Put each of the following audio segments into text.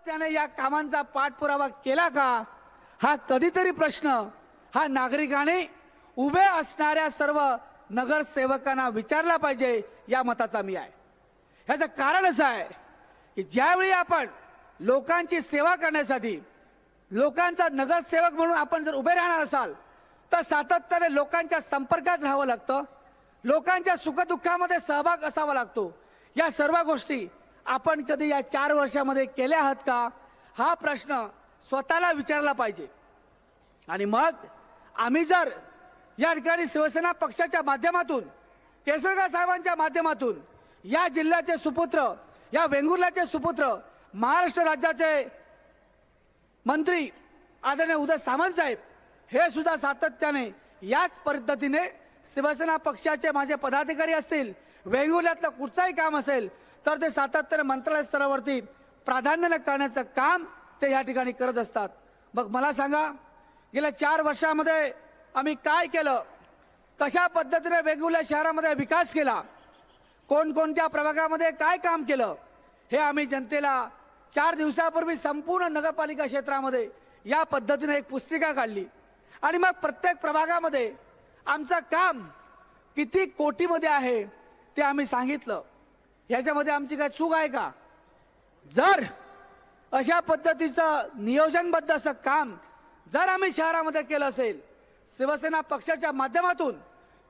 त्याने या कामांचा पाठपुरावा केला का, हा कधीतरी प्रश्न हा नागरिकांनी उभे असणाऱ्या सर्व नगरसेवकांना विचारला पाहिजे, या मताचा मी आहे। ह्याचं कारण असं आहे की ज्यावेळी आपण लोकांची सेवा करण्यासाठी लोकांचा नगरसेवक म्हणून आपण जर उभे राहणार असाल तर सातत्याने लोकांच्या संपर्कात राहावं लागतं, लोकांच्या सुखदुःखामध्ये सहभाग असावा लागतो। या सर्व गोष्टी आपण कधी या 4 वर्षामध्ये केल्या आहात का, हा प्रश्न स्वतःला विचारला पाहिजे। आणि मग आम्ही जर या ठिकाणी शिवसेना पक्षाच्या माध्यमातून केसरकर साहेबांच्या माध्यमातून या जिल्ह्याचे सुपुत्र, या वेंगुर्ल्याचे सुपुत्र, महाराष्ट्र राज्याचे मंत्री आदरणीय उदय सामंत साहेब हे सुद्धा सातत्याने याच पद्धतीने शिवसेना पक्षाचे माझे पदाधिकारी असतील, वेंगुर्ल्यातलं कुठचंही काम असेल तर ते सातत्याने मंत्रालय स्तरावरती प्राधान्याने करण्याचं काम ते या ठिकाणी करत असतात। मग मला सांगा, गेल्या 4 वर्षामध्ये आम्ही काय केलं, कशा पद्धतीने वेंगुर्ला शहरामध्ये विकास केला, कोणकोणत्या प्रभागामध्ये काय काम केलं, हे आम्ही जनतेला 4 दिवसापूर्वी संपूर्ण नगरपालिका क्षेत्रामध्ये या पद्धतीने एक पुस्तिका काढली आणि मग प्रत्येक प्रभागामध्ये आमचं काम किती कोटीमध्ये आहे ते आम्ही सांगितलं। याच्यामध्ये आमची काय चूक आहे का? जर अशा पद्धतीचं नियोजनबद्ध असं काम जर आम्ही शहरामध्ये केलं असेल, शिवसेना पक्षाच्या माध्यमातून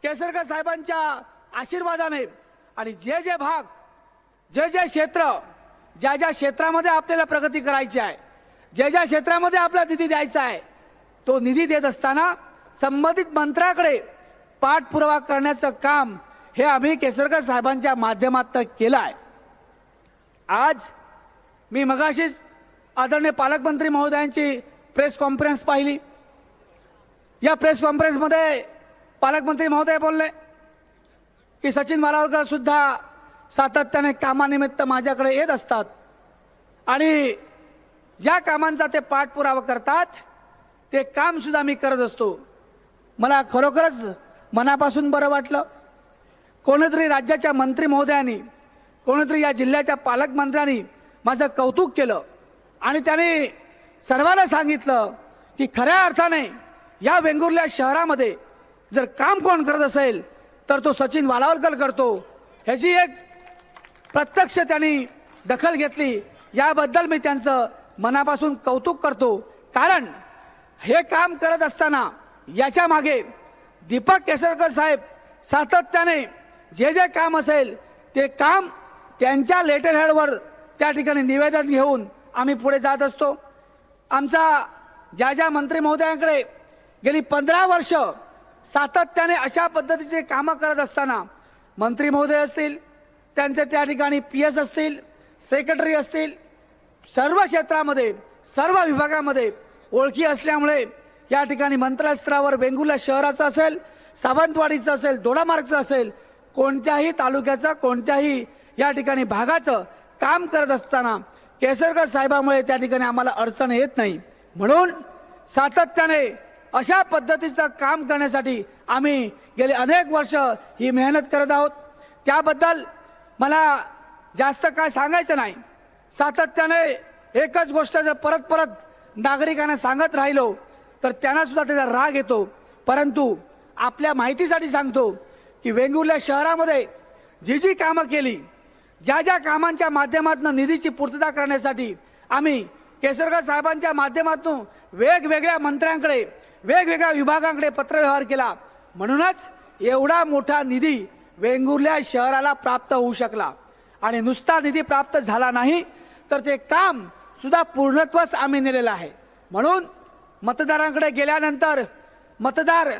केसरकर साहेबांच्या आशीर्वादाने, आणि जे जे भाग, जे जे क्षेत्र, ज्या ज्या क्षेत्रामध्ये आपल्याला प्रगती करायची आहे, ज्या ज्या क्षेत्रामध्ये आपल्याला निधी द्यायचा आहे, तो निधी देत असताना संबंधित मंत्र्याकडे पाठपुरावा करण्याचं काम हे आम्ही केसरकर साहेबांच्या माध्यमातून केलं आहे। आज मी मगाशीच आदरणीय पालकमंत्री महोदयांची प्रेस कॉन्फरन्स पाहिली। या प्रेस कॉन्फरन्समध्ये पालकमंत्री महोदय बोलले की सचिन वालावलकर सुद्धा सातत्याने कामानिमित्त माझ्याकडे येत असतात आणि ज्या कामांचा ते पाठपुरावा करतात ते काम सुद्धा मी करत असतो। मला खरोखरच मनापासून बरं वाटलं। कोणीतरी राज्याच्या मंत्री महोदयांनी, कोणीतरी या जिल्ह्याच्या पालकमंत्र्यांनी माझं कौतुक केलं आणि त्यांनी सर्वांना सांगितलं की खऱ्या अर्थाने या वेंगुर्ल्या शहरामध्ये जर काम कोण करत असेल तर तो सचिन वालावलकर करतो। ह्याची एक प्रत्यक्ष त्यांनी दखल घेतली, याबद्दल मी त्यांचं मनापासून कौतुक करतो। कारण हे काम करत असताना याच्या मागे दीपक केसरकर साहेब सातत्याने जे जे काम असेल ते काम त्यांच्या लेटर हेडवर त्या ठिकाणी निवेदन घेऊन आम्ही पुढे जात असतो। आमचा ज्या ज्या मंत्री महोदयांकडे गेली 15 वर्ष सातत्याने अशा पद्धतीचे कामं करत असताना मंत्री महोदय असतील, त्यांचे त्या ठिकाणी PS असतील, सेक्रेटरी असतील, सर्व क्षेत्रामध्ये सर्व विभागामध्ये ओळखी असल्यामुळे या ठिकाणी मंत्रालय स्तरावर वेंगुर्ला शहराचं असेल, सावंतवाडीचं असेल, दोडामार्गचं असेल, कोणत्याही तालुक्याचं, कोणत्याही या ठिकाणी भागाचं काम करत असताना केसरकर साहेबांमुळे त्या ठिकाणी आम्हाला अडचण येत नाही। म्हणून सातत्याने अशा पद्धतीचं काम करण्यासाठी आम्ही गेले अनेक वर्ष ही मेहनत करत आहोत। त्याबद्दल मला जास्त काय सांगायचं नाही। सातत्याने एकच गोष्ट जर परत परत नागरिकांना सांगत राहिलो तर त्यांना सुद्धा त्याचा राग येतो। परंतु आपल्या माहितीसाठी सांगतो की वेंगुर्ला शहरामध्ये जी जी कामं केली, ज्या ज्या कामांच्या माध्यमातून निधीची पूर्तता करण्यासाठी आम्ही केसरकर साहेबांच्या माध्यमातून वेगवेगळ्या मंत्र्यांकडे, वेगवेगळ्या विभागांकडे पत्रव्यवहार केला, म्हणूनच एवढा मोठा निधी वेंगुर्ल्या शहराला प्राप्त होऊ शकला। आणि नुसता निधी प्राप्त झाला नाही तर ते काम सुद्धा पूर्णत्वास आम्ही नेलेलं आहे। म्हणून मतदारांकडे गेल्यानंतर मतदार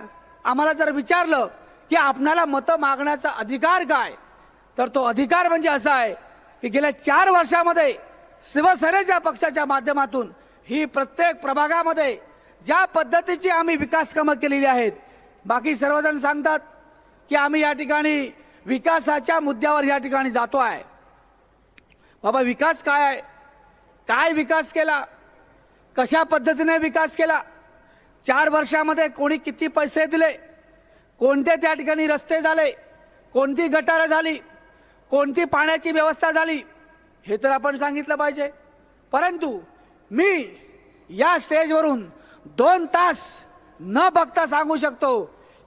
आम्हाला जर विचारलं की आपणाला मतं मागण्याचा अधिकार काय, तर तो अधिकार म्हणजे असा आहे की गेल्या 4 वर्षामध्ये शिवसेनेच्या पक्षाच्या माध्यमातून ही प्रत्येक प्रभागामध्ये ज्या पद्धतीची आम्ही विकास कामं केलेली आहेत, बाकी सर्वजण सांगतात की आम्ही या ठिकाणी विकासाच्या मुद्द्यावर या ठिकाणी जातो आहे। बाबा विकास काय आहे, काय विकास केला, कशा पद्धतीने विकास केला, 4 वर्षामध्ये कोणी किती पैसे दिले, कोणते त्या ठिकाणी रस्ते झाले, कोणती गटारं झाली, कोणती पाण्याची व्यवस्था झाली, हे तर आपण सांगितलं पाहिजे। परंतु मी या स्टेजवरून 2 तास न बघता सांगू शकतो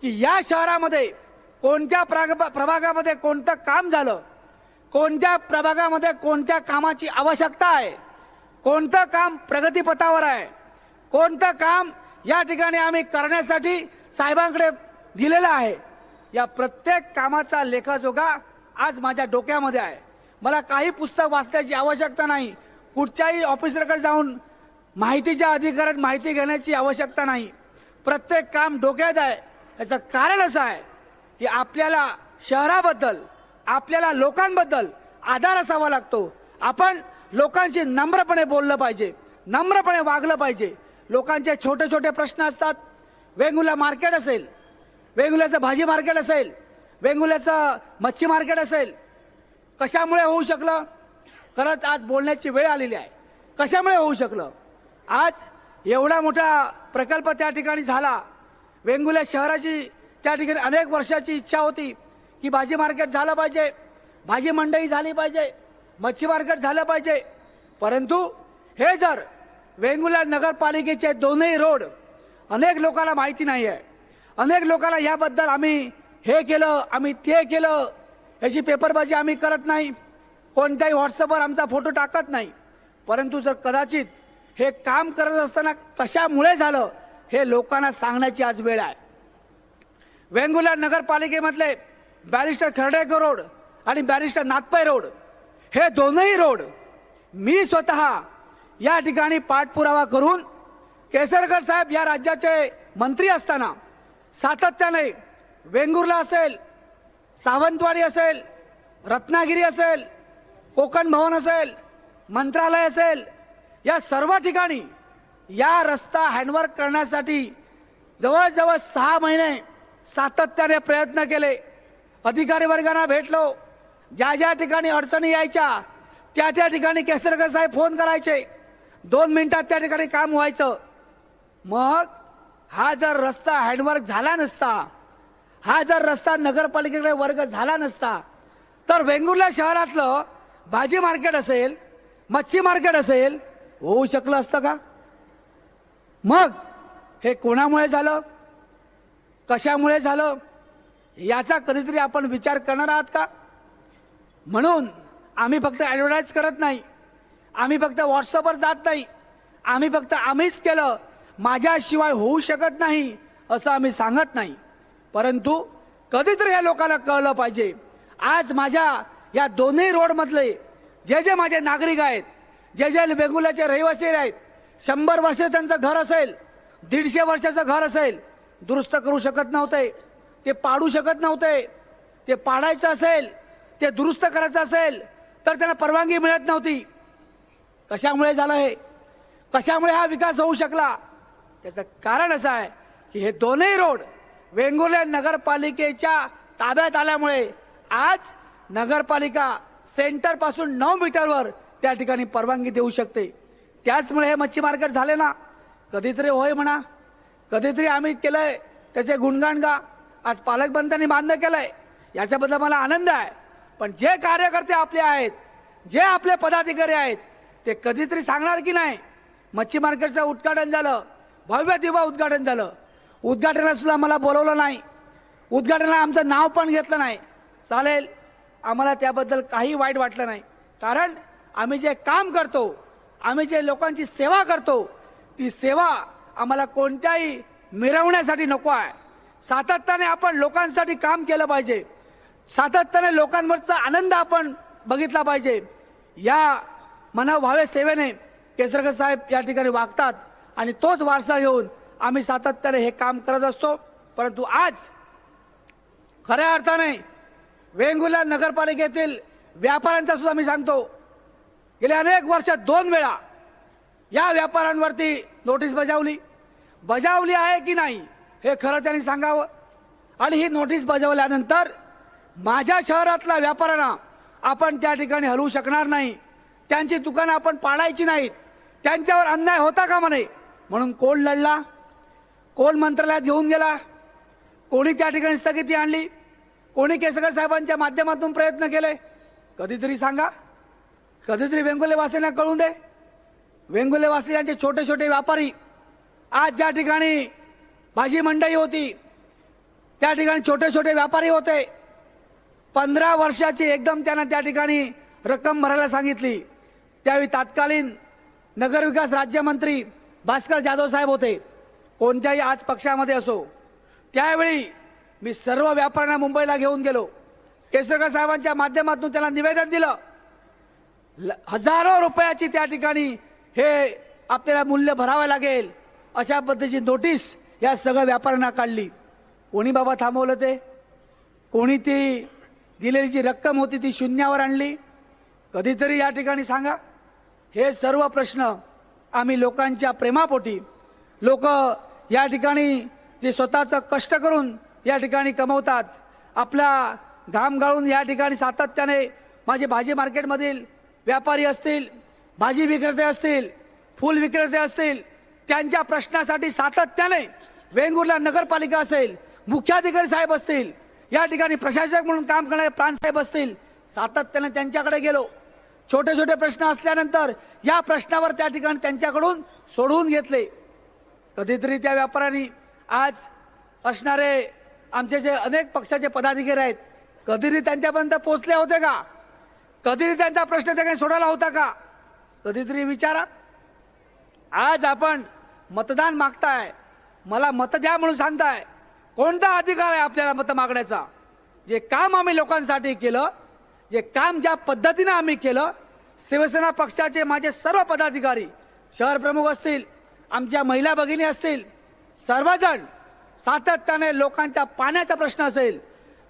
की या शहरामध्ये कोणत्या प्रभागामध्ये कोणतं काम झालं, कोणत्या प्रभागामध्ये कोणत्या कामाची आवश्यकता आहे, कोणतं काम प्रगतीपथावर आहे, कोणतं काम या ठिकाणी आम्ही करण्यासाठी साहेबांकडे दिलेलं आहे. या प्रत्येक कामाचा लेखाजोखा आज माझ्या डोक्यामध्ये आहे. मला काही पुस्तक वाचण्याची आवश्यकता नाही, कुठच्याही ऑफिसरकडे जाऊन माहितीच्या अधिकारात माहिती घेण्याची आवश्यकता नाही. प्रत्येक काम डोक्यात आहे. याचं कारण असं आहे की आपल्याला शहराबद्दल, आपल्याला लोकांबद्दल आदर असावा लागतो. आपण लोकांशी नम्रपणे बोललं पाहिजे, नम्रपणे वागलं पाहिजे. लोकांचे छोटे छोटे प्रश्न असतात. वेंगुर्ला मार्केट असेल, वेंगुर्ल्याचं भाजी मार्केट असेल, वेंगुर्ल्याचं मच्छी मार्केट असेल, कशामुळे होऊ शकलं? खरंच आज बोलण्याची वेळ आलेली आहे. कशामुळे होऊ शकलं? आज एवढा मोठा प्रकल्प त्या ठिकाणी झाला. वेंगुर्ला शहराची त्या ठिकाणी अनेक वर्षाची इच्छा होती की भाजी मार्केट झालं पाहिजे, भाजी मंडई झाली पाहिजे, मच्छी मार्केट झालं पाहिजे. परंतु हे जर वेंगुर्ला नगरपालिकेचे दोनही रोड अनेक लोकांना माहिती नाही आहे. अनेक लोकांना याबद्दल आम्ही हे केलं, आम्ही ते केलं, याची पेपरबाजी आम्ही करत नाही, कोणत्याही व्हॉट्सअपवर आमचा फोटो टाकत नाही. परंतु जर कदाचित हे काम करत असताना कशामुळे झालं हे लोकांना सांगण्याची आज वेळ आहे. वेंगुर्ला नगरपालिकेमधले बॅरिस्टर खर्डेकर रोड आणि बॅरिस्टर नाथपै रोड हे दोनही रोड मी स्वतः या ठिकाणी पाठपुरावा करून केसरकर साहेब या राज्याचे मंत्री असताना सातत्याने वेंगुर्ला असेल, सावंतवाडी असेल, रत्नागिरी असेल, कोकण भवन असेल, मंत्रालय असेल, या सर्व ठिकाणी या रस्ता हँडवर्क करण्यासाठी जवळजवळ 6 महिने सातत्याने प्रयत्न केले. अधिकारी वर्गांना भेटलो. ज्या ज्या ठिकाणी अडचणी यायच्या त्या त्या ठिकाणी केसरकर साहेब फोन करायचे. 2 मिनिटात त्या ठिकाणी काम व्हायचं. मग हा जर रस्ता हँडवर्क झाला नसता, हा जर रस्ता नगरपालिकेकडे वर्ग झाला नसता, तर वेंगुर्ला शहरातलं भाजी मार्केट असेल, मच्छी मार्केट असेल, होऊ शकलं असतं का? मग हे कोणामुळे झालं, कशामुळे झालं, याचा कधीतरी आपण विचार करणार आहात का? म्हणून आम्ही फक्त ॲडव्हर्टाईज करत नाही, आम्ही फक्त व्हॉट्सअपवर जात नाही, आम्ही फक्त आम्हीच केलं, माझ्याशिवाय होऊ शकत नाही असं आम्ही सांगत नाही. परंतु कधीतरी या लोकांना कळलं पाहिजे. आज माझ्या या दोन्ही रोडमधले जे जे माझे नागरिक आहेत, जे जे वेंगुर्ल्याचे रहिवासी आहेत, 100 वर्ष त्यांचं घर असेल, 150 वर्षाचं घर असेल, दुरुस्त करू शकत नव्हते, ते पाडू शकत नव्हते. ते पाडायचं असेल, ते दुरुस्त करायचं असेल तर त्यांना परवानगी मिळत नव्हती. कशामुळे झालं हे? कशामुळे हा विकास होऊ शकला? त्याचं कारण असं आहे की हे दोन्ही रोड वेंगुर्ला नगरपालिकेच्या ताब्यात आल्यामुळे आज नगरपालिका सेंटर पासून 9 मीटरवर त्या ठिकाणी परवानगी देऊ शकते. त्याचमुळे हे मच्छी मार्केट झाले ना. कधीतरी होय म्हणा, कधीतरी आम्ही केलंय त्याचे गुणगान गा. आज पालकमंत्र्यांनी मान्य केलंय, याच्याबद्दल मला आनंद आहे. पण जे कार्यकर्ते आपले आहेत, जे आपले पदाधिकारी आहेत, ते कधीतरी सांगणार की नाही मच्छी मार्केटचं उद्घाटन झालं, भव्य दिव्य उद्घाटन झालं, उद्घाटनाला सुद्धा मला बोलवलं नाही, उद्घाटनाला आमचं नाव पण घेतलं नाही. चालेल, आम्हाला त्याबद्दल काही वाईट वाटलं नाही. कारण आम्ही जे काम करतो, आम्ही जे लोकांची सेवा करतो, ती सेवा आम्हाला कोणत्याही मिरवण्यासाठी नको आहे. सातत्याने आपण लोकांसाठी काम केलं पाहिजे, सातत्याने लोकांवरचा आनंद आपण बघितला पाहिजे. या मनोभावे सेवेने केसरकर साहेब या ठिकाणी वागतात आणि तोच वारसा घेऊन आम्ही सातत्याने हे काम करत असतो. परंतु आज खऱ्या अर्थाने वेंगुर्ला नगरपालिकेतील व्यापाऱ्यांचा सुद्धा मी सांगतो, गेल्या अनेक वर्षात 2 वेळा या व्यापाऱ्यांवरती नोटीस बजावली आहे की नाही हे खरं त्यांनी सांगावं. आणि ही नोटीस बजावल्यानंतर माझ्या शहरातल्या व्यापाऱ्यांना आपण त्या ठिकाणी हलवू शकणार नाही, त्यांची दुकानं आपण पाडायची नाहीत, त्यांच्यावर अन्याय होता का म्हणे. म्हणून कोण लढला, कोण मंत्रालयात घेऊन गेला, कोणी त्या ठिकाणी स्थगिती आणली, कोणी केसरकर साहेबांच्या माध्यमातून प्रयत्न केले, कधीतरी सांगा, कधीतरी वेंगुर्लेवासींना कळून दे. वेंगुर्ले वासियांचे छोटे छोटे व्यापारी आज ज्या ठिकाणी भाजी मंडई होती त्या ठिकाणी छोटे छोटे व्यापारी होते. 15 वर्षाची एकदम त्यांना त्या ठिकाणी रक्कम भरायला सांगितली. त्यावेळी तत्कालीन नगरविकास राज्यमंत्री भास्कर जाधव साहेब होते. कोणत्याही आज पक्षामध्ये असो, त्यावेळी मी सर्व व्यापाऱ्यांना मुंबईला घेऊन गेलो. केसरकर साहेबांच्या माध्यमातून त्याला निवेदन दिलं. हजारो रुपयाची त्या ठिकाणी हे आपल्याला मूल्य भरावे लागेल अशा पद्धतीची नोटीस या सगळ्या व्यापाऱ्यांना काढली. कोणी बाबा थांबवलं ते? कोणी ती दिलेली जी रक्कम होती ती शून्यावर आणली? कधीतरी या ठिकाणी सांगा. हे सर्व प्रश्न आम्ही लोकांच्या प्रेमापोटी, लोक या ठिकाणी जे स्वतःचं कष्ट करून या ठिकाणी कमवतात, आपला घाम गाळून या ठिकाणी सातत्याने माझे भाजी मार्केटमधील व्यापारी असतील, भाजी विक्रेते असतील, फूल विक्रेते असतील, त्यांच्या प्रश्नासाठी सातत्याने वेंगुर्ला नगरपालिका असेल, मुख्याधिकारी साहेब असतील, या ठिकाणी प्रशासक म्हणून काम करणारे प्रांतसाहेब असतील, सातत्याने त्यांच्याकडे गेलो. छोटे छोटे प्रश्न असल्यानंतर या प्रश्नावर त्या ठिकाणी त्यांच्याकडून सोडवून घेतले. कधीतरी त्या व्यापाऱ्यांनी आज असणारे आमचे जे अनेक पक्षाचे पदाधिकारी आहेत, कधीतरी त्यांच्यापर्यंत पोहोचले होते का? कधीतरी त्यांचा प्रश्न त्या ठिकाणी सोडवला होता का? कधीतरी विचारा. आज आपण मतदान मागताय, मला मत द्या म्हणून सांगताय. कोणता अधिकार आहे आपल्याला मत मागण्याचा? जे काम आम्ही लोकांसाठी केलं, जे काम ज्या पद्धतीने आम्ही केलं, शिवसेना पक्षाचे माझे सर्व पदाधिकारी, शहर प्रमुख असतील, आमच्या महिला भगिनी असतील, सर्वजण सातत्याने लोकांचा पाण्याचा प्रश्न असेल,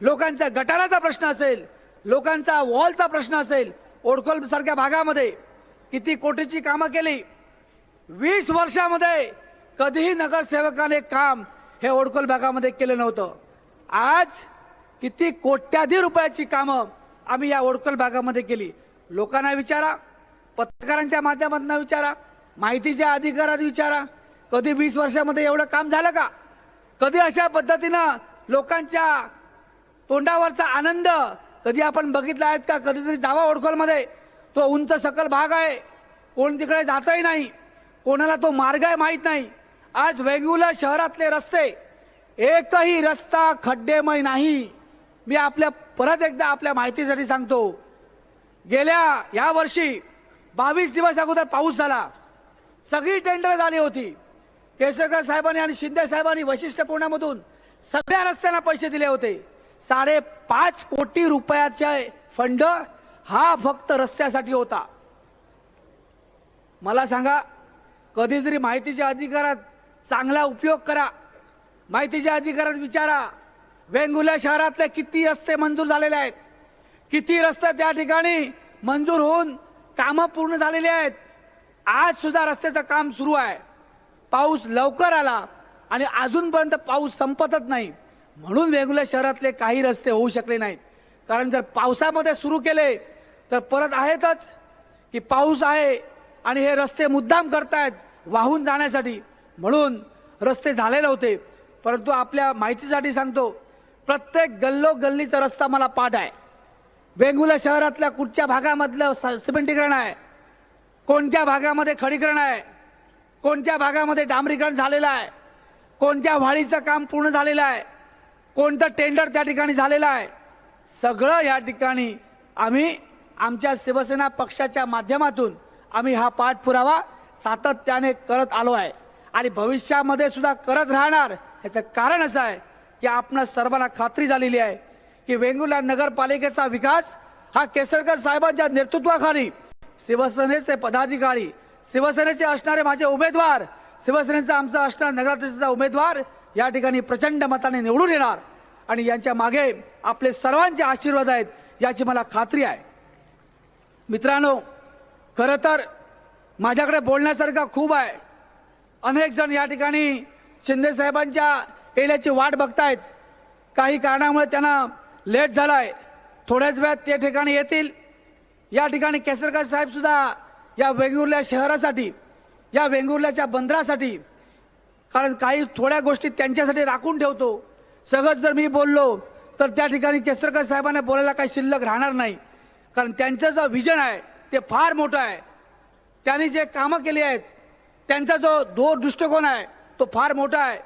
लोकांचा गटाराचा प्रश्न असेल, लोकांचा वॉलचा प्रश्न असेल, ओडकोल सारख्या भागामध्ये किती कोटीची कामं केली. 20 वर्षामध्ये कधीही नगरसेवकाने काम हे ओडकोल भागामध्ये केलं नव्हतं. आज किती कोट्याधी रुपयाची कामं आम्ही या ओडकोल भागामध्ये केली. लोकांना विचारा, पत्रकारांच्या माध्यमातून विचारा, माहितीच्या अधिकारात विचारा, कधी 20 वर्षामध्ये एवढं काम झालं का? कधी अशा पद्धतीनं लोकांच्या तोंडावरचा आनंद कधी आपण बघितला आहेत का? कधीतरी जावा ओडकोलमध्ये, तो उंच सकल भाग आहे, कोण तिकडे जातही नाही, कोणाला तो मार्ग आहे माहीत नाही. आज वेंगुर्ला शहरातले रस्ते, एकही रस्ता खड्डेमय नाही. मी आपल्या परत एकदा आपल्या माहितीसाठी सांगतो, गेल्या या वर्षी 22 दिवस अगोदर पाऊस झाला, सगळी टेंडर झाली होती. केसरकर साहेबांनी आणि शिंदे साहेबांनी वैशिष्ट्यपूर्णमधून सगळ्या रस्त्यांना पैसे दिले होते. 5.5 कोटी रुपयाचे फंड हा फक्त रस्त्यासाठी होता. मला सांगा, कधीतरी माहितीच्या अधिकारात चांगला उपयोग करा. माहितीच्या अधिकारात विचारा, वेंगुर्ला शहरातले किती रस्ते मंजूर झालेले आहेत, किती रस्ते त्या ठिकाणी मंजूर होऊन कामं पूर्ण झालेली आहेत. आज सुद्धा रस्त्याचं काम सुरू आहे. पाऊस लवकर आला आणि अजूनपर्यंत पाऊस संपतच नाही, म्हणून वेंगुर्ला शहरातले काही रस्ते होऊ शकले नाहीत. कारण जर पावसामध्ये सुरू केले तर परत आहेतच की पाऊस आहे आणि हे रस्ते मुद्दाम करतायत वाहून जाण्यासाठी, म्हणून रस्ते झाले नव्हते. परंतु आपल्या माहितीसाठी सांगतो, प्रत्येक गल्लीचा रस्ता मला पाठ आहे. वेंगुर्ला शहरातल्या कुठच्या भागामधलं सिमेंटीकरण आहे, कोणत्या भागामध्ये खडीकरण आहे, कोणत्या भागामध्ये डांबरीकरण झालेलं आहे, कोणत्या व्हाळीचं काम पूर्ण झालेलं आहे, कोणतं टेंडर त्या ठिकाणी झालेलं आहे, सगळं या ठिकाणी आम्ही आमच्या शिवसेना पक्षाच्या माध्यमातून आम्ही हा पाठपुरावा सातत्याने करत आलो आहे आणि भविष्यामध्ये सुद्धा करत राहणार. याचं कारण असं आहे की आपण सर्वांना खात्री झालेली आहे की वेंगुर्ला नगरपालिकेचा विकास हा केसरकर साहेबांच्या नेतृत्वाखाली शिवसेनेचे पदाधिकारी, शिवसेनेचे असणारे माझे उमेदवार, शिवसेनेचा आमचा असणारा नगराध्यक्षाचा उमेदवार या ठिकाणी प्रचंड मताने निवडून येणार आणि यांच्या मागे आपले सर्वांचे आशीर्वाद आहेत याची मला खात्री आहे. मित्रांनो, खरं तर माझ्याकडे बोलण्यासारखं खूप आहे. अनेक जण या ठिकाणी शिंदे साहेबांच्या येण्याची वाट बघतायत. काही कारणामुळे त्यांना लेट झालाय, थोड्याच वेळात ते ठिकाणी येतील. या ठिकाणी केसरकर साहेब सुद्धा या वेंगुर्ला शहरासाठी, या वेंगुर्ल्याच्या बंदरासाठी, कारण काही थोड्या गोष्टी त्यांच्यासाठी राखून ठेवतो. सगळंच जर मी बोललो तर त्या ठिकाणी केसरकर साहेबांना बोलायला काही शिल्लक राहणार नाही. कारण त्यांचं जो विजन आहे ते फार मोठं आहे. त्यांनी जे कामं केली आहेत त्यांचा जो दृष्टिकोन आहे तो फार मोठा आहे.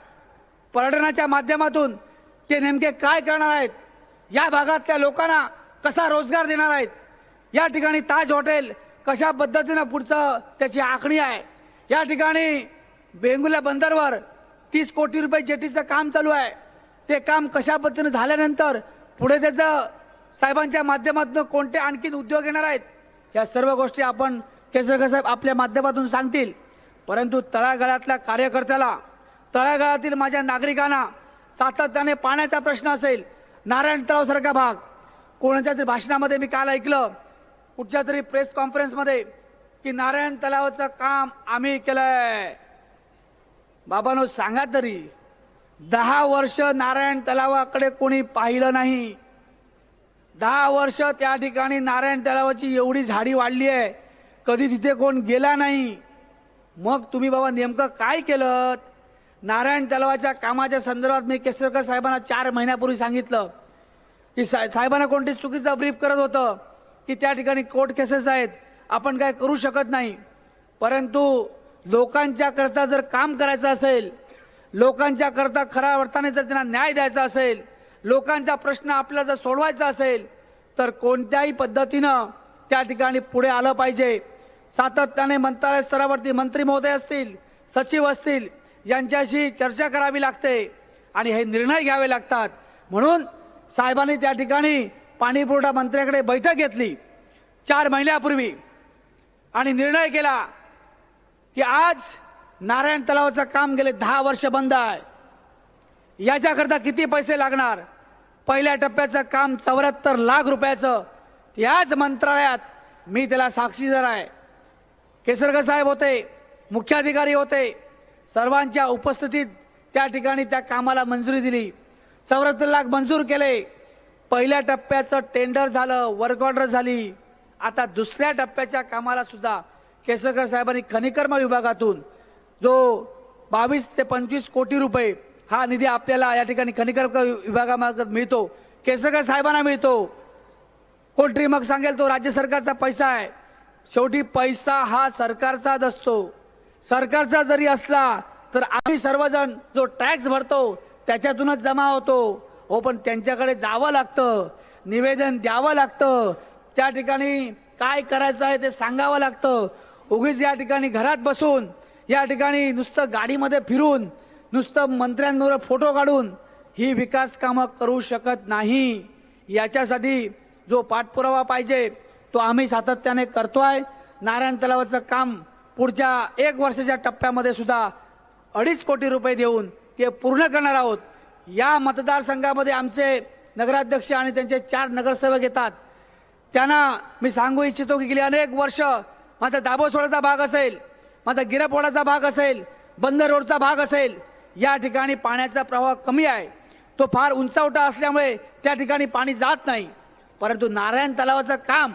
पर्यटनाच्या माध्यमातून ते नेमके काय करणार आहेत, या भागातल्या लोकांना कसा रोजगार देणार आहेत, या ठिकाणी ताज हॉटेल कशा पद्धतीनं पुढचं त्याची आखणी आहे, या ठिकाणी वेंगुर्ला बंदरवर 30 कोटी रुपये जेटीचं काम चालू आहे, ते काम कशा पद्धतीने झाल्यानंतर पुढे त्याचं साहेबांच्या माध्यमातून कोणते आणखीन उद्योग येणार आहेत, या सर्व गोष्टी आपण केसरकर साहेब आपल्या माध्यमातून सांगतील. परंतु तळागाळातल्या कार्यकर्त्याला, तळागाळातील माझ्या नागरिकांना सातत्याने पाण्याचा प्रश्न असेल, नारायण तलाव सारखा भाग, कोणाच्या तरी भाषणामध्ये मी काल ऐकलं कुठच्या तरी प्रेस कॉन्फरन्समध्ये की नारायण तलावाचं काम आम्ही केलंय. बाबांनो सांगा तरी, 10 वर्ष नारायण तलावाकडे कोणी पाहिलं नाही. 10 वर्ष त्या ठिकाणी नारायण तलावाची एवढी झाडी वाढली आहे, कधी तिथे कोण गेला नाही. मग तुम्ही बाबा नेमकं काय केलं? नारायण तलावाच्या कामाच्या संदर्भात मी केसरकर साहेबांना 4 महिन्यापूर्वी सांगितलं की साहेबांना कोणती चुकीचा ब्रीफ करत होतं की त्या ठिकाणी कोर्ट केसेस आहेत, आपण काय करू शकत नाही. परंतु लोकांच्या करता जर काम करायचं असेल, लोकांच्या करता खऱ्या अर्थाने जर त्यांना न्याय द्यायचा असेल, लोकांचा प्रश्न आपल्याला जर सोडवायचा असेल, तर कोणत्याही पद्धतीनं त्या ठिकाणी पुढे आलं पाहिजे. सातत्याने मंत्रालय स्तरावरती मंत्री महोदय असतील, सचिव असतील, यांच्याशी चर्चा करावी लागते आणि हे निर्णय घ्यावे लागतात. म्हणून साहेबांनी त्या ठिकाणी पाणी पुरवठा मंत्र्याकडे बैठक घेतली 4 महिन्यापूर्वी आणि निर्णय केला की आज नारायण तलावाचं काम गेले 10 वर्ष बंद आहे. याच्याकरता किती पैसे लागणार? पहिल्या टप्प्याचं काम 74 लाख रुपयाचं याच मंत्रालयात मी त्याला साक्षीदार आहे. केसरकर साहेब होते, मुख्याधिकारी होते, सर्वांच्या उपस्थितीत त्या ठिकाणी त्या कामाला मंजुरी दिली. 74 लाख मंजूर केले. पहिल्या टप्प्याचं टेंडर झालं, वर्क ऑर्डर झाली. आता दुसऱ्या टप्प्याच्या कामाला सुद्धा केसरकर साहेबांनी खनिकर्म विभागातून जो 22 ते 25 कोटी रुपये हा निधी आपल्याला या ठिकाणी खनिकर्म विभागामार्फत मिळतो, केसरकर साहेबांना मिळतो. कोणतरी मग सांगेल तो राज्य सरकारचा पैसा आहे. शेवटी पैसा हा सरकारचाच असतो. सरकारचा जरी असला तर आम्ही सर्वजण जो टॅक्स भरतो त्याच्यातूनच जमा होतो. हो, पण त्यांच्याकडे जावं लागतं, निवेदन द्यावं लागतं, त्या ठिकाणी काय करायचं आहे ते सांगावं लागतं. उगीच या ठिकाणी घरात बसून, या ठिकाणी नुसतं गाडीमध्ये फिरून, नुसतं मंत्र्यांबरोबर फोटो काढून ही विकास कामं करू शकत नाही. याच्यासाठी जो पाठपुरावा पाहिजे तो आम्ही सातत्याने करतोय. नारायण तलावाचं काम पुढच्या 1 वर्षाच्या टप्प्यामध्ये सुद्धा 2.5 कोटी रुपये देऊन ते पूर्ण करणार आहोत. या मतदारसंघामध्ये आमचे नगराध्यक्ष आणि त्यांचे 4 नगरसेवक येतात. त्यांना मी सांगू इच्छितो की गेली अनेक वर्ष माझा दाभोळचा भाग असेल, माझा गिरपवाडाचा भाग असेल, बंदर रोडचा भाग असेल, या ठिकाणी पाण्याचा प्रवाह कमी आहे. तो फार उंचावटा असल्यामुळे त्या ठिकाणी पाणी जात नाही. परंतु नारायण तलावाचं काम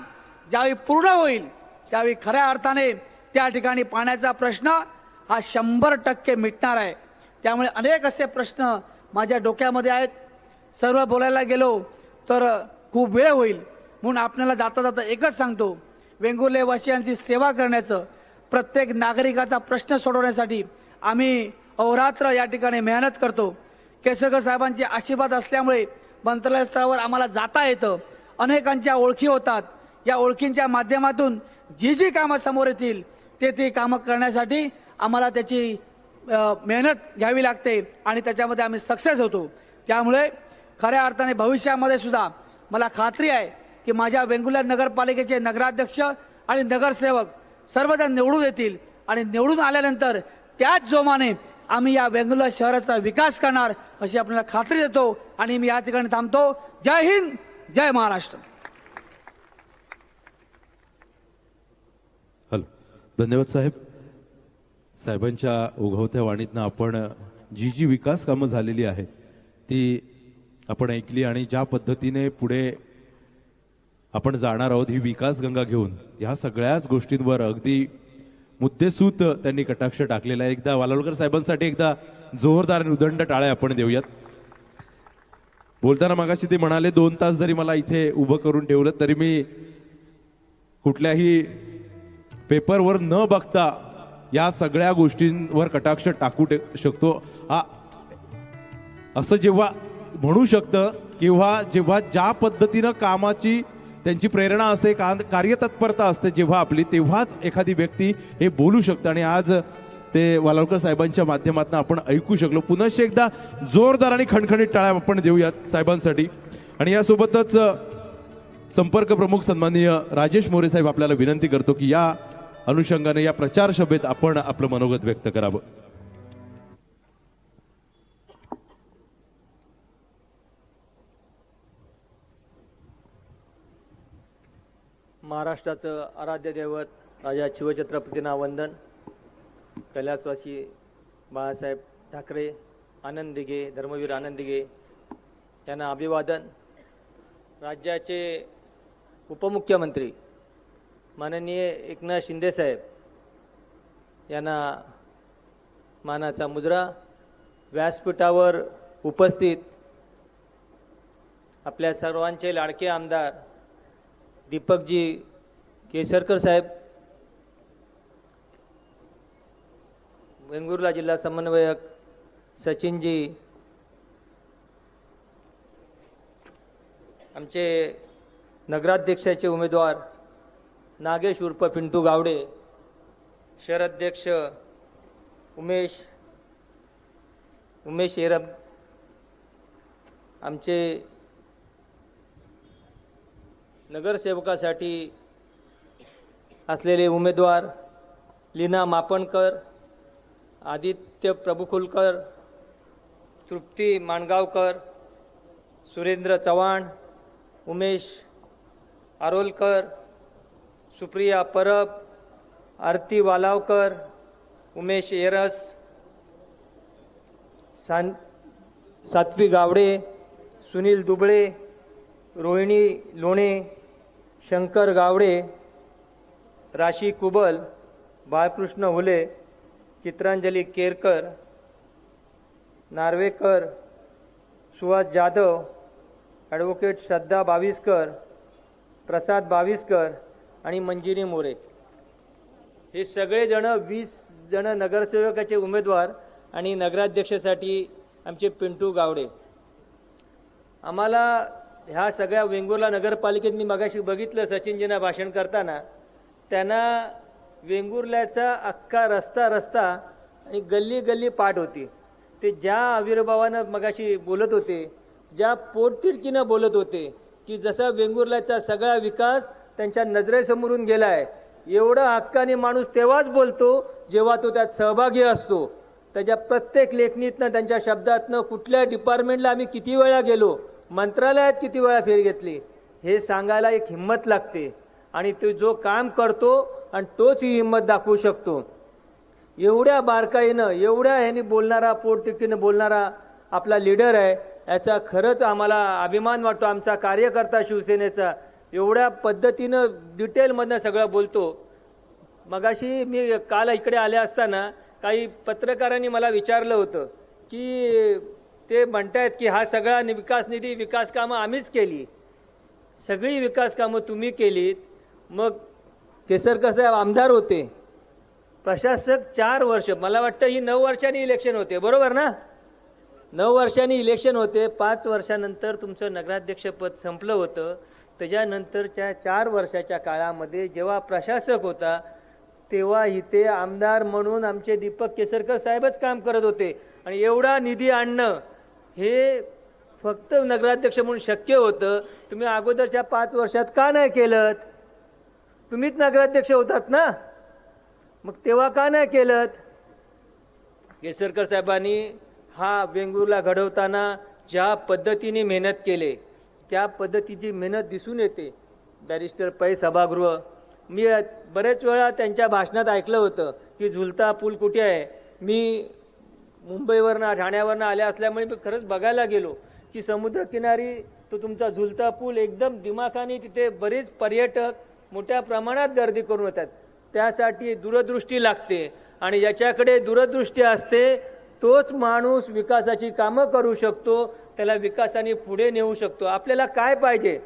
ज्यावेळी पूर्ण होईल त्यावेळी खऱ्या अर्थाने त्या ठिकाणी पाण्याचा प्रश्न हा 100% मिटणार आहे. त्यामुळे अनेक असे प्रश्न माझ्या डोक्यामध्ये आहेत. सर्व बोलायला गेलो तर खूप वेळ होईल, म्हणून आपल्याला जाता जाता एकच सांगतो, वेंगुर्ले वासियांची सेवा करण्याचं, प्रत्येक नागरिकाचा प्रश्न सोडवण्यासाठी आम्ही अहोरात्र या ठिकाणी मेहनत करतो. केसरकर साहेबांचे आशीर्वाद असल्यामुळे मंत्रालय स्तरावर आम्हाला जाता येतं. अनेकांच्या ओळखी होतात. या ओळखींच्या माध्यमातून जी जी कामं समोर येतील ते कामं करण्यासाठी आम्हाला त्याची मेहनत घ्यावी लागते आणि त्याच्यामध्ये आम्ही सक्सेस होतो. त्यामुळे खऱ्या अर्थाने भविष्यामध्ये सुद्धा मला खात्री आहे की माझ्या वेंगुर्ला नगरपालिकेचे नगराध्यक्ष आणि नगरसेवक सर्वजण निवडून येतील आणि निवडून आल्यानंतर त्याच जोमाने आम्ही या वेंगुर्ला शहराचा विकास करणार अशी आपल्याला खात्री देतो आणि मी या ठिकाणी थांबतो. जय हिंद, जय महाराष्ट्र. हॅलो, धन्यवाद साहेब. साहेबांच्या उगवत्या वाणीतनं आपण जी विकास कामं झालेली आहेत ती आपण ऐकली आणि ज्या पद्धतीने पुढे आपण जाणार आहोत ही विकास गंगा घेऊन, ह्या सगळ्याच गोष्टींवर अगदी मुद्देसूद त्यांनी कटाक्ष टाकलेला आहे. एकदा वालावलकर साहेबांसाठी एकदा जोरदार आणि उदंड टाळ्या आपण देऊयात. बोलताना मागाशी ते म्हणाले 2 तास जरी मला इथे उभं करून ठेवलं तरी मी कुठल्याही पेपरवर न बघता या सगळ्या गोष्टींवर कटाक्ष टाकू शकतो असं जेव्हा म्हणू शकतं किंवा जेव्हा ज्या पद्धतीनं कामाची त्यांची प्रेरणा असते, कार्यतत्परता असते जेव्हा आपली, तेव्हाच एखादी व्यक्ती हे बोलू शकतं. आणि आज ते वालावलकर साहेबांच्या माध्यमातून आपण ऐकू शकलो. पुन्हा एकदा जोरदार आणि खणखणीत टाळ्या आपण देऊयात साहेबांसाठी. आणि यासोबतच संपर्क प्रमुख सन्माननीय राजेश मोरे साहेब आपल्याला विनंती करतो की या अनुषंगाने या प्रचार सभेत आपण आपलं मनोगत व्यक्त करावं. महाराष्ट्राचं आराध्य दैवत राजा शिवछत्रपतींना वंदन. कैलासवासी बाळासाहेब ठाकरे, आनंद दिघे, धर्मवीर आनंद दिघे यांना अभिवादन. राज्याचे उपमुख्यमंत्री माननीय एकनाथ शिंदे साहेब यांना मानाचा मुजरा. व्यासपीठावर उपस्थित आपल्या सर्वांचे लाडके आमदार दीपकजी केसरकर साहेब, वेंगुर्ला जिल्हा समन्वयक सचिनजी, आमचे नगराध्यक्षाचे उमेदवार नागेश उर्फ पिंटू गावडे, शहराध्यक्ष उमेश एरम, आमचे नगरसेवकासाठी असलेले उमेदवार लीना मापणकर, आदित्य प्रभुकुलकर, तृप्ती माणगावकर, सुरेंद्र चव्हाण, उमेश आरोलकर, सुप्रिया परब, आरती वालावकर, उमेश एरस, सात्विक गावडे, सुनील दुबळे, रोहिणी लोणे, शंकर गावडे, राशी कुबल, बाळकृष्ण हुले, चित्रांजली केरकर, नार्वेकर, सुहास जाधव, ॲडव्होकेट श्रद्धा बाविस्कर, प्रसाद बाविस्कर आणि मंजिरी मोरे. हे सगळे जण 20 जण नगरसेवकाचे उमेदवार आणि नगराध्यक्षासाठी आमचे पिंटू गावडे. आम्हाला ह्या सगळ्या वेंगुर्ला नगरपालिकेत मी मगाशी बघितलं सचिनजींना भाषण करताना, त्यांना वेंगुर्ल्याचा अख्खा रस्ता आणि गल्ली गल्ली पाठ होती. ते ज्या आविर्भावानं मगाशी बोलत होते, ज्या पोटतिडकीनं बोलत होते की जसा वेंगुर्ल्याचा सगळा विकास त्यांच्या नजरेसमोरून गेला आहे, एवढा हक्काने माणूस तेव्हाच बोलतो जेव्हा तो त्यात सहभागी असतो. त्याच्या प्रत्येक लेखणीतनं, त्यांच्या शब्दातनं, कुठल्या डिपार्टमेंटला आम्ही किती वेळा गेलो, मंत्रालयात किती वेळा फेर घेतली, हे सांगायला एक हिंमत लागते. आणि तो जो काम करतो आणि तोच ही हिंमत दाखवू शकतो. एवढ्या बारकाईनं, एवढ्या ह्याने बोलणारा, पोटतिडकीनं बोलणारा आपला लीडर आहे, याचा खरंच आम्हाला अभिमान वाटतो. आमचा कार्यकर्ता शिवसेनेचा एवढ्या पद्धतीनं डिटेलमधनं सगळं बोलतो. मगाशी मी काल इकडे आले असताना काही पत्रकारांनी मला विचारलं होतं की ते म्हणतायत की हा सगळा विकास निधी, विकास कामं आम्हीच केली. सगळी विकास कामं तुम्ही केलीत, मग केसरकर साहेब आमदार होते, प्रशासक 4 वर्ष, मला वाटतं ही 9 वर्षांनी इलेक्शन होते, बरोबर ना? 9 वर्षांनी इलेक्शन होते. 5 वर्षानंतर तुमचं नगराध्यक्षपद संपलं होतं. त्याच्यानंतरच्या 4 वर्षाच्या काळामध्ये जेव्हा प्रशासक होता तेव्हा इथे आमदार म्हणून आमचे दीपक केसरकर साहेबच काम करत होते. आणि एवढा निधी आणणं हे फक्त नगराध्यक्ष म्हणून शक्य होतं. तुम्ही अगोदरच्या 5 वर्षात का नाही केलं? तुम्हीच नगराध्यक्ष होतात ना, मग तेव्हा का नाही केलं? केसरकर साहेबांनी हा वेंगुर्ला घडवताना ज्या पद्धतीने मेहनत केले, त्या पद्धतीची मेहनत दिसून येते. बॅरिस्टर पै सभागृह, मी बरेच वेळा त्यांच्या भाषणात ऐकलं होतं की झुलता पूल कुठे आहे. मी मुंबईवरनं, ठाण्यावरनं आल्या असल्यामुळे मी खरंच बघायला गेलो की समुद्रकिनारी तो तुमचा झुलता पूल एकदम दिमाखाने, तिथे बरेच पर्यटक मोठ्या प्रमाणात गर्दी करून येतात. त्यासाठी दूरदृष्टी लागते आणि ज्याच्याकडे दूरदृष्टी असते तोच माणूस विकासाची कामं करू शकतो, त्याला विकासाने पुढे नेऊ शकतो. आपल्याला काय पाहिजे?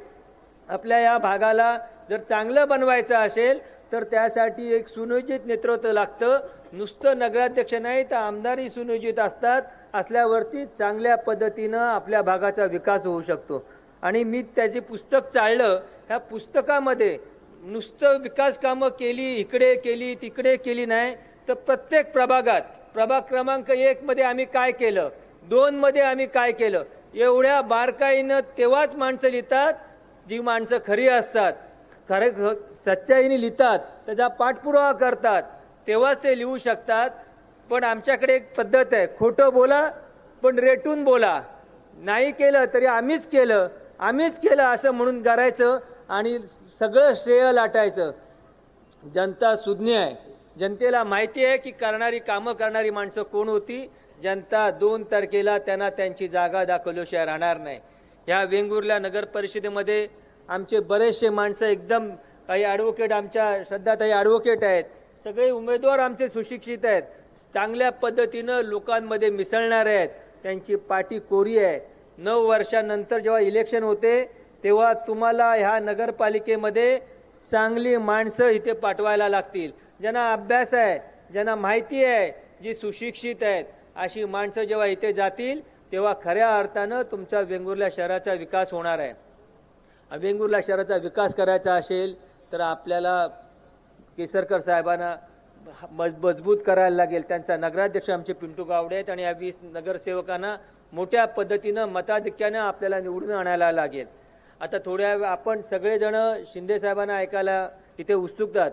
आपल्या या भागाला जर चांगलं बनवायचं असेल तर त्यासाठी एक सुनियोजित नेतृत्व लागतं. नुसतं नगराध्यक्ष नाही तर आमदारही सुनियोजित असतात. असल्यावरती चांगल्या पद्धतीनं आपल्या भागाचा विकास होऊ शकतो. आणि मी त्याचे पुस्तक चाळलं. ह्या पुस्तकामध्ये नुसतं विकास कामं केली, इकडे केली तिकडे केली नाही, तर प्रत्येक प्रभागात प्रभाग क्रमांक 1 मध्ये आम्ही काय केलं, 2 मध्ये आम्ही काय केलं, एवढ्या बारकाईनं तेव्हाच माणसं लिहितात जी माणसं खरी असतात, खरे सच्चाईने लिहितात, त्याचा पाठपुरावा करतात, तेव्हाच ते लिहू शकतात. पण आमच्याकडे एक पद्धत आहे, खोटं बोला पण रेटून बोला. नाही केलं तरी आम्हीच केलं असं म्हणून करायचं आणि सगळं श्रेय लाटायचं. जनता सुज्ञ आहे. जनतेला माहिती आहे की कामं करणारी माणसं कोण होती. जनता 2 तारखेला त्यांना त्यांची जागा दाखवल्याशिवाय राहणार नाही. ह्या वेंगुर्ला नगर परिषदेमध्ये आमचे बरेचसे माणसं एकदम, काही ॲडव्होकेट, आमच्या श्रद्धाताई ॲडव्होकेट आहेत, सगळे उमेदवार आमचे सुशिक्षित आहेत, चांगल्या पद्धतीनं लोकांमध्ये मिसळणारे आहेत, त्यांची पाठी कोरी आहे. 9 वर्षानंतर जेव्हा इलेक्शन होते तेव्हा तुम्हाला ह्या नगरपालिकेमध्ये चांगली माणसं इथे पाठवायला लागतील, ज्यांना अभ्यास आहे, ज्यांना माहिती आहे, जी सुशिक्षित आहेत. अशी माणसं जेव्हा इथे जातील तेव्हा खऱ्या अर्थानं तुमचा वेंगुर्ला शहराचा विकास होणार आहे. वेंगुर्ला शहराचा विकास करायचा असेल तर आपल्याला केसरकर साहेबांना मजबूत करायला लागेल. त्यांचा नगराध्यक्ष आमचे पिंटू गावडे आहेत आणि या 20 नगरसेवकांना मोठ्या पद्धतीनं मताधिक्यानं आपल्याला निवडून आणायला लागेल. आता थोड्या आपण सगळेजण शिंदे साहेबांना ऐकायला इथे उत्सुकतात.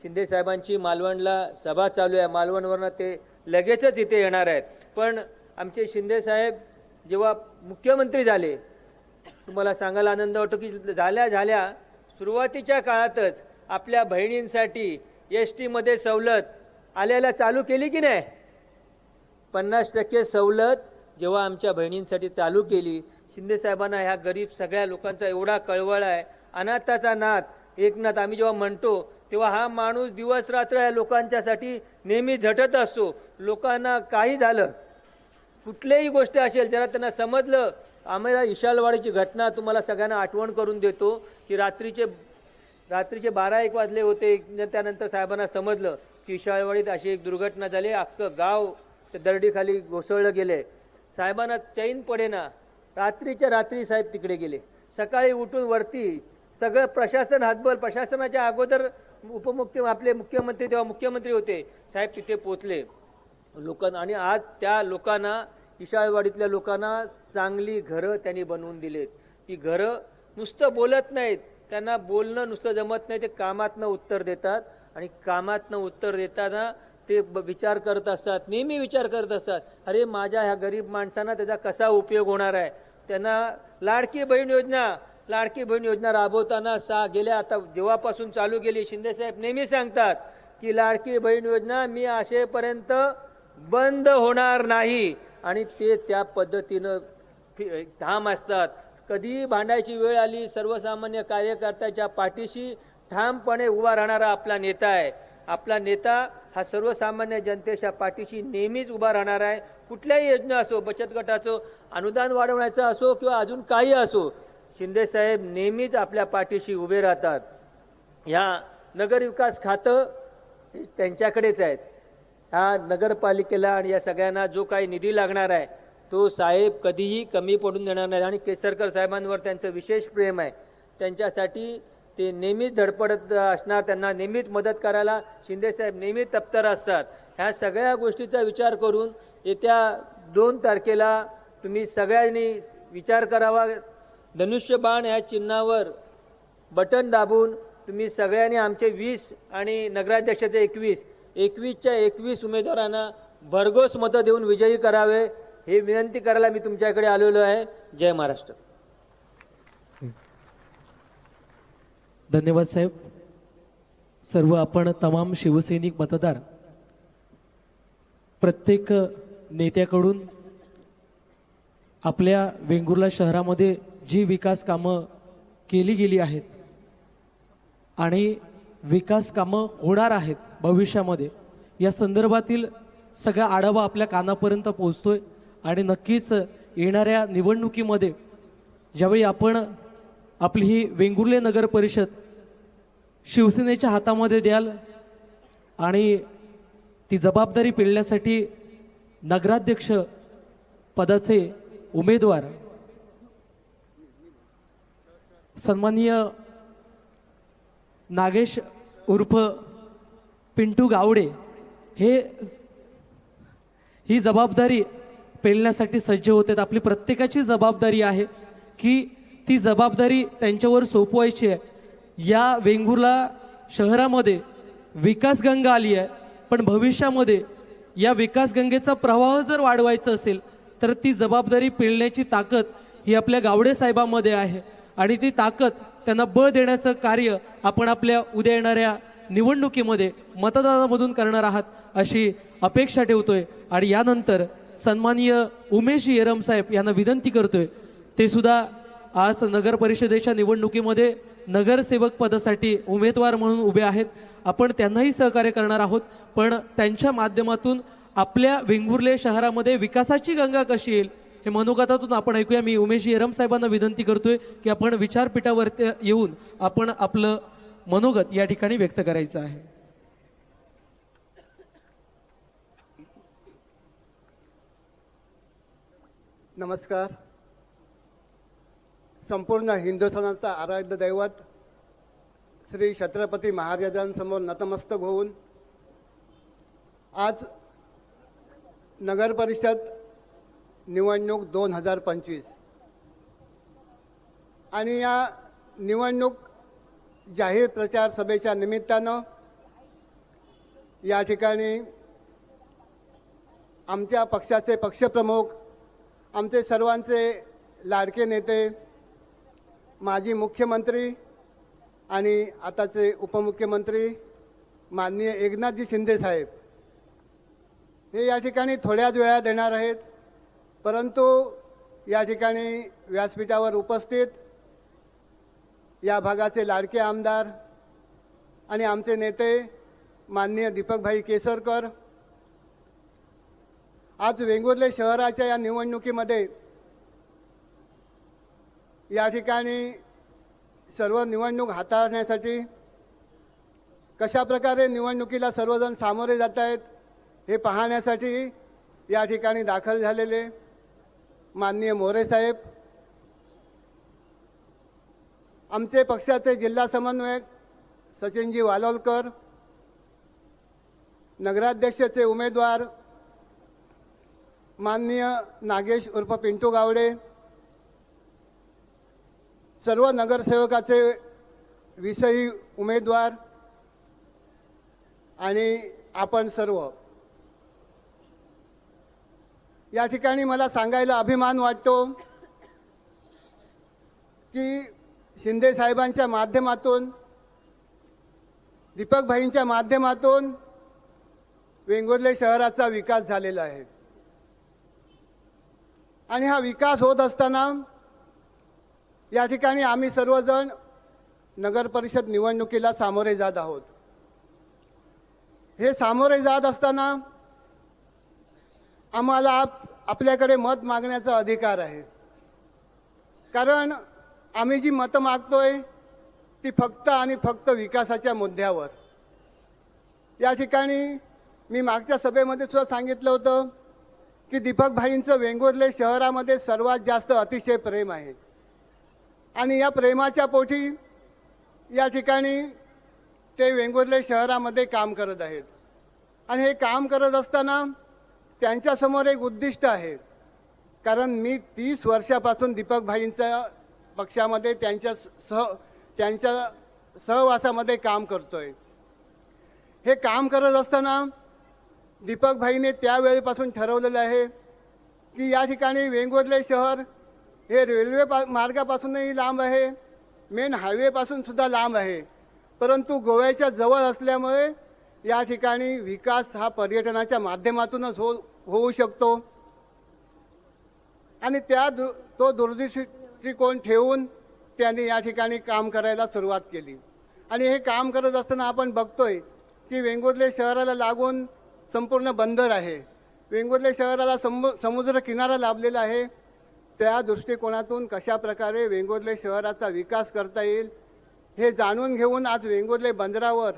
शिंदे साहेबांची मालवणला सभा चालू आहे, मालवणवरनं ते लगेचच इथे येणार आहेत. पण आमचे शिंदे साहेब जेव्हा मुख्यमंत्री झाले, तुम्हाला सांगायला आनंद वाटतो की झाल्या सुरुवातीच्या काळातच आपल्या बहिणींसाठी ST मध्ये सवलत आल्याला चालू केली की नाही. 50% सवलत जेव्हा आमच्या बहिणींसाठी चालू केली, शिंदे साहेबांना ह्या गरीब सगळ्या लोकांचा एवढा कळवळ आहे. अनाथाचा नाथ एकनाथ आम्ही जेव्हा म्हणतो तेव्हा हा माणूस दिवस रात्र या लोकांच्यासाठी नेहमी झटत असतो. लोकांना काही झालं, कुठलीही गोष्ट असेल, जरा त्यांना समजलं, आम्हाला इशालवाडीची घटना तुम्हाला सगळ्यांना आठवण करून देतो की रात्रीचे 12-1 वाजले होते. त्यानंतर साहेबांना समजलं की इशालवाडीत अशी एक दुर्घटना झाली, अख्खं गाव त्या दरडीखाली घोसळलं गेले. साहेबांना चैन पडेना, रात्रीच्या रात्री साहेब तिकडे गेले. सकाळी उठून वरती सगळं प्रशासन हातबल, प्रशासनाच्या अगोदर आपले मुख्यमंत्री, तेव्हा मुख्यमंत्री होते साहेब, तिथे पोचले लोकांना. आणि आज त्या लोकांना, इशाळवाडीतल्या लोकांना चांगली घरं त्यांनी बनवून दिलेत. ती घरं नुसतं बोलत नाहीत, त्यांना बोलणं नुसतं जमत नाही, ते कामातनं उत्तर देतात. आणि कामातनं उत्तर देताना ते विचार करत असतात, नेहमी विचार करत असतात, अरे माझ्या ह्या गरीब माणसांना त्याचा कसा उपयोग होणार आहे. त्यांना लाडकी बहीण योजना राबवताना गेल्या आता जेव्हापासून चालू केली, शिंदे साहेब नेहमी सांगतात की लाडकी बहीण योजना मी असेपर्यंत बंद होणार नाही. आणि ते त्या पद्धतीनं ठाम असतात. कधीही भांडायची वेळ आली, सर्वसामान्य कार्यकर्त्याच्या पाठीशी ठामपणे उभा राहणारा आपला नेता आहे. आपला नेता हा सर्वसामान्य जनतेच्या पाठीशी नेहमीच उभा राहणार आहे. कुठल्याही योजना असो, बचत गटाचं अनुदान वाढवण्याचं असो किंवा अजून काही असो, शिंदे साहेब नेहमीच आपल्या पाठीशी उभे राहतात. ह्या नगरविकास खातं त्यांच्याकडेच आहेत. ह्या नगरपालिकेला आणि या सगळ्यांना जो काही निधी लागणार आहे तो साहेब कधीही कमी पडून देणार नाही. आणि केसरकर साहेबांवर त्यांचं विशेष प्रेम आहे. त्यांच्यासाठी ते नेहमीच धडपडत असणार, त्यांना नेहमीच मदत करायला शिंदेसाहेब नेहमी तत्पर असतात. ह्या सगळ्या गोष्टीचा विचार करून येत्या 2 तारखेला तुम्ही सगळ्यांनी विचार करावा. धनुष्यबाण ह्या चिन्हावर बटन दाबून तुम्ही सगळ्यांनी आमचे 20 आणि नगराध्यक्षाचे 21च्या 21 उमेदवारांना भरघोस मतं देऊन विजयी करावे, हे विनंती करायला मी तुमच्याकडे आलेलो आहे. जय महाराष्ट्र. धन्यवाद साहेब. सर्व आपण तमाम शिवसैनिक मतदार प्रत्येक नेत्याकडून आपल्या वेंगुर्ला शहरामध्ये जी विकास कामं केली गेली आहेत आणि विकास कामं होणार आहेत भविष्यामध्ये, या संदर्भातील सगळा आढावा आपल्या कानापर्यंत पोहोचतोय. आणि नक्कीच येणाऱ्या निवडणुकीमध्ये ज्यावेळी आपण आपली ही वेंगुर्ले नगर परिषद शिवसेनेच्या हातामध्ये द्याल आणि ती जबाबदारी पेलण्यासाठी नगराध्यक्ष पदाचे उमेदवार सन्माननीय नागेश उर्फ पिंटू गावडे हे ही जबाबदारी पेलण्यासाठी सज्ज होते. आपली प्रत्येकाची जबाबदारी आहे की ती जबाबदारी त्यांच्यावर सोपवायची आहे. या वेंगुर्ला शहरामध्ये विकासगंगा आली आहे, पण भविष्यामध्ये या विकासगंगेचा प्रवाह जर वाढवायचा असेल तर ती जबाबदारी पेलण्याची ताकद ही आपल्या गावडे साहेबांमध्ये आहे आणि ती ताकद त्यांना बळ देण्याचं कार्य आपण आपल्या उद्या येणाऱ्या निवडणुकीमध्ये मतदानामधून करणार आहात अशी अपेक्षा ठेवतोय. आणि यानंतर सन्माननीय उमेश येरम साहेब यांना विनंती करतोय, ते सुद्धा आज नगर परिषदेच्या निवडणुकीमध्ये नगरसेवक पदासाठी उमेदवार म्हणून उभे आहेत. आपण त्यांनाही सहकार्य करणार आहोत, पण त्यांच्या माध्यमातून आपल्या वेंगुर्ले शहरामध्ये विकासाची गंगा कशी येईल हे मनोगतातून आपण ऐकूया. मी उमेश येरम साहेबांना विनंती करतोय की आपण विचारपीठावरती येऊन आपण आपलं मनोगत या ठिकाणी व्यक्त करायचं आहे. नमस्कार. संपूर्ण हिंदुस्थानाचा आराध्य दैवत श्री छत्रपती महाराजांसमोर नतमस्तक होऊन आज नगर परिषद निवडणूक 2025 आणि या निवडणूक जाहीर प्रचार सभेच्या निमित्तानं या ठिकाणी आमच्या पक्षाचे पक्षप्रमुख, आमचे सर्वांचे लाडके नेते, माजी मुख्यमंत्री आणि आताचे उपमुख्यमंत्री माननीय एकनाथजी शिंदे साहेब हे या ठिकाणी थोड्याच वेळात येणार आहेत. परंतु या ठिकाणी व्यासपीठावर उपस्थित या भागाचे लाडके आमदार आणि आमचे नेते माननीय दीपकभाई केसरकर आज वेंगुर्ले शहराच्या या निवडणुकीमध्ये या ठिकाणी सर्व निवडणूक हाताळण्यासाठी कशा प्रकारे निवडणुकीला सर्वजण सामोरे जात आहेत हे पाहण्यासाठी या ठिकाणी दाखल झालेले माननीय मोरे साहेब, आमचे पक्षाचे जिल्हा समन्वयक सचिनजी वालोलकर, नगराध्यक्षाचे उमेदवार माननीय नागेश उर्फ पिंटू गावडे, सर्व नगरसेवकाचे विषयी उमेदवार आणि आपण सर्व या ठिकाणी मला सांगायला अभिमान वाटतो की शिंदे साहेबांच्या माध्यमातून, दीपकभाईंच्या माध्यमातून वेंगुर्ले शहराचा विकास झालेला आहे आणि हा विकास होत असताना या ठिकाणी आम्ही सर्वजण नगर परिषद निवडणुकीला सामोरे जात आहोत. हे सामोरे जात असताना आम्हाला आपल्याकडे मत मागण्याचा अधिकार आहे, कारण आम्ही जी मतं मागतोय ती फक्त आणि फक्त विकासाच्या मुद्द्यावर. या ठिकाणी मी मागच्या सभेमध्ये सुद्धा सांगितलं होतं की दीपकभाईंचं वेंगुर्ले शहरामध्ये सर्वात जास्त अतिशय प्रेम आहे आणि या प्रेमाच्या पोटी या ठिकाणी ते वेंगुर्ले शहरामध्ये काम करत आहेत. आणि हे काम करत असताना त्यांच्यासमोर एक उद्दिष्ट आहे, कारण मी 30 वर्षापासून दीपकभाईंच्या पक्षामध्ये त्यांच्या सहवासामध्ये काम करतोय. हे काम करत असताना दीपकभाईने त्यावेळेपासून ठरवलेलं आहे की या ठिकाणी वेंगुर्ले शहर हे रेल्वे मार्गापासूनही लांब आहे, मेन हायवेपासून सुद्धा लांब आहे, परंतु गोव्याच्या जवळ असल्यामुळे या ठिकाणी विकास हा पर्यटनाच्या माध्यमातूनच होऊ शकतो. आणि तो दूरदृष्टिकोन ठेवून त्यांनी या ठिकाणी काम करायला सुरुवात केली. आणि हे काम करत असताना आपण बघतोय की वेंगुर्ले शहराला लागून संपूर्ण बंदर आहे, वेंगुर्ले शहराला समुद्र किनारा लाभलेला आहे. त्या दृष्टिकोनातून कशा प्रकारे वेंगुर्ले शहराचा विकास करता येईल हे जाणून घेऊन आज वेंगुर्ले बंदरावर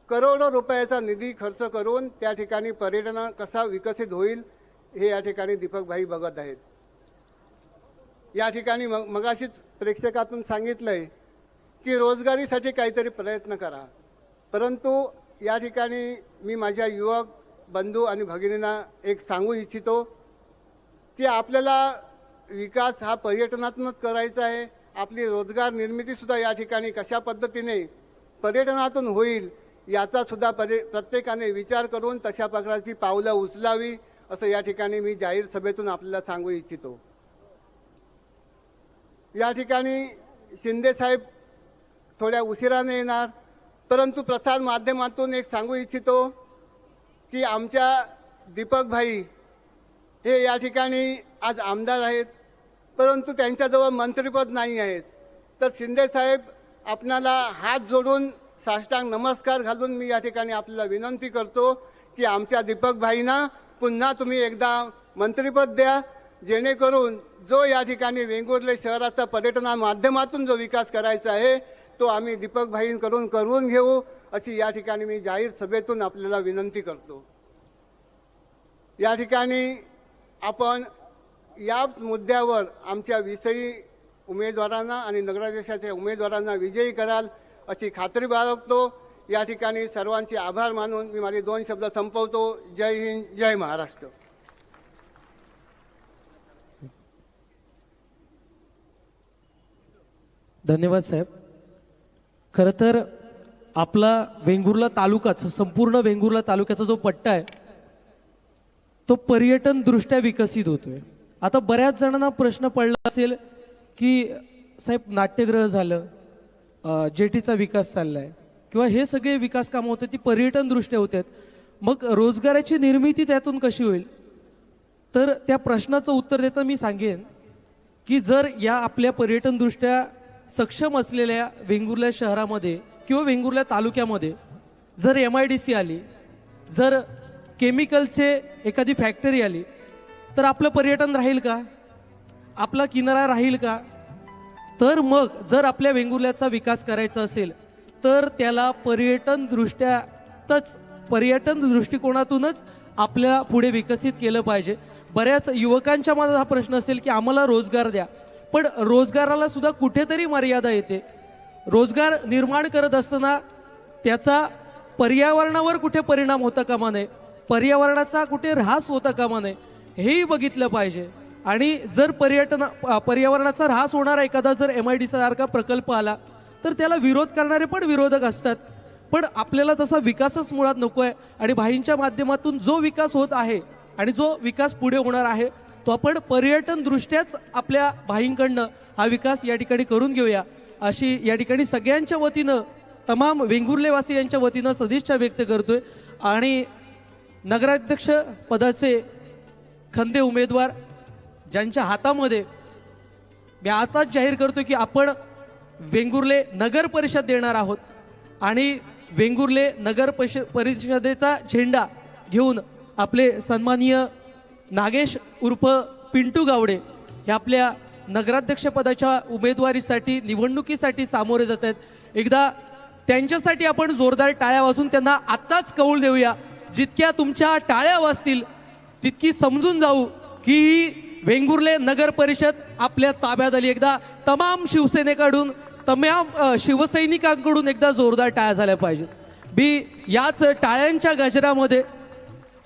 करोडो रुपयाचा निधी खर्च करून त्या ठिकाणी पर्यटन कसा विकसित होईल हे या ठिकाणी दीपकभाई बघत आहेत. या ठिकाणी मगाशीच प्रेक्षकातून सांगितलंय की रोजगारीसाठी काहीतरी प्रयत्न करा, परंतु या ठिकाणी मी माझ्या युवक बंधू आणि भगिनींना एक सांगू इच्छितो की आपल्याला विकास हा पर्यटनातूनच करायचा आहे. आपली रोजगार निर्मितीसुद्धा या ठिकाणी कशा पद्धतीने पर्यटनातून होईल याचा सुद्धा प्रत्येकाने विचार करून तशा प्रकारची पावलं उचलावी असं या ठिकाणी मी जाहीर सभेतून आपल्याला सांगू इच्छितो. या ठिकाणी शिंदे साहेब थोड्या उशिराने येणार, परंतु प्रसार माध्यमातून एक सांगू इच्छितो की आमच्या दीपकभाई हे या ठिकाणी आज आमदार आहेत, परंतु त्यांच्याजवळ मंत्रिपद नाही आहेत. तर शिंदे साहेब आपणाला हात जोडून साष्टांग नमस्कार घालून मी या ठिकाणी आपल्याला विनंती करतो की आमच्या दीपकभाईंना पुन्हा तुम्ही एकदा मंत्रिपद द्या, जेणेकरून जो या ठिकाणी वेंगुर्ले शहराचा पर्यटना माध्यमातून जो विकास करायचा आहे तो आम्ही दीपकभाईंकडून करून घेऊ अशी या ठिकाणी मी जाहीर सभेतून आपल्याला विनंती करतो. या ठिकाणी आपण या मुद्द्यावर आमच्या विषयी उमेदवारांना आणि नगराध्यक्षाच्या उमेदवारांना विजयी कराल अशी खात्री बाळगतो. या ठिकाणी सर्वांचे आभार मानून मी माझे 2 शब्द संपवतो. जय हिंद, जय महाराष्ट्र. धन्यवाद साहेब. खरं तर आपला वेंगुर्ला तालुकाच, संपूर्ण वेंगुर्ला तालुक्याचा जो पट्टा आहे तो पर्यटन दृष्ट्या विकसित होतोय. आता बऱ्याच जणांना प्रश्न पडला असेल की साहेब नाट्यगृह झालं, जेटीचा विकास चाललाय किंवा हे सगळे विकास कामं होते ती पर्यटन दृष्ट्या होत आहेत, मग रोजगाराची निर्मिती त्यातून कशी होईल? तर त्या प्रश्नाचं उत्तर देता मी सांगेन की जर या आपल्या पर्यटन दृष्ट्या सक्षम असलेल्या वेंगुर्ला शहरामध्ये किंवा वेंगुर्ला तालुक्यामध्ये जर MIDC आली, जर केमिकलचे एखादी फॅक्टरी आली, तर आपलं पर्यटन राहील का? आपला किनारा राहील का? तर मग जर आपल्या वेंगुर्ल्याचा विकास करायचा असेल तर त्याला पर्यटन दृष्टिकोनातूनच आपल्याला पुढे विकसित केलं पाहिजे. बऱ्याच युवकांच्या मनात हा प्रश्न असेल की आम्हाला रोजगार द्या, पण रोजगाराला सुद्धा कुठेतरी मर्यादा येते. रोजगार निर्माण करत असताना त्याचा पर्यावरणावर कुठे परिणाम होता कामा नये, पर्यावरणाचा कुठे ऱ्हास होता कामा नये हेही बघितलं पाहिजे. आणि जर पर्यावरणाचा ऱ्हास होणारा एखादा जर MIDC सारखा प्रकल्प आला तर त्याला विरोध करणारे पण विरोधक असतात. पण आपल्याला तसा विकासच मुळात नको आहे. आणि भाईंच्या माध्यमातून जो विकास होत आहे आणि जो विकास पुढे होणार आहे तो आपण पर्यटन दृष्ट्याच आपल्या भाईंकडनं हा विकास या ठिकाणी करून घेऊया अशी या ठिकाणी सगळ्यांच्या वतीनं, तमाम वेंगुर्लेवासियांच्या वतीनं सदिच्छा व्यक्त करतोय. आणि नगराध्यक्ष पदाचे खंदे उमेदवार ज्यांच्या हातामध्ये मी आताच जाहीर करतो की आपण वेंगुर्ले नगर परिषद देणार आहोत आणि वेंगुर्ले नगर परिषदेचा झेंडा घेऊन आपले सन्माननीय नागेश उर्फ पिंटू गावडे हे आपल्या नगराध्यक्षपदाच्या उमेदवारीसाठी निवडणुकीसाठी सामोरे जात आहेत. एकदा त्यांच्यासाठी आपण जोरदार टाळ्या वाजून त्यांना आत्ताच कौल देऊया. जितक्या तुमच्या टाळ्या वाजतील तितकी समजून जाऊ की वेंगुर्ले नगर परिषद आपल्या ताब्यात आली. एकदा तमाम शिवसेनेकडून, तमाम शिवसैनिकांकडून एकदा जोरदार टाळ्या झाल्या पाहिजेत. मी याच टाळ्यांच्या गजरामध्ये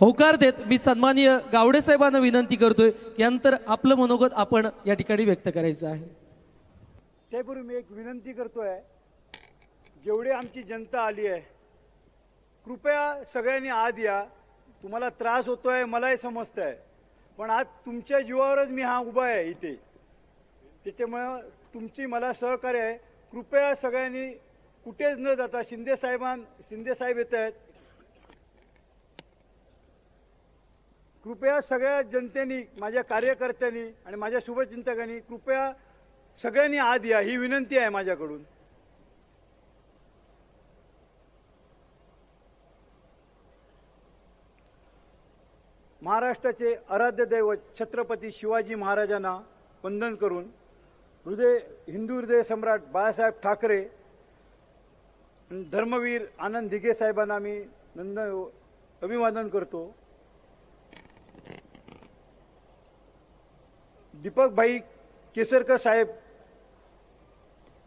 होकार देत मी सन्माननीय गावडे साहेबांना विनंती करतोय यानंतर आपलं मनोगत आपण या ठिकाणी व्यक्त करायचं आहे. त्यापूर्वी मी एक विनंती करतोय, जेवढी आमची जनता आली आहे कृपया सगळ्यांनी आत या. तुम्हाला त्रास होतोय मलाही समजतंय, पण आज तुमच्या जीवावरच मी उभा आहे इथे, त्याच्यामुळं तुमची मला सहकार्य आहे. कृपया सगळ्यांनी कुठेच न जाता शिंदे साहेब येत आहेत, कृपया सगळ्या जनतेने, माझ्या कार्यकर्त्यांनी आणि माझ्या शुभचिंतकांनी कृपया सगळ्यांनी आत या, ही विनंती आहे माझ्याकडून. महाराष्ट्राचे आराध्य दैवत छत्रपती शिवाजी महाराजांना वंदन करून हिंदू हृदय सम्राट बाळासाहेब ठाकरे धर्मवीर आनंद दिघे साहेबांना मी अभिवादन करतो. दीपक भाई केसरकर साहेब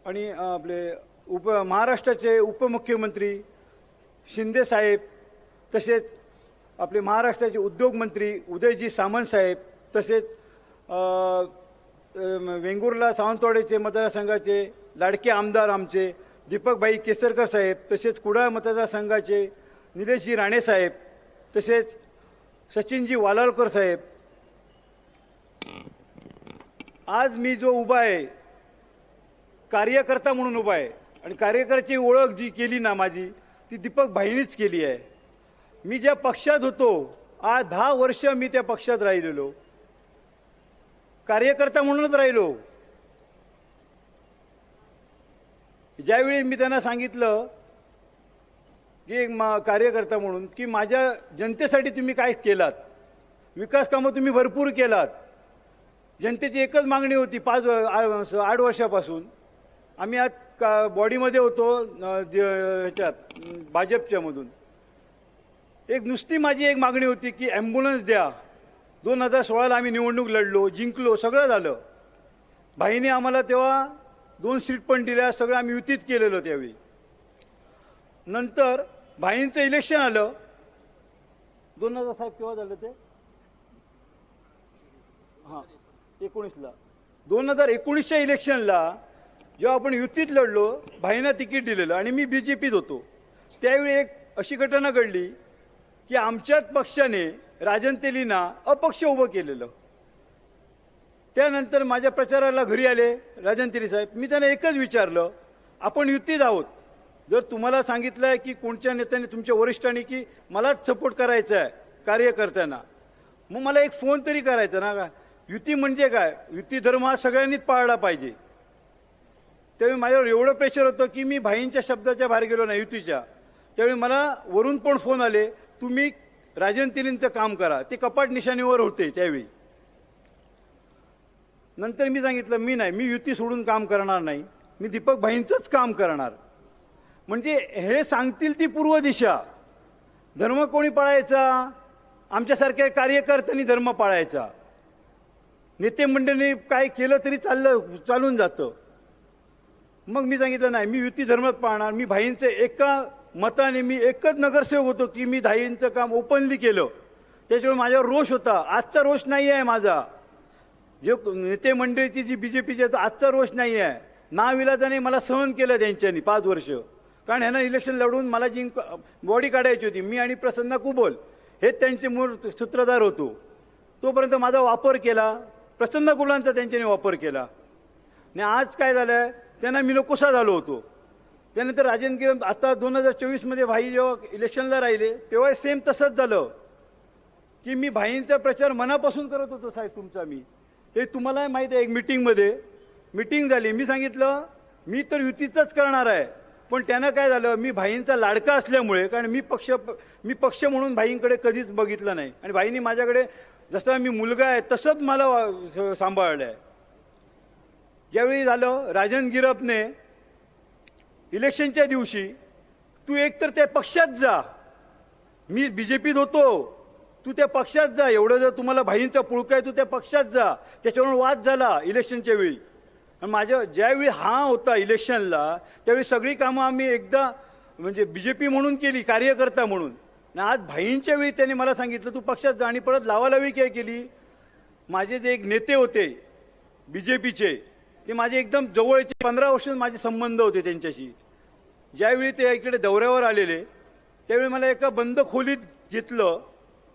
आणि आपले महाराष्ट्राचे उपमुख्यमंत्री शिंदे साहेब, तसेच आपले महाराष्ट्राचे उद्योगमंत्री उदयजी सामंत साहेब, तसेच वेंगुर्ला सावंतवाडीचे मतदारसंघाचे लाडके आमदार आमचे दीपकभाई केसरकर साहेब, तसेच कुडाळ मतदारसंघाचे निलेशजी राणे साहेब, तसेच सचिनजी वालालकर साहेब. आज मी जो उभा आहे कार्यकर्ता म्हणून उभा आहे आणि कार्यकर्त्याची ओळख जी केली ना माझी ती दीपक भाईनीच केली आहे. मी ज्या पक्षात होतो आज 10 वर्ष मी त्या पक्षात राहिलेलो, कार्यकर्ता म्हणूनच राहिलो. ज्यावेळी मी त्यांना सांगितलं की एक कार्यकर्ता म्हणून की माझ्या जनतेसाठी तुम्ही काय केलात, विकास कामं तुम्ही भरपूर केलात. जनतेची एकच मागणी होती 8 वर्षापासून. आम्ही आज बॉडीमध्ये होतो ह्याच्यात भाजपच्यामधून. एक नुसती माझी एक मागणी होती की ॲम्ब्युलन्स द्या. 2016ला आम्ही निवडणूक लढलो, जिंकलो, सगळं झालं. भाईने आम्हाला तेव्हा 2 सीट पण दिल्या, सगळं आम्ही युतीत केलेलं त्यावेळी. नंतर भाईंचं इलेक्शन आलं 2000 साहेब केव्हा झालं ते 19ला. 2019च्या इलेक्शनला जेव्हा आपण युतीत लढलो भाईंना तिकीट दिलेलं आणि मी BJPत होतो. त्यावेळी एक अशी घटना घडली की आमच्याच पक्षाने राजन तेलींना अपक्ष उभं केलेलं. त्यानंतर माझ्या प्रचाराला घरी आले राजन तेली साहेब. मी त्यांना एकच विचारलं, आपण युतीत आहोत, जर तुम्हाला सांगितलं आहे की कोणत्या नेत्याने तुमच्या वरिष्ठांनी की मलाच सपोर्ट करायचा आहे कार्यकर्त्यांना, मग मला एक फोन तरी करायचा ना. का युती म्हणजे काय, युती धर्म हा सगळ्यांनीच पाळला पाहिजे. त्यावेळी माझ्यावर एवढं प्रेशर होतं की मी भाईंच्या शब्दाच्या बाहेर गेलो नाही युतीच्या. त्यावेळी मला वरून पण फोन आले, तुम्ही राजन तेलींचं काम करा. ते कपाट निशाणीवर होते त्यावेळी. नंतर मी सांगितलं मी युती सोडून काम करणार नाही, मी दीपक भाईंचंच काम करणार. म्हणजे हे सांगतील ती पूर्व दिशा. धर्म कोणी पाळायचा, आमच्यासारख्या कार्यकर्त्यांनी धर्म पाळायचा. नेते मंडळींनी काय केलं तरी चालून जातं. मग मी सांगितलं नाही, मी युती धर्मात पाळणार. मी भाईंचं एका मताने मी एकच नगरसेवक होतो की मी भाईंचं काम ओपनली केलं. त्याच्यामुळे माझ्यावर रोष होता. आजचा रोष नाही आहे माझा. जे नेते मंडळीची जी BJPची आहे आजचा रोष नाही आहे. नाविलाजाने मला सहन केलं त्यांच्यानी 5 वर्ष. कारण ह्यांना इलेक्शन लढवून मला बॉडी काढायची होती. मी आणि प्रसन्न कुबल हे त्यांचे मूळ सूत्रधार होतो. तोपर्यंत माझा वापर केला, प्रसन्न कुबलांचा त्यांच्याने वापर केला. आणि आज काय झालं, त्यांना मी नकोसा झालो होतो. त्यानंतर राजन गिरम आता 2024मध्ये भाई जेव्हा इलेक्शनला राहिले तेव्हा सेम तसंच झालं की मी भाईंचा प्रचार मनापासून करत होतो. साहेब तुमचा ते तुम्हाला माहीत आहे. एक मीटिंग झाली, मी सांगितलं मी तर युतीचंच करणार आहे. पण त्यानं काय झालं, मी भाईंचा लाडका असल्यामुळे, कारण मी पक्ष म्हणून भाईंकडे कधीच बघितलं नाही आणि भाईंनी माझ्याकडे जसा मी मुलगा आहे तसंच मला सांभाळलं आहे. ज्यावेळी झालं राजन गिरपने इलेक्शनच्या दिवशी, तू एकतर त्या पक्षात जा, मी BJPत होतो, तू त्या पक्षात जा, एवढं जर तुम्हाला भाईंचा पुळका आहे तू त्या पक्षात जा. त्याच्यावरून वाद झाला इलेक्शनच्या वेळी. आणि माझ्या ज्यावेळी होता इलेक्शनला त्यावेळी सगळी कामं आम्ही एकदा म्हणजे BJP म्हणून केली, कार्यकर्ता म्हणून. आणि आज भाईंच्या वेळी त्यांनी मला सांगितलं तू पक्षात जा. आणि परत लावालावी काय केली. माझे जे एक नेते होते BJPचे ते माझे एकदम जवळचे, 15 वर्ष माझे संबंध होते त्यांच्याशी. ज्यावेळी ते इकडे दौऱ्यावर आलेले त्यावेळी मला एका बंद खोलीत घेतलं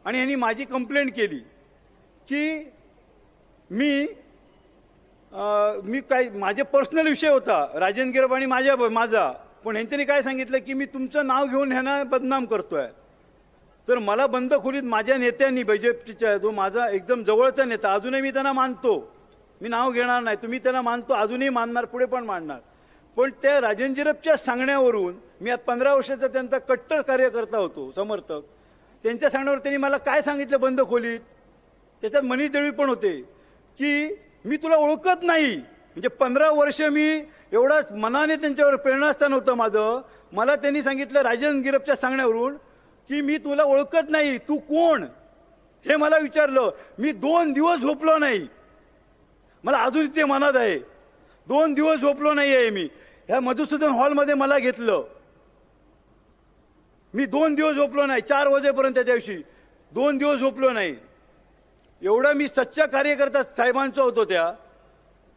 आणि ह्यांनी माझी कंप्लेंट केली की मी काय, माझे पर्सनल विषय होता राजन गिरप आणि माझा. पण ह्यांच्यानी काय सांगितलं की मी तुमचं नाव घेऊन ह्यांना बदनाम करतोय. तर मला बंद खोलीत माझ्या नेत्यांनी, BJPच्या जो माझा एकदम जवळचा नेता, अजूनही मी त्यांना मानतो, मी नाव घेणार नाही, तुम्ही त्यांना मानतो, अजूनही मानणार, पुढे पण मानणार. पण त्या राजन गिरपच्या सांगण्यावरून, मी आज 15 वर्षाचा त्यांचा कट्टर कार्यकर्ता होतो, समर्थक, त्यांच्या सांगण्यावर त्यांनी मला काय सांगितलं बंद खोलीत, त्याच्यात मनीष दळवी पण होते, की मी तुला ओळखत नाही. म्हणजे 15 वर्ष मी एवढाच मनाने त्यांच्यावर प्रेरणास्थान होतं माझं, मला त्यांनी सांगितलं राजन गिरपच्या सांगण्यावरून की मी तुला ओळखत नाही, तू कोण हे मला विचारलं. मी 2 दिवस झोपलो नाही. मला अजून ते मनात आहे. 2 दिवस झोपलो नाही आहे मी. ह्या मधुसूदन हॉलमध्ये मला घेतलं. मी 2 दिवस झोपलो नाही, 4 वाजेपर्यंत त्या दिवशी 2 दिवस झोपलो नाही. एवढा मी सच्चा कार्यकर्ता साहेबांचा होतो त्या.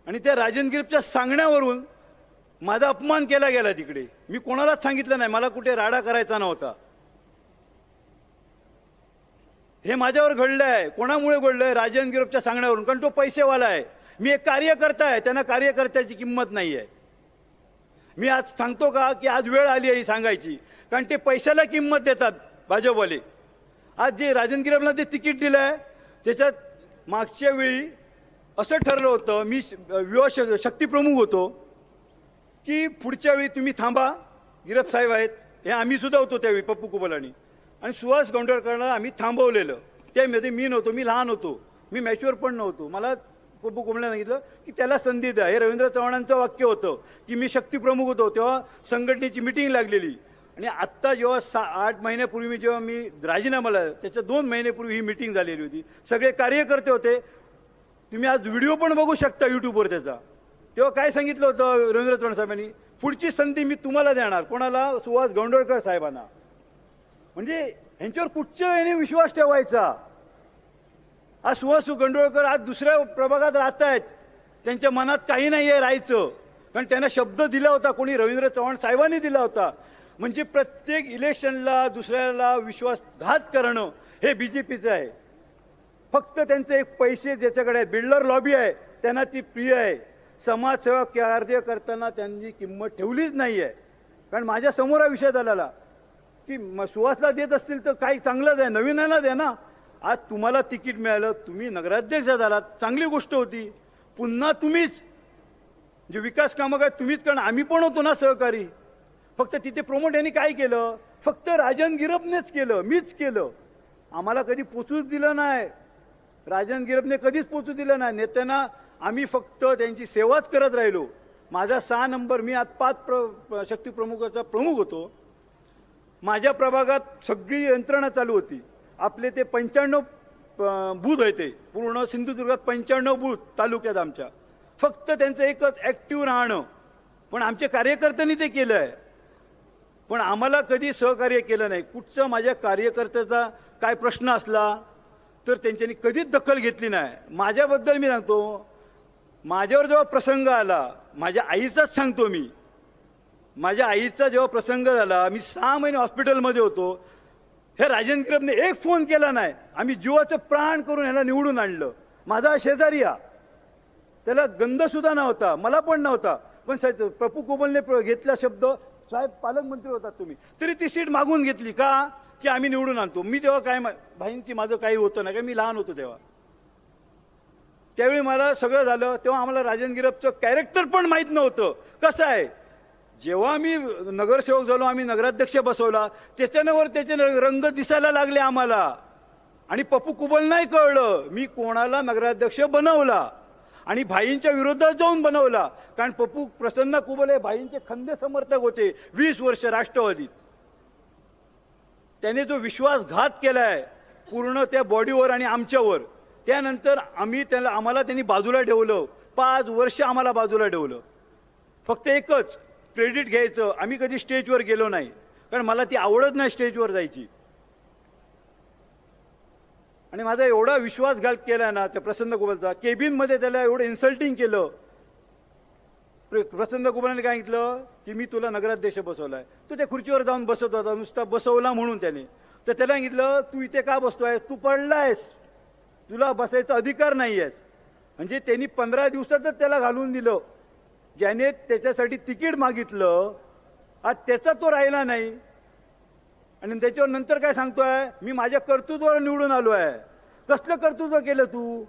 आणि त्या राजन गिरपच्या सांगण्यावरून माझा अपमान केला गेला तिकडे. मी कोणालाच सांगितलं नाही, मला कुठे राडा करायचा नव्हता. हे माझ्यावर घडलं आहे. कोणामुळे घडलं आहे? राजन गिरपच्या सांगण्यावरून. कारण तो पैसेवाला आहे, मी एक कार्यकर्ता आहे. त्यांना कार्यकर्त्याची किंमत नाही आहे. मी आज सांगतो का की आज वेळ आली आहे ही सांगायची, कारण ते पैशाला किंमत देतात भाजपवाले. आज जे राजन गिरपला ते तिकीट दिलं आहे त्याच्यात मागच्या वेळी असं ठरलं होतं, मी युवा शक्ती प्रमुख होतो, की पुढच्या वेळी तुम्ही थांबा, गिरप साहेब आहेत. हे आम्ही सुद्धा होतो त्यावेळी, पप्पू कुबलानी आणि सुहास गोंडवळकरला आम्ही थांबवलेलं. त्यामध्ये मी नव्हतो, मी लहान होतो, मी मॅच्युअर पण नव्हतो. मला पप्पू कुबलाने सांगितलं की त्याला संधी द्या. हे रवींद्र चव्हाणांचं वाक्य होतं की मी शक्ती प्रमुख होतो तेव्हा संघटनेची मिटिंग लागलेली. आणि आत्ता जेव्हा 8 महिन्यापूर्वी जेव्हा मी राजीनामा दिला त्याच्या 2 महिन्यापूर्वी ही मिटिंग झालेली होती. सगळे कार्यकर्ते होते. तुम्ही आज व्हिडिओ पण बघू शकता यूट्यूबवर त्याचा. तेव्हा काय सांगितलं होतं रवींद्र चव्हाण साहेबांनी? पुढची संधी मी तुम्हाला देणार. कोणाला? सुहास गोंडवळकर साहेबांना. म्हणजे ह्यांच्यावर कुठच्या याने विश्वास ठेवायचा? आज सुहास गोंडवळकर आज दुसऱ्या प्रभागात राहत आहेत, त्यांच्या मनात काही नाही आहे राहायचं, कारण त्यांना शब्द दिला होता. कोणी? रवींद्र चव्हाण साहेबांनी दिला होता. म्हणजे प्रत्येक इलेक्शनला दुसऱ्याला विश्वासघात करणं हे बीजेपीचं आहे. फक्त त्यांचे एक पैसे ज्याच्याकडे आहेत, बिल्डर लॉबी आहे, त्यांना ती प्रिय आहे. समाजसेवा कार्य करताना त्यांनी किंमत ठेवलीच नाही आहे. कारण माझ्या समोर हा विषय झालेला की सुहासला देत असतील तर काही चांगलंच आहे, नवीनाला द्या ना. आज तुम्हाला तिकीट मिळालं, तुम्ही नगराध्यक्ष झालात, चांगली गोष्ट होती. पुन्हा तुम्हीच जे विकास कामं काय तुम्हीच करणार. आम्ही पण होतो ना सहकारी. फक्त तिथे प्रमोट यांनी काय केलं? फक्त राजन गिरपनेच केलं, मीच केलं. आम्हाला कधी पोचूच दिलं नाही. राजन गिरपने कधीच पोचू दिलं नाही. नेत्यांना आम्ही फक्त त्यांची सेवाच करत राहिलो. माझा 6 नंबर, मी आज 5 शक्ती प्रमुखाचा प्रमुख होतो. माझ्या प्रभागात सगळी यंत्रणा चालू होती. आपले ते 95 बूथ आहे, ते पूर्ण सिंधुदुर्गात 95 बूथ तालुक्यात आमच्या. फक्त त्यांचं एकच ॲक्टिव्ह राहणं. पण आमच्या कार्यकर्त्यांनी ते केलं आहे. पण आम्हाला कधी सहकार्य केलं नाही. कुठचा माझ्या कार्यकर्त्याचा काय प्रश्न असला तर त्यांच्यानी कधीच दखल घेतली नाही. माझ्याबद्दल मी सांगतो, माझ्यावर जेव्हा प्रसंग आला, माझ्या आईचाच सांगतो मी, माझ्या आईचा जेव्हा प्रसंग झाला, मी 6 महिने हॉस्पिटलमध्ये होतो. हे राजन गिरपने एक फोन केला नाही. आम्ही जीवाचं प्राण करून ह्याला निवडून आणलं. माझा शेजारी हा, त्याला गंधसुद्धा नव्हता, मला पण नव्हता. पण साहेब पप्पू कुबलने घेतला शब्द, साहेब पालकमंत्री होतात तुम्ही, तरी ती सीट मागून घेतली का? की आम्ही निवडून आणतो. मी तेव्हा काय भाईंची माझं काही होतं नाही, काय मी लहान होतो तेव्हा. त्यावेळी मला सगळं झालं. तेव्हा आम्हाला राजन गिरपचं कॅरेक्टर पण माहीत नव्हतं कसं आहे. जेव्हा मी नगरसेवक झालो, आम्ही नगराध्यक्ष बसवला, त्याच्यावर त्याचे रंग दिसायला लागले आम्हाला. आणि पप्पू कुबल नाही कळलं मी कोणाला नगराध्यक्ष बनवला. आणि भाईंच्या विरोधात जाऊन बनवला. कारण पप्पू प्रसन्न कुबल हे भाईंचे खंदे समर्थक होते 20 वर्ष राष्ट्रवादीत. त्याने जो विश्वासघात केलाय पूर्ण त्या बॉडीवर आणि आमच्यावर, त्यानंतर आम्हाला त्यांनी बाजूला ठेवलं. 5 वर्ष आम्हाला बाजूला ठेवलं. फक्त एकच क्रेडिट घ्यायचं, आम्ही कधी स्टेजवर गेलो नाही, कारण मला ती आवडत नाही स्टेजवर जायची. आणि माझा एवढा विश्वासघात केला ना त्या प्रसन्न कुबलचा, केबिनमध्ये त्याला एवढं इन्सल्टिंग केलं. प्रसन्न कुबलाने काय सांगितलं की मी तुला नगराध्यक्ष बसवलाय. तो त्या खुर्चीवर जाऊन बसत होता, नुसता बसवला म्हणून त्याने. तर त्याला सांगितलं तू इथे का बसतोय, तू पडलायस, तुला बसायचा अधिकार नाही आहेस. म्हणजे त्यांनी 15 दिवसातच त्याला घालून दिलं. ज्याने त्याच्यासाठी तिकीट मागितलं आज त्याचा तो राहिला नाही. आणि त्याच्यावर नंतर काय सांगतोय, मी माझ्या कर्तृत्वावर निवडून आलो आहे. कसलं कर्तृत्व केलं तू?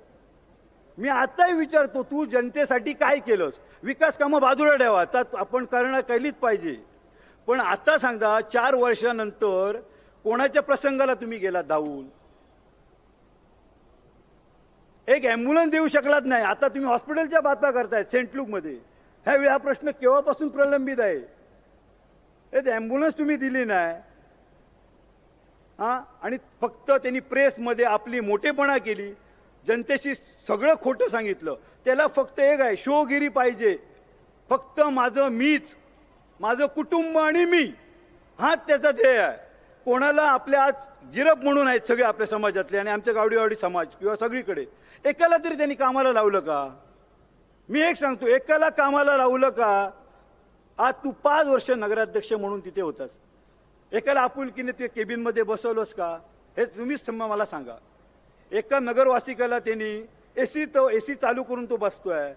मी आताही विचारतो, तू जनतेसाठी काय केलंस? विकास कामं बाजूला ठेवा, तर आपण करणं केलीच पाहिजे. पण आता सांगा, 4 वर्षानंतर कोणाच्या प्रसंगाला तुम्ही गेलात धावून? एक ॲम्ब्युलन्स देऊ शकलात नाही. आता तुम्ही हॉस्पिटलच्या बाता करताय सेंट लूकमध्ये. ह्यावेळी हा प्रश्न केव्हापासून प्रलंबित आहे. एक ॲम्ब्युलन्स तुम्ही दिली नाही हा, आणि फक्त त्यांनी प्रेसमध्ये आपली मोठेपणा केली, जनतेशी सगळं खोटं सांगितलं. त्याला फक्त एक आहे, शोगिरी पाहिजे. फक्त माझं मीच, माझं कुटुंब आणि मी, हाच त्याचा ध्येय आहे. कोणाला आपल्या आज गिरप म्हणून आहेत सगळे आपल्या समाजातले आणि आमच्या गावडीवाडी समाज किंवा सगळीकडे, एकाला तरी त्यांनी कामाला लावलं का? मी एक सांगतो, एकाला कामाला लावलं का? आज तू 5 वर्ष नगराध्यक्ष म्हणून तिथे होतास, एकाला आपुलकीने ते केबिनमध्ये बसवलंस का? हे तुम्हीच मला सांगा. एका नगरवासिकाला त्यांनी एसी चालू करून तो बसतोय.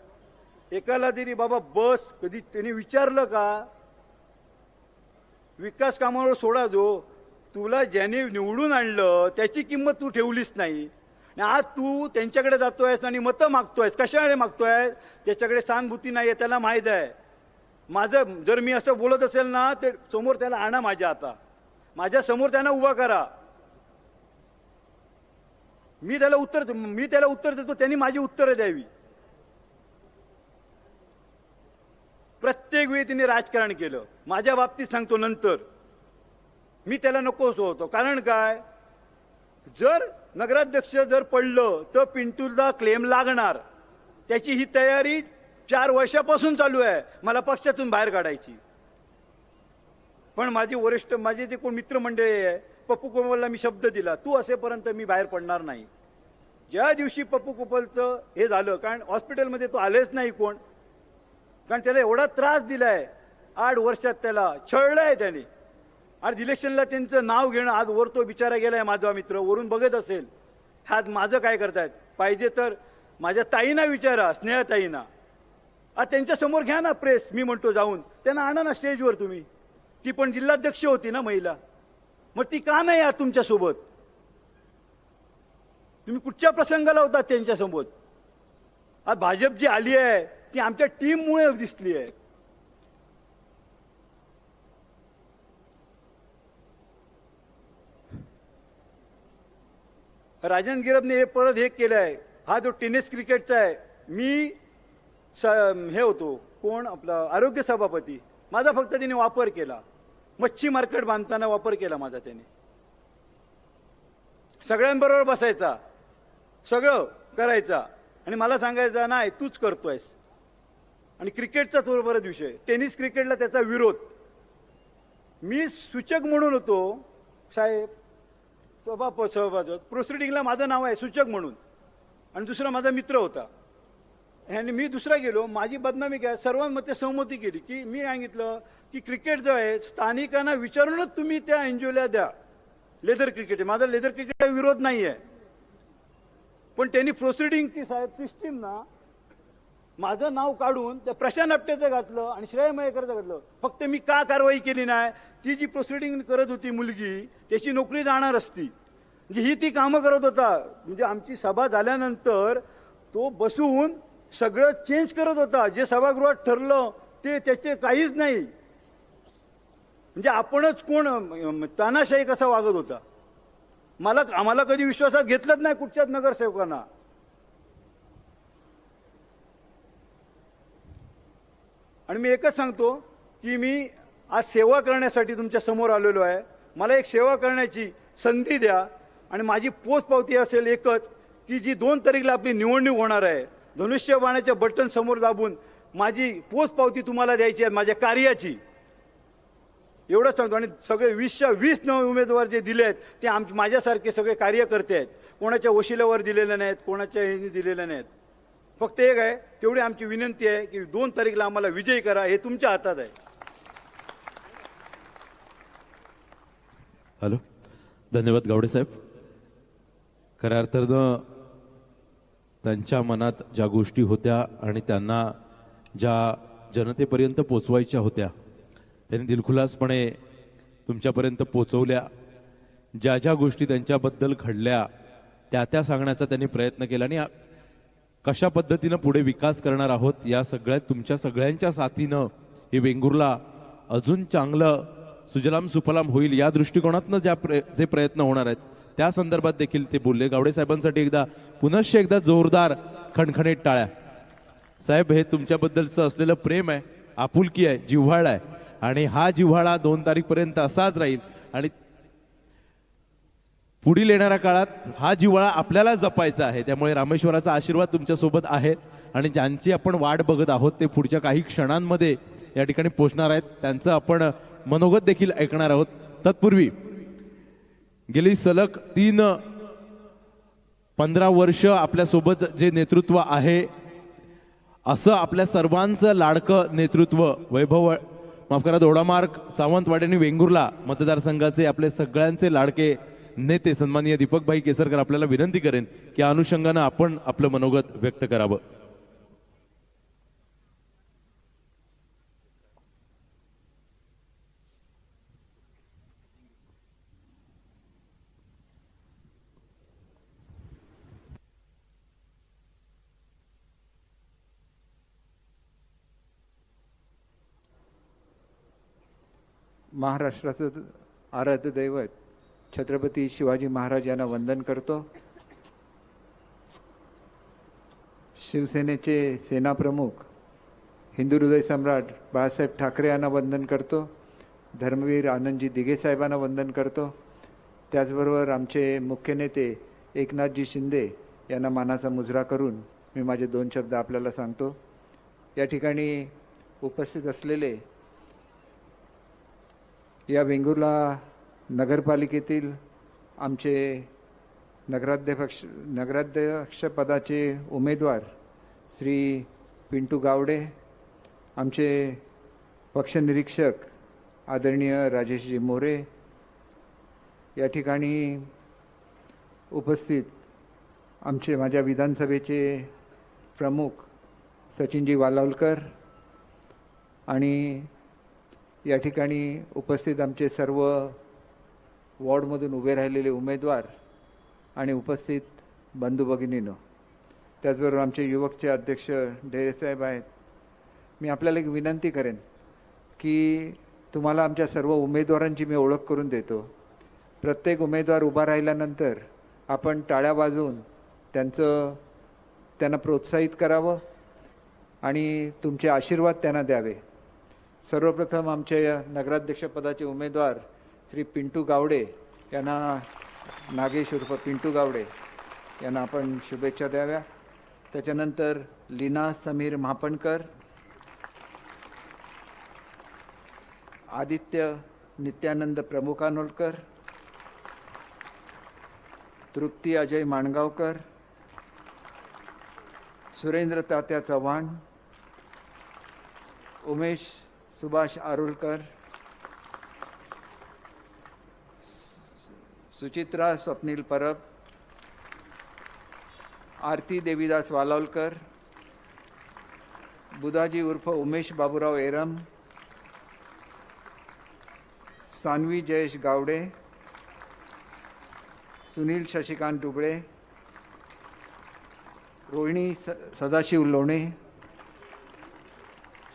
एकाला तरी बाबा बस कधी त्यांनी विचारलं का? विकास कामावर सोडा, जो तुला ज्याने निवडून आणलं त्याची किंमत तू ठेवलीच नाही. आणि आज तू त्यांच्याकडे जातोयस आणि मतं मागतोयस. कशाने मागतोय? त्याच्याकडे सहानुभूती नाही आहे, त्याला माहीत आहे. माझं जर मी असं बोलत असेल ना, ते समोर त्याला आणा, माझ्या समोर त्यांना उभा करा. मी त्याला उत्तर देतो, त्यांनी माझी उत्तरं द्यावी. प्रत्येक वेळी तिने राजकारण केलं. माझ्या बाबतीत सांगतो, नंतर मी त्याला नको होतो. कारण काय, जर नगराध्यक्ष जर पडलं तर पिंटूला क्लेम लागणार. त्याची ही तयारी 4 वर्षापासून चालू आहे, मला पक्षातून बाहेर काढायची. पण माझे वरिष्ठ, माझे जे कोण मित्रमंडळी आहे, पप्पू कोमलला मी शब्द दिला, तू असेपर्यंत मी बाहेर पडणार नाही. ज्या दिवशी पप्पू कोमलचं हे झालं, कारण हॉस्पिटलमध्ये तो आलेच नाही कोण, कारण त्याला एवढा त्रास दिलाय, 8 वर्षात त्याला छळलंय त्याने. आज इलेक्शनला त्यांचं नाव घेणं, आज वर तो बिचारा गेलाय, माझा मित्र वरून बघत असेल. आज माझं काय करतायत? पाहिजे तर माझ्या ताईंना विचारा, स्नेहताईंना. आज त्यांच्या समोर घ्या ना प्रेस, मी म्हणतो जाऊन त्यांना आणा ना स्टेजवर तुम्ही. ती पण जिल्हाध्यक्ष होती ना महिला, मग ती का नाही आज तुमच्यासोबत? तुम्ही कुठच्या प्रसंगाला होता त्यांच्यासोबत? आज भाजप जी आली आहे ती आमच्या टीममुळे दिसली आहे. राजन गिरबने हे परत हे केलंय. हा जो टेनिस क्रिकेटचा आहे, मी हे होतो कोण आपला आरोग्य सभापती, माझा फक्त त्याने वापर केला. मच्छी मार्केट बांधताना वापर केला माझा त्याने. सगळ्यांबरोबर बसायचा, सगळं करायचा आणि मला सांगायचा नाही तूच करतोयस. आणि क्रिकेटचा तो बराच विषय, टेनिस क्रिकेटला त्याचा विरोध. मी सूचक म्हणून होतो साहेब, सभापती प्रोसिडिंगला माझं नाव आहे सूचक म्हणून, आणि दुसरा माझा मित्र होता आणि मी दुसरा गेलो. माझी बदनामी काय, सर्वांमध्ये सहमती केली की मी सांगितलं की क्रिकेट जो आहे स्थानिकांना विचारूनच तुम्ही त्या एनजीओला द्या. लेदर क्रिकेट आहे, माझा लेदर क्रिकेटचा विरोध नाही आहे. पण त्यांनी प्रोसिडिंगची साहेब सिस्टीम ना माझं नाव काढून त्या प्रशांत आपटेचं घातलं आणि श्रेय मयेकरचं घातलं. फक्त मी का कारवाई केली नाही? ती जी प्रोसिडिंग करत होती मुलगी, त्याची नोकरी जाणार असती. म्हणजे ही ती कामं करत होता. म्हणजे आमची सभा झाल्यानंतर तो बसून सगळं चेंज करत होता. जे सभागृहात ठरलं ते त्याचे काहीच नाही. म्हणजे आपणच कोण तानाशाही कसा वागत होता. आम्हाला कधी विश्वासात घेतलंच नाही कुठच्याच नगरसेवकांना. आणि मी एकच सांगतो की मी आज सेवा करण्यासाठी तुमच्या समोर आलेलो आहे. मला एक सेवा करण्याची संधी द्या. आणि माझी पोचपावती असेल एकच की जी 2 तारीखला आपली निवडणूक होणार आहे, धनुष्यबाणाच्या बटन समोर दाबून माझी पोचपावती तुम्हाला द्यायची आहे माझ्या कार्याची. एवढंच सांगतो. आणि सगळे 20 नवे उमेदवार जे दिले आहेत ते माझ्यासारखे सगळे कार्यकर्ते आहेत. कोणाच्या वशिल्यावर दिलेले नाहीत, कोणाच्या ह्याने दिलेले नाहीत. फक्त एक आहे, तेवढी आमची विनंती आहे की 2 तारीखला आम्हाला विजयी करा. हे तुमच्या हातात आहे. हॅलो, धन्यवाद गावडे साहेब. खऱ्या अर्थानं त्यांच्या मनात ज्या गोष्टी होत्या आणि त्यांना ज्या जनतेपर्यंत पोचवायच्या होत्या त्यांनी दिलखुलासपणे तुमच्यापर्यंत पोचवल्या. ज्या ज्या गोष्टी त्यांच्याबद्दल घडल्या त्या सांगण्याचा त्यांनी प्रयत्न केला. आणि कशा पद्धतीनं पुढे विकास करणार आहोत या सगळ्यात तुमच्या सगळ्यांच्या साथीनं हे वेंगुर्ला अजून चांगलं सुजलाम सुफलाम होईल या दृष्टिकोनातनं जे प्रयत्न होणार आहेत त्या संदर्भात देखील ते बोलले. गावडे साहेबांसाठी पुनश्च एकदा जोरदार खणखणीत टाळ्या. साहेब, हे तुमच्याबद्दलचं असलेलं प्रेम आहे, आपुलकी आहे, जिव्हाळा आहे आणि हा जिव्हाळा 2 तारीखपर्यंत असाच राहील आणि पुढील येणाऱ्या काळात हा जिव्हाळा आपल्याला जपायचा आहे. त्यामुळे रामेश्वराचा आशीर्वाद तुमच्या सोबत आहे आणि ज्यांची आपण वाट बघत आहोत ते पुढच्या काही क्षणांमध्ये या ठिकाणी पोहोचणार आहेत. त्यांचं आपण मनोगत देखील ऐकणार आहोत. तत्पूर्वी गेली सलग 15 वर्ष आपल्यासोबत जे नेतृत्व आहे असं आपल्या सर्वांचं लाडकं नेतृत्व वैभव माफ करा दोडामार्ग सावंतवाडी आणि वेंगुर्ला मतदारसंघाचे आपले सगळ्यांचे लाडके नेते सन्माननीय दीपकभाई केसरकर आपल्याला विनंती करेन की या अनुषंगानं आपण आपलं मनोगत व्यक्त करावं. महाराष्ट्राचं आराध्य दैवत छत्रपती शिवाजी महाराज यांना वंदन करतो. शिवसेनेचे सेनाप्रमुख हिंदू हृदय सम्राट बाळासाहेब ठाकरे यांना वंदन करतो. धर्मवीर आनंदजी दिघे साहेबांना वंदन करतो. त्याचबरोबर आमचे मुख्य नेते एकनाथजी शिंदे यांना मानाचा मुजरा करून मी माझे 2 शब्द आपल्याला सांगतो. या ठिकाणी उपस्थित असलेले या वेंगुर्ला नगरपालिकेतील आमचे नगराध्यक्ष पदाचे उमेदवार श्री पिंटू गावडे, आमचे पक्षनिरीक्षक आदरणीय राजेशजी मोरे, या ठिकाणी उपस्थित आमचे माझ्या विधानसभेचे प्रमुख सचिनजी वालावलकर आणि या ठिकाणी उपस्थित आमचे सर्व वॉर्डमधून उभे राहिलेले उमेदवार आणि उपस्थित बंधू भगिनींनो, त्याचबरोबर आमचे युवकचे अध्यक्ष ढेरेसाहेब आहेत. मी आपल्याला एक विनंती करेन की तुम्हाला आमच्या सर्व उमेदवारांची मी ओळख करून देतो. प्रत्येक उमेदवार उभा राहिल्यानंतर आपण टाळ्या वाजवून त्यांना प्रोत्साहित करावं आणि तुमचे आशीर्वाद त्यांना द्यावे. सर्वप्रथम आमचे नगराध्यक्षपदाचे उमेदवार श्री पिंटू गावडे यांना, नागेश उर्फ पिंटू गावडे यांना आपण शुभेच्छा द्याव्या. त्याच्यानंतर लीना समीर महापणकर, आदित्य नित्यानंद प्रमुखानोलकर, तृप्ती अजय माणगावकर, सुरेंद्र तात्या चव्हाण, उमेश सुभाष आरुलकर, सुचित्रा स्वप्नील परब, आरती देवीदास वालावलकर, बुधाजी उर्फ उमेश बाबूराव एरम, सान्वी जयेश गावडे, सुनील शशिकांत डुबळे, रोहिणी सदाशिव लोणे,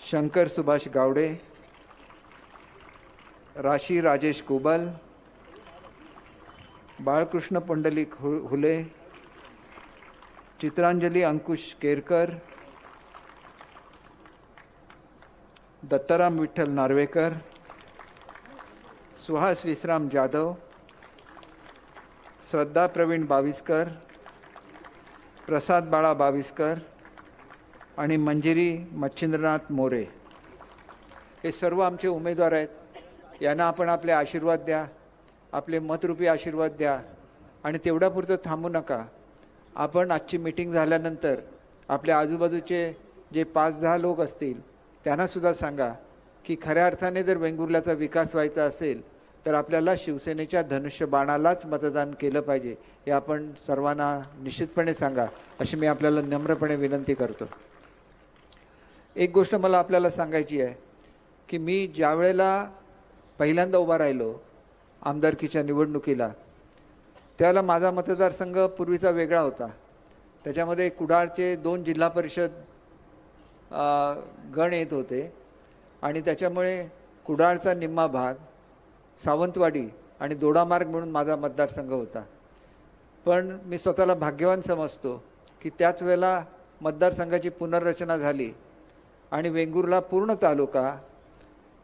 शंकर सुभाष गावडे, राशी राजेश कुबल, बाळकृष्ण पुंडलिक हुले, चित्रांजली अंकुश केरकर, दत्ताराम विठ्ठल नार्वेकर, सुहास विश्राम जाधव, श्रद्धा प्रवीण बाविस्कर, प्रसाद बाळा बाविस्कर आणि मंजिरी मच्छिंद्रनाथ मोरे, हे सर्व आमचे उमेदवार आहेत. यांना आपण आपले आशीर्वाद द्या, आपले मतरूपी आशीर्वाद द्या आणि तेवढ्यापुरतं थांबू नका. आपण आजची मीटिंग झाल्यानंतर आपल्या आजूबाजूचे जे 5-10 लोक असतील त्यांनासुद्धा सांगा की खऱ्या अर्थाने जर वेंगुर्ल्याचा विकास व्हायचा असेल तर आपल्याला शिवसेनेच्या धनुष्यबाणालाच मतदान केलं पाहिजे, हे आपण सर्वांना निश्चितपणे सांगा, अशी मी आपल्याला नम्रपणे विनंती करतो. एक गोष्ट मला आपल्याला सांगायची आहे की मी ज्या वेळेला पहिल्यांदा उभा राहिलो आमदारकीच्या निवडणुकीला, त्यावेळेला माझा मतदारसंघ पूर्वीचा वेगळा होता. त्याच्यामध्ये कुडाळचे 2 जिल्हा परिषद गण येत होते आणि त्याच्यामुळे कुडाळचा निम्मा भाग, सावंतवाडी आणि दोडामार्ग म्हणून माझा मतदारसंघ होता. पण मी स्वतःला भाग्यवान समजतो की त्याच वेळेला मतदारसंघाची पुनर्रचना झाली आणि वेंगुर्ला पूर्ण तालुका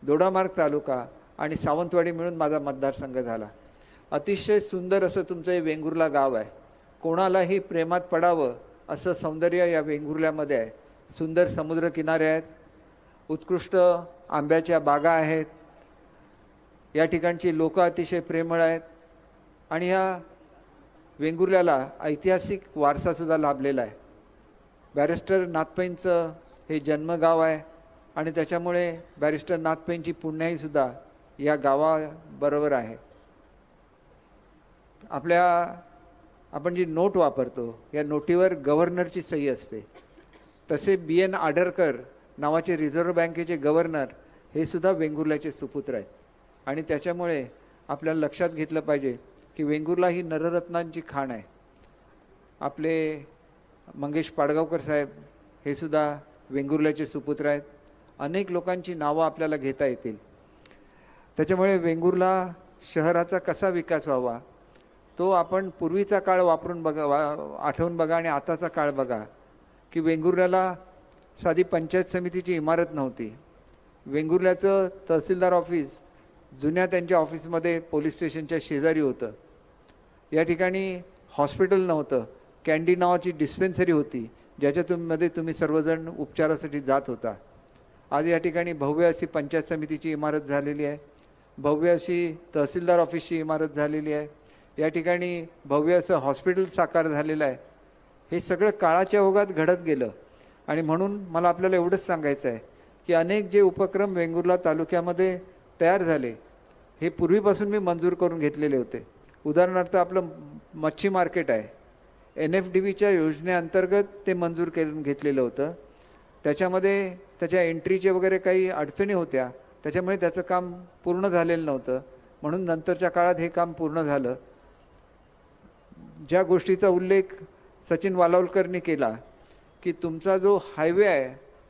दोडामार्ग तालुका आणि सावंतवाडी मिळून माझा मतदारसंघ झाला. अतिशय सुंदर असं तुमचं हे वेंगुर्ला गाव आहे. कोणालाही प्रेमात पडावं असं सौंदर्य या वेंगुर्ल्यामध्ये आहे. सुंदर समुद्रकिनारे आहेत, उत्कृष्ट आंब्याच्या बागा आहेत, या ठिकाणची लोक अतिशय प्रेमळ आहेत आणि ह्या वेंगुर्ल्याला ऐतिहासिक वारसासुद्धा लाभलेला आहे. बॅरिस्टर नाथपैंचं हे जन्मगाव आहे आणि त्याच्यामुळे बॅरिस्टर नाथपैंची पुण्याईसुद्धा या गावाबरोबर आहे. आपण जी नोट वापरतो या नोटीवर गव्हर्नरची सही असते. तसे BN आडरकर नावाचे रिझर्व्ह बँकेचे गव्हर्नर हे सुद्धा वेंगुर्ल्याचे सुपुत्र आहेत आणि त्याच्यामुळे आपल्याला लक्षात घेतलं पाहिजे की वेंगुर्ला ही नररत्नांची खाण आहे. आपले मंगेश पाडगावकर साहेब हे सुद्धा वेंगुर्ल्याचे सुपुत्र आहेत. अनेक लोकांची नावं आपल्याला घेता येतील. त्याच्यामुळे वेंगुर्ला शहराचा कसा विकास व्हावा तो आपण पूर्वीचा काळ वापरून आठवून बघा आणि आताचा काळ बघा की वेंगुर्ल्याला साधी पंचायत समितीची इमारत नव्हती. वेंगुर्ल्याचं तहसीलदार ऑफिस जुन्या त्यांच्या ऑफिसमध्ये पोलीस स्टेशनच्या शेजारी होतं. या ठिकाणी हॉस्पिटल नव्हतं. कॅन्डी नावाची डिस्पेन्सरी होती ज्याच्यामध्ये तुम्ही सर्वजण उपचारासाठी जात होता. आज या ठिकाणी भव्य अशी पंचायत समितीची इमारत झालेली आहे. भव्य अशी तहसीलदार ऑफिसची इमारत झालेली आहे. या ठिकाणी भव्य असं हॉस्पिटल साकार झालेलं आहे. हे सगळं काळाच्या ओघात घडत गेलं आणि म्हणून मला आपल्याला एवढंच सांगायचं आहे की अनेक जे उपक्रम वेंगुर्ला तालुक्यामध्ये तयार झाले हे पूर्वीपासून मी मंजूर करून घेतलेले होते. उदाहरणार्थ आपलं मच्छी मार्केट आहे, NFDBच्या योजनेअंतर्गत ते मंजूर करून घेतलेलं होतं. त्याच्यामध्ये त्याच्या एंट्रीचे वगैरे काही अडचणी होत्या, त्याच्यामुळे त्याचं काम पूर्ण झालेलं नव्हतं. म्हणून नंतरच्या काळात हे काम पूर्ण झालं. ज्या गोष्टीचा उल्लेख सचिन वालावलकरनी केला की तुमचा जो हायवे आहे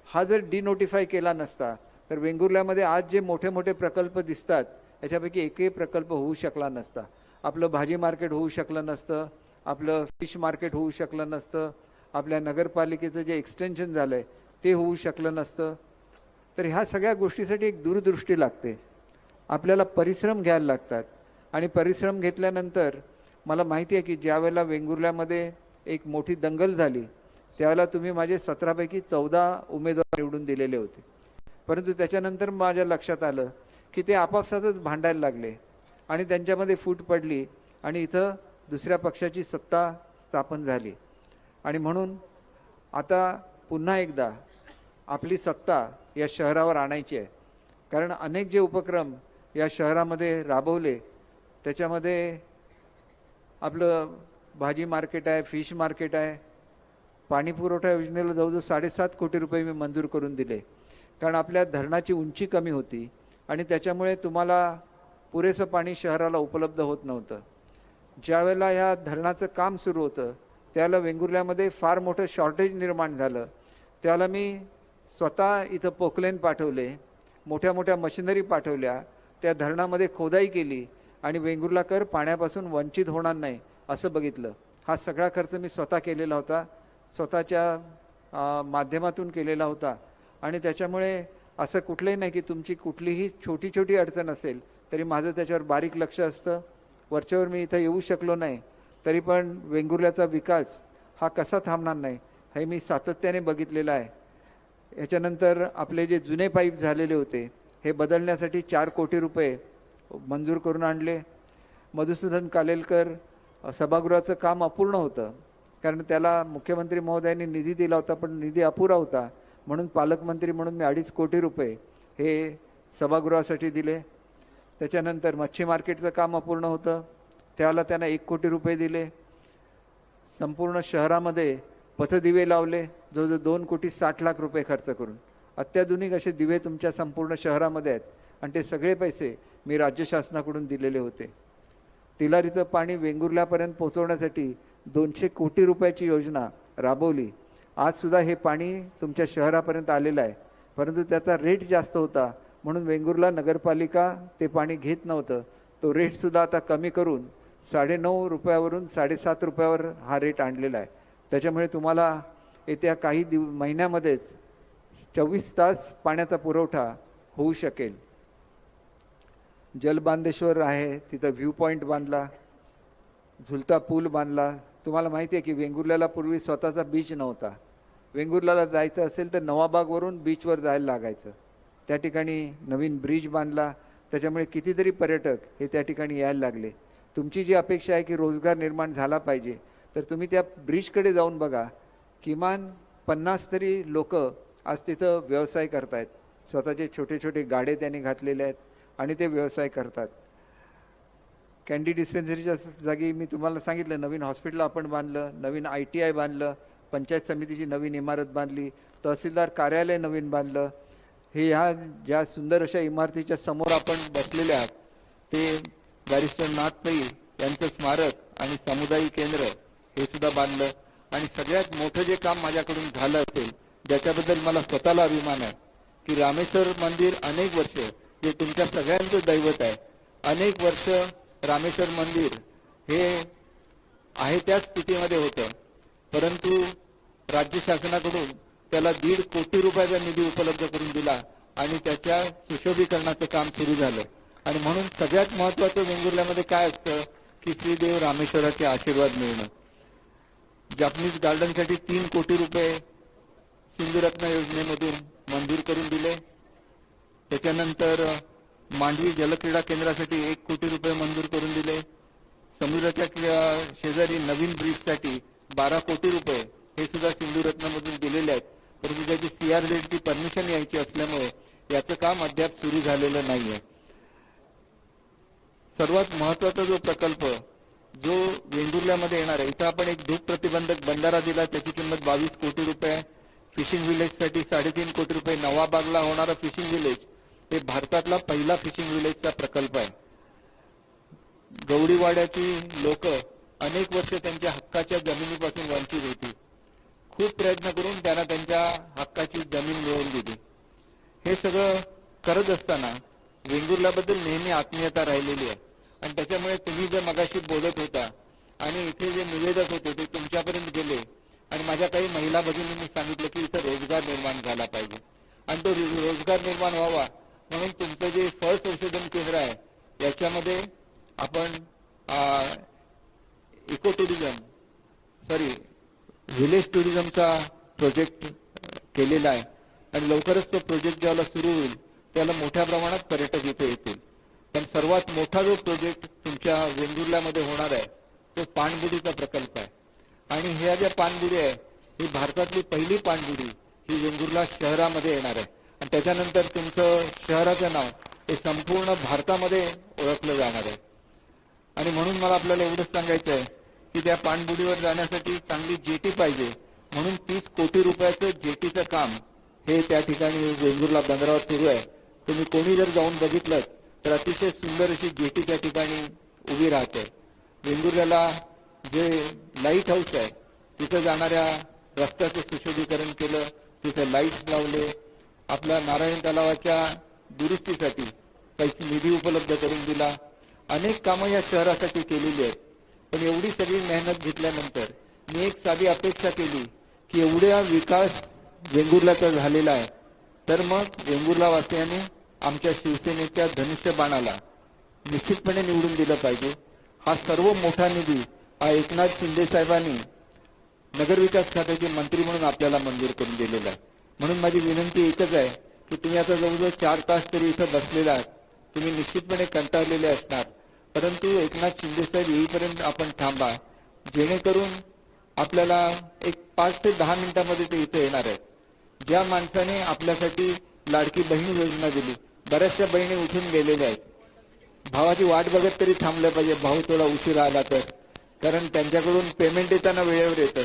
हा जर डिनोटिफाय केला नसता तर वेंगुर्ल्यामध्ये आज जे मोठे मोठे प्रकल्प दिसतात याच्यापैकी एकही प्रकल्प होऊ शकला नसता. आपलं भाजी मार्केट होऊ शकलं नसतं, आपलं फिश मार्केट होऊ शकलं नसतं, आपल्या नगरपालिकेचं जे एक्सटेन्शन झालं आहे ते होऊ शकलं नसतं. तर ह्या सगळ्या गोष्टीसाठी एक दूरदृष्टी लागते. आपल्याला परिश्रम घ्यायला लागतात आणि परिश्रम घेतल्यानंतर मला माहिती आहे की ज्यावेळेला वेंगुर्ल्यामध्ये एक मोठी दंगल झाली त्यावेळेला तुम्ही माझे 17 पैकी 14 उमेदवार निवडून दिलेले होते. परंतु त्याच्यानंतर माझ्या लक्षात आलं की ते आपापसातच भांडायला लागले आणि त्यांच्यामध्ये फूट पडली आणि इथं दुसऱ्या पक्षाची सत्ता स्थापन झाली. आणि म्हणून आता पुन्हा एकदा आपली सत्ता या शहरावर आणायची आहे. कारण अनेक जे उपक्रम या शहरामध्ये राबवले त्याच्यामध्ये आपलं भाजी मार्केट आहे, फिश मार्केट आहे, पाणी पुरवठा योजनेला जवळजवळ 7.5 कोटी रुपये मी मंजूर करून दिले. कारण आपल्या धरणाची उंची कमी होती आणि त्याच्यामुळे तुम्हाला पुरेसं पाणी शहराला उपलब्ध होत नव्हतं. ज्यावेळेला ह्या धरणाचं काम सुरू होतं त्यावेळेला वेंगुर्ल्यामध्ये फार मोठं शॉर्टेज निर्माण झालं. त्यावेळेला मी स्वतः इथं पोकलेन पाठवले, मोठ्या मोठ्या मशिनरी पाठवल्या, त्या धरणामध्ये खोदाई केली आणि वेंगुर्लाकर पाण्यापासून वंचित होणार नाही असं बघितलं. हा सगळा खर्च मी स्वतः केलेला होता, स्वतःच्या माध्यमातून केलेला होता. आणि त्याच्यामुळे असं कुठलंही नाही की तुमची कुठलीही छोटी छोटी अडचण असेल तरी माझं त्याच्यावर बारीक लक्ष असतं. वरच्यावर मी इथं येऊ शकलो नाही तरी पण वेंगुर्ल्याचा विकास हा कसा थांबणार नाही हे मी सातत्याने बघितलेलं आहे. याच्यानंतर आपले जे जुने पाईप झालेले होते हे बदलण्यासाठी 4 कोटी रुपये मंजूर करून आणले. मधुसूदन कालेलकर सभागृहाचं काम अपूर्ण होतं कारण त्याला मुख्यमंत्री महोदयांनी निधी दिला होता पण निधी अपुरा होता. म्हणून पालकमंत्री म्हणून मी 2.5 कोटी रुपये हे सभागृहासाठी दिले. त्याच्यानंतर मच्छी मार्केटचं काम अपूर्ण होतं त्याला त्यांना 1 कोटी रुपये दिले. संपूर्ण शहरामध्ये पथदिवे लावले जवळजवळ 2,60,00,000 रुपये खर्च करून. अत्याधुनिक असे दिवे तुमच्या संपूर्ण शहरामध्ये आहेत आणि ते सगळे पैसे मी राज्य शासनाकडून दिलेले होते. तिलारीचं पाणी वेंगुर्ल्यापर्यंत पोहोचवण्यासाठी 200 कोटी रुपयाची योजना राबवली. आजसुद्धा हे पाणी तुमच्या शहरापर्यंत आलेलं आहे परंतु त्याचा रेट जास्त होता म्हणून वेंगुर्ला नगरपालिका ते पाणी घेत नव्हतं. तो रेटसुद्धा आता कमी करून 9.5 रुपयावरून 7.5 रुपयावर हा रेट आणलेला आहे. त्याच्यामुळे तुम्हाला येत्या काही महिन्यामध्येच 24 तास पाण्याचा पुरवठा होऊ शकेल. जलबांधेश्वर आहे तिथं व्ह्यू पॉईंट बांधला, झुलता पूल बांधला. तुम्हाला माहिती आहे की वेंगुर्ल्याला पूर्वी स्वतःचा बीच नव्हता. वेंगुर्ल्याला जायचं असेल तर नवाबागवरून बीचवर जायला लागायचं. त्या ठिकाणी नवीन ब्रिज बांधला, त्याच्यामुळे कितीतरी पर्यटक हे त्या ठिकाणी यायला लागले. तुमची जी अपेक्षा आहे की रोजगार निर्माण झाला पाहिजे, तर तुम्ही त्या ब्रिजकडे जाऊन बघा. किमान 50 तरी लोक आज तिथं व्यवसाय करतायत. स्वतःचे छोटे छोटे गाडे त्यांनी घातलेले आहेत आणि ते व्यवसाय करतात. कॅन्डी डिस्पेन्सरीच्या जागी मी तुम्हाला सांगितलं नवीन हॉस्पिटल आपण बांधलं, नवीन ITI बांधलं, पंचायत समितीची नवीन इमारत बांधली, तहसीलदार कार्यालय नवीन बांधलं. हे ह्या ज्या सुंदर अशा इमारतीच्या समोर आपण बसलेले आहात ते बॅरिस्टर नाथ पै यांचं स्मारक आणि सामुदायिक केंद्र हे सुद्धा बांधलं. आणि सगळ्यात मोठं जे काम माझ्याकडून झालं असेल ज्याच्याबद्दल मला स्वतःला अभिमान आहे की रामेश्वर मंदिर अनेक वर्ष, जे तुमच्या सगळ्यांचं दैवत आहे, अनेक वर्ष रामेश्वर मंदिर हे आहे त्या स्थितीमध्ये होतं, परंतु राज्य शासनाकडून त्याला 1.5 कोटी रुपयाचा निधी उपलब्ध करून दिला आणि त्याच्या सुशोभीकरणाचं काम सुरू झालं. आणि म्हणून सगळ्यात महत्त्वाचं वेंगुर्ल्यामध्ये काय असतं की श्रीदेव रामेश्वराचे आशीर्वाद मिळणं. जापनीज गार्डनसाठी 3 कोटी रुपये सिंधुरत्न योजनेमधून मंजूर करून दिले. त्याच्यानंतर मांडवी जलक्रीडा केंद्रासाठी 1 कोटी रुपये मंजूर करून दिले. समुद्राच्या शेजारी नवीन ब्रिजसाठी 12 कोटी रुपये हे सुद्धा सिंधुरत्नमधून दिलेले आहेत. परंतु त्याची CRZची परमिशन यायची असल्यामुळे याचं काम अद्याप सुरू झालेलं नाहीये. सर्वात महत्त्वाचा जो प्रकल्प जो वेंगुर्ल्यामध्ये येणार आहे, इथं आपण एक धूप प्रतिबंधक बंधारा दिला, त्याची किंमत 22 कोटी रुपये. फिशिंग विलेजसाठी 3.5 कोटी रुपये. नवाबागला होणारा फिशिंग विलेज हे भारतातला पहिला फिशिंग विलेजचा प्रकल्प आहे. गवडीवाड्याची लोक अनेक वर्ष त्यांच्या हक्काच्या जमिनीपासून वंचित होती. खूप प्रयत्न करून त्यांना त्यांच्या हक्काची जमीन मिळवून दिली. हे सगळं करत असताना वेंगुर्ल्याबद्दल नेहमी आत्मीयता राहिलेली आहे. आणि त्याच्यामुळे तुम्ही जे मगाशी बोलत होता आणि इथे जे निवेदक होते ते तुमच्यापर्यंत गेले आणि माझ्या काही महिला भगिनींनी सांगितलं की इथं रोजगार निर्माण झाला पाहिजे आणि तो रोजगार निर्माण व्हावा म्हणून तुमचं जे फळ संशोधन केंद्र आहे याच्यामध्ये आपण इको टुरिझम व्हिलेज टुरिझमचा प्रोजेक्ट केलेला आहे आणि लवकरच तो प्रोजेक्ट ज्याला सुरू होईल त्याला मोठ्या प्रमाणात पर्यटक इथे येतील. पण सर्वात मोठा जो प्रोजेक्ट तुमच्या वेंगुर्ल्यामध्ये होणार आहे तो पाणबुडीचा प्रकल्प आहे. आणि ह्या ज्या पाणबुडी आहे ही भारतातली पहिली पाणबुडी ही वेंगुर्ला शहरामध्ये येणार आहे आणि त्याच्यानंतर तुमचं शहराचं नाव हे संपूर्ण भारतामध्ये ओळखलं जाणार आहे. आणि म्हणून मला आपल्याला एवढंच सांगायचं आहे की त्या पाणबुडीवर जाण्यासाठी चांगली जेटी पाहिजे, म्हणून 30 कोटी रुपयाचं जेटीचं काम हे त्या ठिकाणी वेंगुर्ला बंदरावर सुरू आहे. तुम्ही कोणी जर जाऊन बघितलं तर अतिशय सुंदर अशी जेटी त्या ठिकाणी उभी राहते. वेंगुर्ल्याला जे लाईट हाऊस आहे तिथं जाणाऱ्या रस्त्याचं सुशोभीकरण केलं, तिथं लाईट्स लावले, आपल्या नारायण तलावाच्या दुरुस्तीसाठी पैसे निधी उपलब्ध करून दिला. अनेक कामं या शहरासाठी केलेली आहेत. पण एवढी सगळी मेहनत घेतल्यानंतर मी एक साधी अपेक्षा केली की एवढा विकास वेंगुर्ल्याचा झालेला आहे तर मग वेंगुर्ला वासियांनी आमच्या शिवसेनेच्या धनुष्यबाणाला निश्चितपणे निवडून दिलं पाहिजे. हा सर्व मोठा निधी हा एकनाथ शिंदे साहेबांनी नगरविकास खात्याचे मंत्री म्हणून आपल्याला मंजूर करून दिलेला आहे. म्हणून माझी विनंती एकच आहे की तुम्ही आता जवळजवळ 4 तास तरी इथं बसलेला आहात. तुम्ही निश्चितपणे कंटाळलेले असणार, परंतु एकनाथ शिंदे साहेब येईपर्यंत आपण थांबा, जेणेकरून आपल्याला एक 5 ते 10 मिनिटांमध्ये ते इथे येणार आहेत. ज्या माणसाने आपल्यासाठी लाडकी बहीण योजना दिली, बऱ्याचशा बहिणी उठून गेलेल्या आहेत. भावाची वाट बघत तरी थांबलं पाहिजे, भाऊ थोडा उशीर आला तर, कारण त्यांच्याकडून पेमेंट येताना वेळेवर येतं,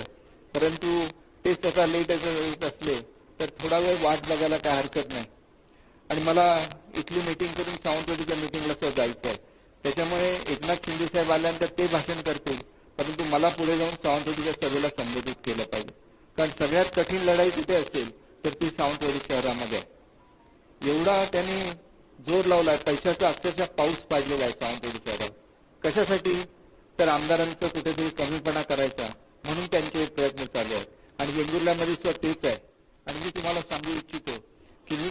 परंतु ते स्वतः लेट येत असले तर थोडा वेळ वाट बघायला काय हरकत नाही. आणि मला इथली मीटिंग करून सावंतवाडीच्या मीटिंगला सुद्धा जायचं आहे. त्याच्यामुळे एकनाथ शिंदे साहेब आल्यानंतर ते भाषण करतील, परंतु मला पुढे जाऊन सावंतवाडीच्या सभेला संबोधित केलं पाहिजे. कारण सगळ्यात कठीण लढाई तिथे असेल तर ती सावंतवाडी शहरामध्ये आहे. एवढा त्यांनी जोर लावलाय, पैशाचा अक्षरशः पाऊस पाडलेला आहे सावंतवाडी शहरात. कशासाठी? तर आमदारांचा कुठेतरी कमीपणा करायचा म्हणून त्यांचे प्रयत्न चालू आहेत. आणि वेंगुर्ल्यामध्ये सुद्धा तेच आहे. आणि मी तुम्हाला सांगू इच्छितो की मी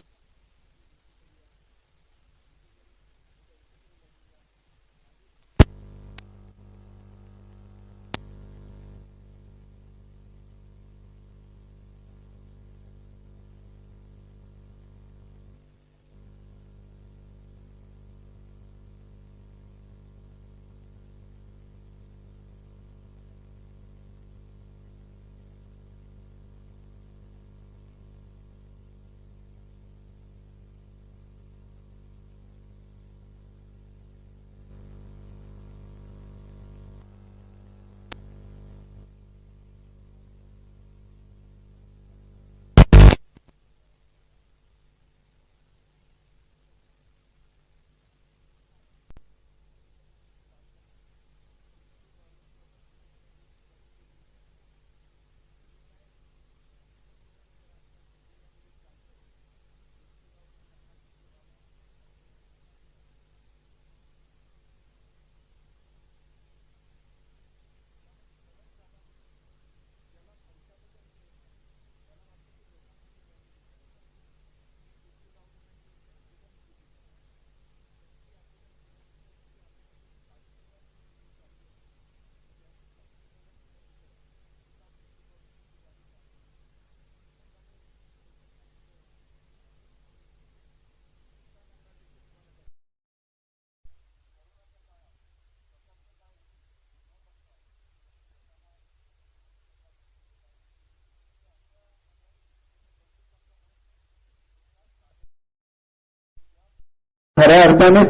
खऱ्या अर्थाने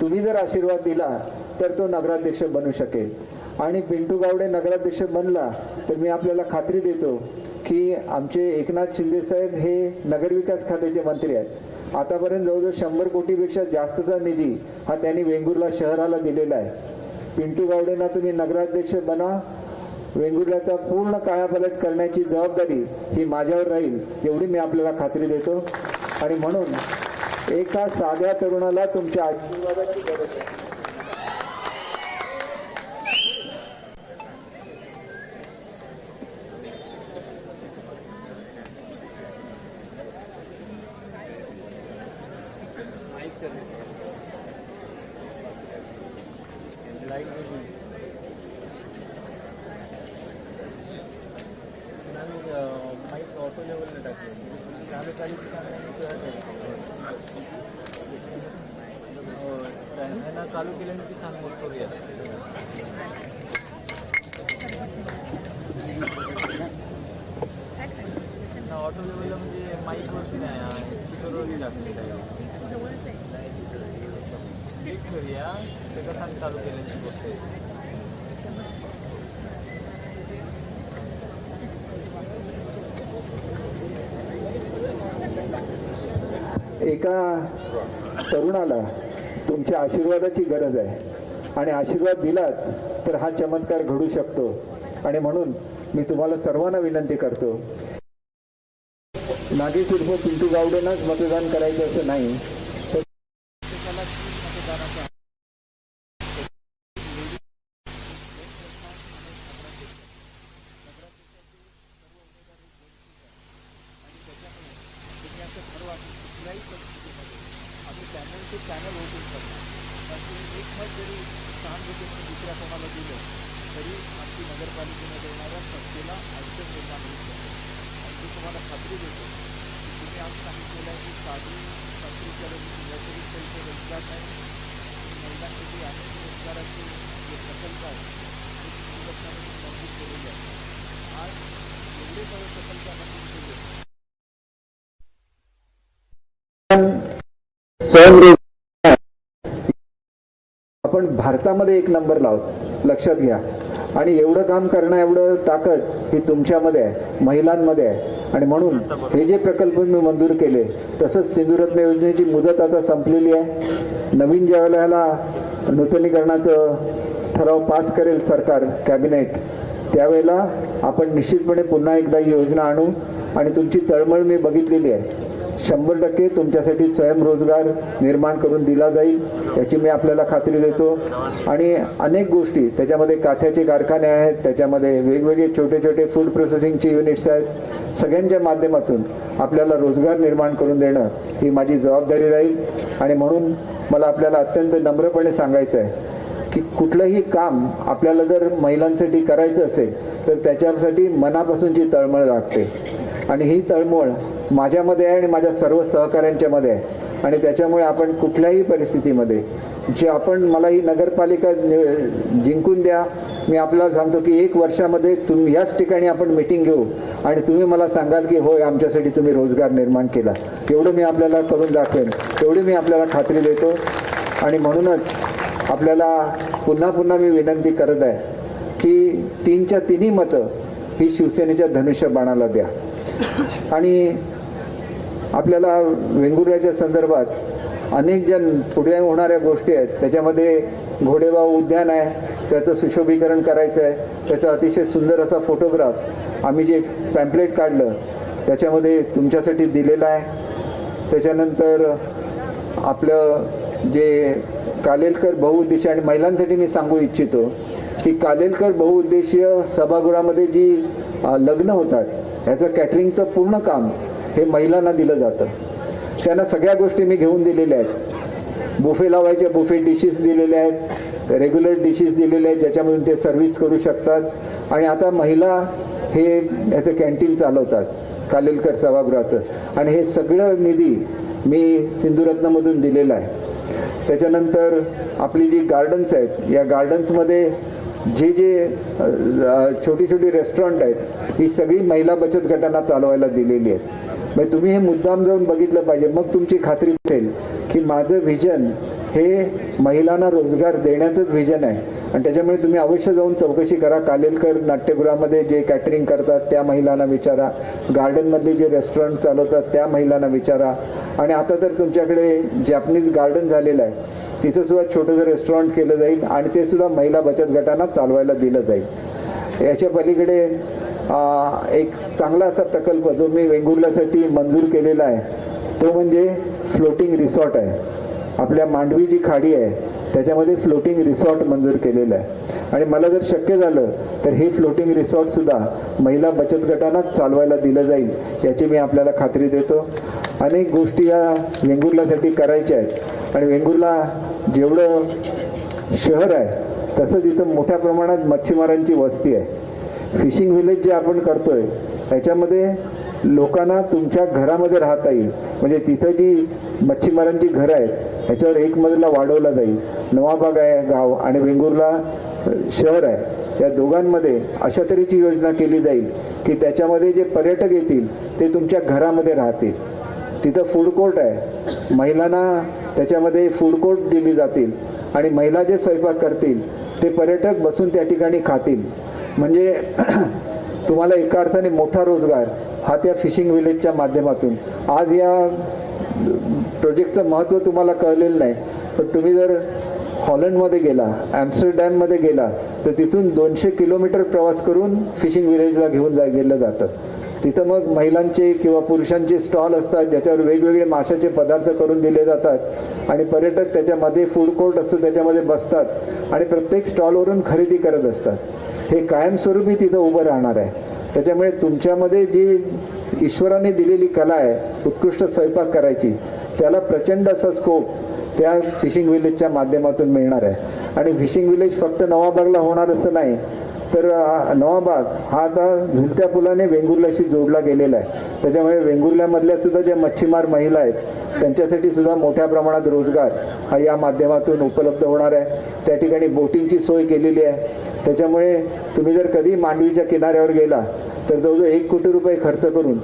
तुम्ही जर आशीर्वाद दिला तर तो नगराध्यक्ष बनू शकेल आणि पिंटू गावडे नगराध्यक्ष बनला तर मी आपल्याला खात्री देतो की आमचे एकनाथ शिंदे साहेब हे नगरविकास खात्याचे मंत्री आहेत. आतापर्यंत जवळजवळ 100 कोटीपेक्षा जास्तचा निधी हा त्यांनी वेंगुर्ला शहराला दिलेला आहे. पिंटू गावडेंना तुम्ही नगराध्यक्ष बना. वेंगुर्ल्याचा पूर्ण कायापालट करण्याची जबाबदारी ही माझ्यावर राहील एवढी मी आपल्याला खात्री देतो. आणि म्हणून एका साध्या तरुणाला तुमच्या आशीर्वादाची गरज आहे. चालू केल्याने ती सांग करूया. ऑटो लेवलला म्हणजे माईक वरती नाही स्पीकरवरती टाकलेलं आहे. चेक करूया ते कसं सांग चालू केल्याची गोष्ट आहे. एका तरुणाला तुमच्या आशीर्वादाची गरज आहे आणि आशीर्वाद दिलात तर हा चमत्कार घडू शकतो. आणि म्हणून मी तुम्हाला सर्वांना विनंती करतो, नागेश उर्फ पिंटू गावडेंनाच मतदान करायचं असं नाही. आपण भारतामध्ये एक नंबर लावत लक्षात घ्या. आणि एवढं काम करणं एवढं ताकद ही तुमच्यामध्ये आहे, महिलांमध्ये आहे. आणि म्हणून हे जे प्रकल्प मी मंजूर केले तसंच सिंधुरत्न योजनेची मुदत आता संपलेली आहे. नवीन ज्या वेळेला नूतनीकरणाचं ठराव पास करेल सरकार कॅबिनेट त्यावेळेला आपण निश्चितपणे पुन्हा एकदा ही योजना आणू. आणि तुमची तळमळ मी बघितलेली आहे. 100% तुमच्यासाठी स्वयंरोजगार निर्माण करून दिला जाईल याची मी आपल्याला खात्री देतो. आणि अनेक गोष्टी त्याच्यामध्ये काथ्याचे कारखाने आहेत, त्याच्यामध्ये वेगवेगळे छोटे छोटे फूड प्रोसेसिंगचे युनिट्स आहेत. सगळ्यांच्या माध्यमातून आपल्याला रोजगार निर्माण करून देणं ही माझी जबाबदारी राहील. आणि म्हणून मला आपल्याला अत्यंत नम्रपणे सांगायचं आहे की कुठलंही काम आपल्याला जर महिलांसाठी करायचं असेल तर त्याच्यासाठी मनापासूनची तळमळ लागते. आणि ही तळमळ माझ्यामध्ये आहे आणि माझ्या सर्व सहकाऱ्यांच्यामध्ये आहे. आणि त्याच्यामुळे आपण कुठल्याही परिस्थितीमध्ये जे आपण मला ही नगरपालिका जिंकून द्या. मी आपल्याला सांगतो की 1 वर्षामध्ये तुम्ही याच ठिकाणी आपण मीटिंग घेऊ आणि तुम्ही मला सांगाल की होय आमच्यासाठी तुम्ही रोजगार निर्माण केला. एवढं मी आपल्याला करून दाखवेन, एवढी मी आपल्याला खात्री देतो. आणि म्हणूनच आपल्याला पुन्हा पुन्हा मी विनंती करत आहे की 3च्या 3ही मतं ही शिवसेनेच्या धनुष्यबाणाला द्या. आणि आपल्याला वेंगुर्ल्याच्या संदर्भात अनेक जण पुढे होणाऱ्या गोष्टी आहेत. त्याच्यामध्ये घोडेबाव उद्यान आहे, त्याचं सुशोभीकरण करायचं आहे. त्याचा अतिशय सुंदर असा फोटोग्राफ आम्ही जे पॅम्पलेट काढलं त्याच्यामध्ये तुमच्यासाठी दिलेला आहे. त्याच्यानंतर आपलं जे कालेलकर बहुउद्देशीय आणि महिलांसाठी मी सांगू इच्छितो की कालेलकर बहुउद्देशीय सभागृहामध्ये जी लग्न होतात ह्याचं कॅटरिंगचं पूर्ण काम हे महिलांना दिलं जातं. त्यांना सगळ्या गोष्टी मी घेऊन दिलेल्या आहेत. बुफे लावायच्या बुफे डिशेस दिलेल्या आहेत, रेग्युलर डिशेस दिलेल्या आहेत ज्याच्यामधून ते सर्व्हिस करू शकतात. आणि आता महिला हे याचं कॅन्टीन चालवतात कालेलकर सभागृहाचं. आणि हे सगळं निधी मी सिंधुरत्नमधून दिलेला आहे. त्याच्यानंतर आपली जी गार्डन्स आहेत या गार्डन्समध्ये जे जे छोटी छोटी रेस्टॉरंट आहेत ही सगळी महिला बचत गटांना चालवायला दिलेली आहेत. म्हणजे तुम्ही हे मुद्दाम जाऊन बघितलं पाहिजे, मग तुमची खात्री होईल की माझं व्हिजन हे महिलांना रोजगार देण्याचंच व्हिजन आहे. आणि त्याच्यामुळे तुम्ही अवश्य जाऊन चौकशी करा. कालेलकर नाट्यगृहामध्ये जे कॅटरिंग करतात त्या महिलांना विचारा, गार्डनमधले जे रेस्टॉरंट चालवतात त्या महिलांना विचारा. आणि आता तर तुमच्याकडे जॅपनीज गार्डन झालेलं आहे, तिथं सुद्धा छोटंसं रेस्टॉरंट केलं जाईल आणि ते सुद्धा महिला बचत गटांना चालवायला दिलं जाईल. याच्या पलीकडे एक चांगला असा प्रकल्प जो मी वेंगुर्ल्यासाठी मंजूर केलेला आहे तो म्हणजे फ्लोटिंग रिसॉर्ट आहे. आपल्या मांडवी जी खाडी आहे त्याच्यामध्ये फ्लोटिंग रिसॉर्ट मंजूर केलेलं आहे. आणि मला जर शक्य झालं तर हे फ्लोटिंग रिसॉर्ट सुद्धा महिला बचत गटांनाच चालवायला दिलं जाईल याची मी आपल्याला खात्री देतो. अनेक गोष्टी या वेंगुर्ल्यासाठी करायच्या आहेत. आणि वेंगुर्ला जेवढं शहर आहे तसंच इथं मोठ्या प्रमाणात मच्छीमारांची वस्ती आहे. फिशिंग विलेज जे आपण करतोय त्याच्यामध्ये लोकांना तुमच्या घरामध्ये राहता येईल. म्हणजे तिथं जी मच्छीमारांची घरं आहेत ह्याच्यावर एक मजला वाढवला जाईल. नवाबाग आहे गाव आणि वेंगुर्ला शहर आहे, या दोघांमध्ये अशा तऱ्हेची योजना केली जाईल की त्याच्यामध्ये जे पर्यटक येतील ते तुमच्या घरामध्ये राहतील. तिथं फूड कोर्ट आहे, महिलांना त्याच्यामध्ये फूड कोर्ट दिली जातील आणि महिला जे स्वयंपाक करतील ते पर्यटक बसून त्या ठिकाणी खातील. म्हणजे तुम्हाला एका अर्थाने मोठा रोजगार हा त्या फिशिंग विलेजच्या माध्यमातून. आज या प्रोजेक्टचं महत्त्व तुम्हाला कळलेलं नाही, पण तुम्ही जर हॉलंडमध्ये गेला, ॲम्स्टरडॅममध्ये गेला तर तिथून 200 किलोमीटर प्रवास करून फिशिंग विलेजला घेऊन गेलं जातं. तिथं मग महिलांचे किंवा पुरुषांचे स्टॉल असतात ज्याच्यावर वेगवेगळे माशाचे पदार्थ करून दिले जातात आणि पर्यटक त्याच्यामध्ये फूड कोर्ट असतं त्याच्यामध्ये बसतात आणि प्रत्येक स्टॉलवरून खरेदी करत असतात. हे कायमस्वरूपी तिथं उभं राहणार आहे. त्याच्यामुळे तुमच्यामध्ये जी ईश्वराने दिलेली कला आहे उत्कृष्ट स्वयंपाक करायची त्याला प्रचंड असा स्कोप त्या फिशिंग विलेजच्या माध्यमातून मिळणार आहे. आणि फिशिंग विलेज फक्त नवाबागला होणार असं नाही, तर नवाबाग हा आता झुलत्या पुलाने वेंगुर्ल्याशी जोडला गेलेला आहे. त्याच्यामुळे वेंगुर्ल्यामधल्या सुद्धा ज्या मच्छीमार महिला आहेत त्यांच्यासाठी सुद्धा मोठ्या प्रमाणात रोजगार हा या माध्यमातून उपलब्ध होणार आहे. त्या ठिकाणी बोटिंगची सोय केलेली आहे. त्याच्यामुळे तुम्ही जर कधी मांडवीच्या किनाऱ्यावर गेला तर जवळजवळ 1 कोटी रुपये खर्च करून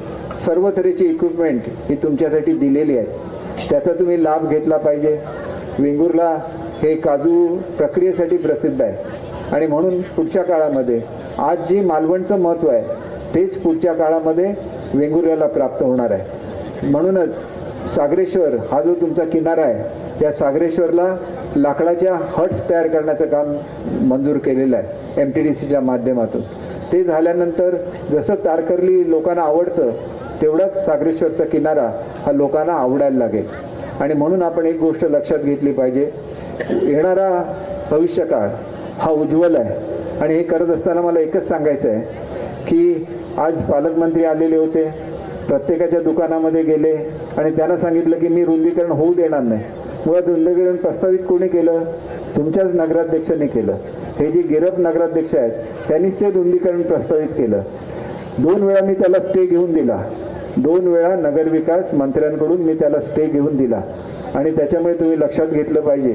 सर्व तऱ्हेची इक्विपमेंट ही तुमच्यासाठी दिलेली आहे. त्याचा तुम्ही लाभ घेतला पाहिजे. वेंगुर्ला हे काजू प्रक्रियेसाठी प्रसिद्ध आहे आणि म्हणून पुढच्या काळामध्ये आज जी मालवणचं महत्त्व आहे तेच पुढच्या काळामध्ये वेंगुर्ल्याला प्राप्त होणार आहे. म्हणूनच सागरेश्वर हा जो तुमचा किनारा आहे या सागरेश्वरला लाकडाच्या हट्स तयार करण्याचं काम मंजूर केलेलं आहे MTDCच्या माध्यमातून. ते झाल्यानंतर जसं तारकर्ली लोकांना आवडतं तेवढाच सागरेश्वरचा किनारा हा लोकांना आवडायला लागेल. आणि म्हणून आपण एक गोष्ट लक्षात घेतली पाहिजे, येणारा भविष्यकाळ हा उज्ज्वल आहे. आणि हे करत असताना मला एकच सांगायचं आहे की आज पालकमंत्री आलेले होते, प्रत्येकाच्या दुकानामध्ये गेले आणि त्यांना सांगितलं की मी रुंदीकरण होऊ देणार नाही. मुळात रुंदीकरण प्रस्तावित कोणी केलं? तुमच्याच नगराध्यक्षांनी केलं. हे जे गिरप नगराध्यक्ष आहेत त्यांनीच ते रुंदीकरण प्रस्तावित केलं. 2 वेळा मी त्याला स्टे घेऊन दिला, 2 वेळा नगरविकास मंत्र्यांकडून मी त्याला स्टे घेऊन दिला. आणि त्याच्यामुळे तुम्ही लक्षात घेतलं पाहिजे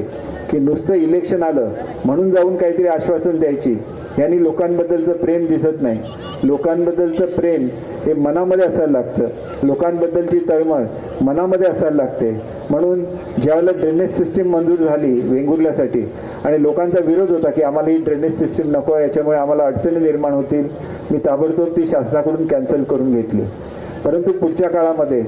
की नुसतं इलेक्शन आलं म्हणून जाऊन काहीतरी आश्वासन द्यायची यांनी लोकांबद्दलचं प्रेम दिसत नाही. लोकांबद्दलचं प्रेम हे मनामध्ये असायला लागतं, लोकांबद्दलची तळमळ मनामध्ये असायला लागते. म्हणून ज्यावेळेला ड्रेनेज सिस्टीम मंजूर झाली वेंगुर्ल्यासाठी आणि लोकांचा विरोध होता की आम्हाला ही ड्रेनेज सिस्टीम नको आहे, याच्यामुळे आम्हाला अडचणी निर्माण होतील, मी ताबडतोब ती शासनाकडून कॅन्सल करून घेतली. परंतु पुढच्या काळामध्ये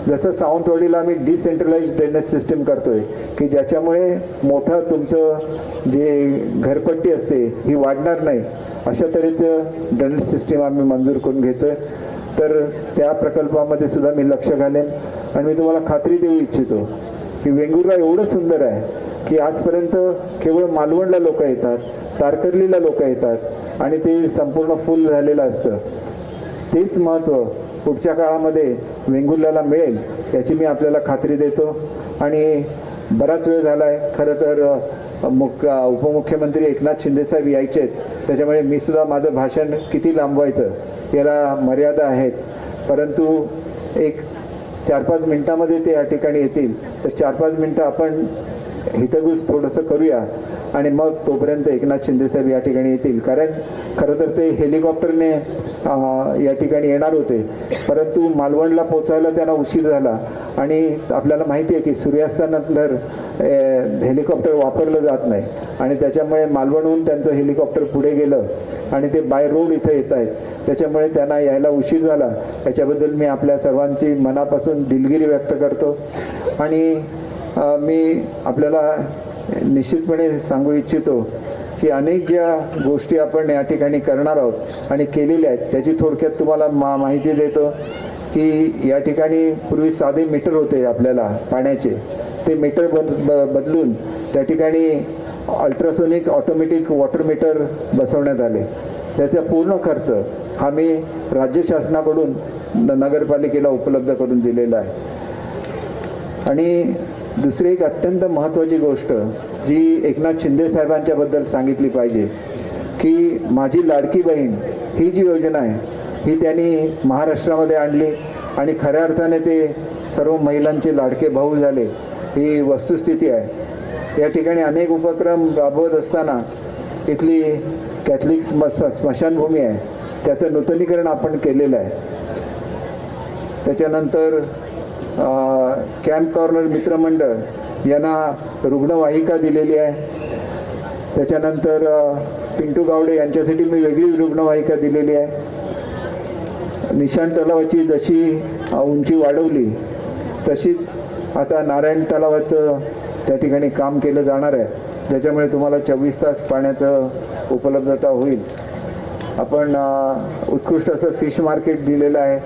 जसं सावंतवाडीला आम्ही डिसेंट्रलाइज ड्रेनेज सिस्टीम करतोय की ज्याच्यामुळे मोठं तुमचं जे घरपट्टी असते ही वाढणार नाही, अशा तऱ्हेचं ड्रेनेज सिस्टीम आम्ही मंजूर करून घेतोय. तर त्या प्रकल्पामध्ये सुद्धा मी लक्ष घालेन. आणि मी तुम्हाला खात्री देऊ इच्छितो की वेंगुर्ला एवढं सुंदर आहे की आजपर्यंत केवळ मालवणला लोक येतात, तारकर्लीला लोक येतात आणि ते संपूर्ण फुल झालेलं असतं. तेच महत्त्व पुढच्या काळामध्ये वेंगुर्ल्याला मिळेल याची मी आपल्याला खात्री देतो. आणि बराच वेळ झाला आहे, खरं तर उपमुख्यमंत्री एकनाथ शिंदेसाहेब यायचे आहेत, त्याच्यामुळे मी सुद्धा माझं भाषण किती लांबवायचं याला मर्यादा आहेत. परंतु एक 4-5 मिनिटामध्ये ते या ठिकाणी येतील, तर 4-5 मिनिटं आपण हितगुज थोडंसं करूया आणि मग तोपर्यंत एकनाथ शिंदेसाहेब या ठिकाणी येतील. कारण खरं तर ते हेलिकॉप्टरने या ठिकाणी येणार होते, परंतु मालवणला पोहोचायला त्यांना उशीर झाला आणि आपल्याला माहिती आहे की सूर्यास्तानंतर हेलिकॉप्टर वापरलं जात नाही आणि त्याच्यामुळे मालवणहून त्यांचं हेलिकॉप्टर पुढे गेलं आणि ते बाय रोड इथं येत आहेत, त्याच्यामुळे त्यांना यायला उशीर झाला. याच्याबद्दल मी आपल्या सर्वांची मनापासून दिलगिरी व्यक्त करतो आणि मी आपल्याला निश्चितपणे सांगू इच्छितो की अनेक ज्या गोष्टी आपण या ठिकाणी करणार आहोत आणि केलेल्या आहेत त्याची थोडक्यात तुम्हाला माहिती देतो की या ठिकाणी पूर्वी साधे मीटर होते आपल्याला पाण्याचे, ते मीटर बदलून त्या ठिकाणी अल्ट्रासोनिक ऑटोमॅटिक वॉटर मीटर बसवण्यात आले. त्याचा पूर्ण खर्च हा मी राज्य शासनाकडून नगरपालिकेला उपलब्ध करून दिलेला आहे. आणि दुसरी एक अत्यंत महत्त्वाची गोष्ट जी एकनाथ शिंदे साहेबांच्या बद्दल सांगितली पाहिजे की माझी लाडकी बहीण ही जी योजना आहे ही त्यांनी महाराष्ट्रामध्ये आणली आणि खऱ्या अर्थाने ते सर्व महिलांचे लाडके भाऊ झाले, ही वस्तुस्थिती आहे. या ठिकाणी अनेक उपक्रम राबवत असताना इथली कॅथलिक स्मशानभूमी आहे त्याचं नूतनीकरण आपण केलेलं आहे. त्याच्यानंतर कॅम्प कॉर्नर मित्रमंडळ यांना रुग्णवाहिका दिलेली आहे. त्याच्यानंतर पिंटू गावडे यांच्यासाठी मी वेगळी रुग्णवाहिका दिलेली आहे. निशाण तलावाची जशी उंची वाढवली तशीच आता नारायण तलावाचं त्या ठिकाणी काम केलं जाणार आहे, ज्याच्यामुळे तुम्हाला 24 तास पाण्याचं उपलब्धता होईल. आपण उत्कृष्ट असं फिश मार्केट दिलेलं आहे.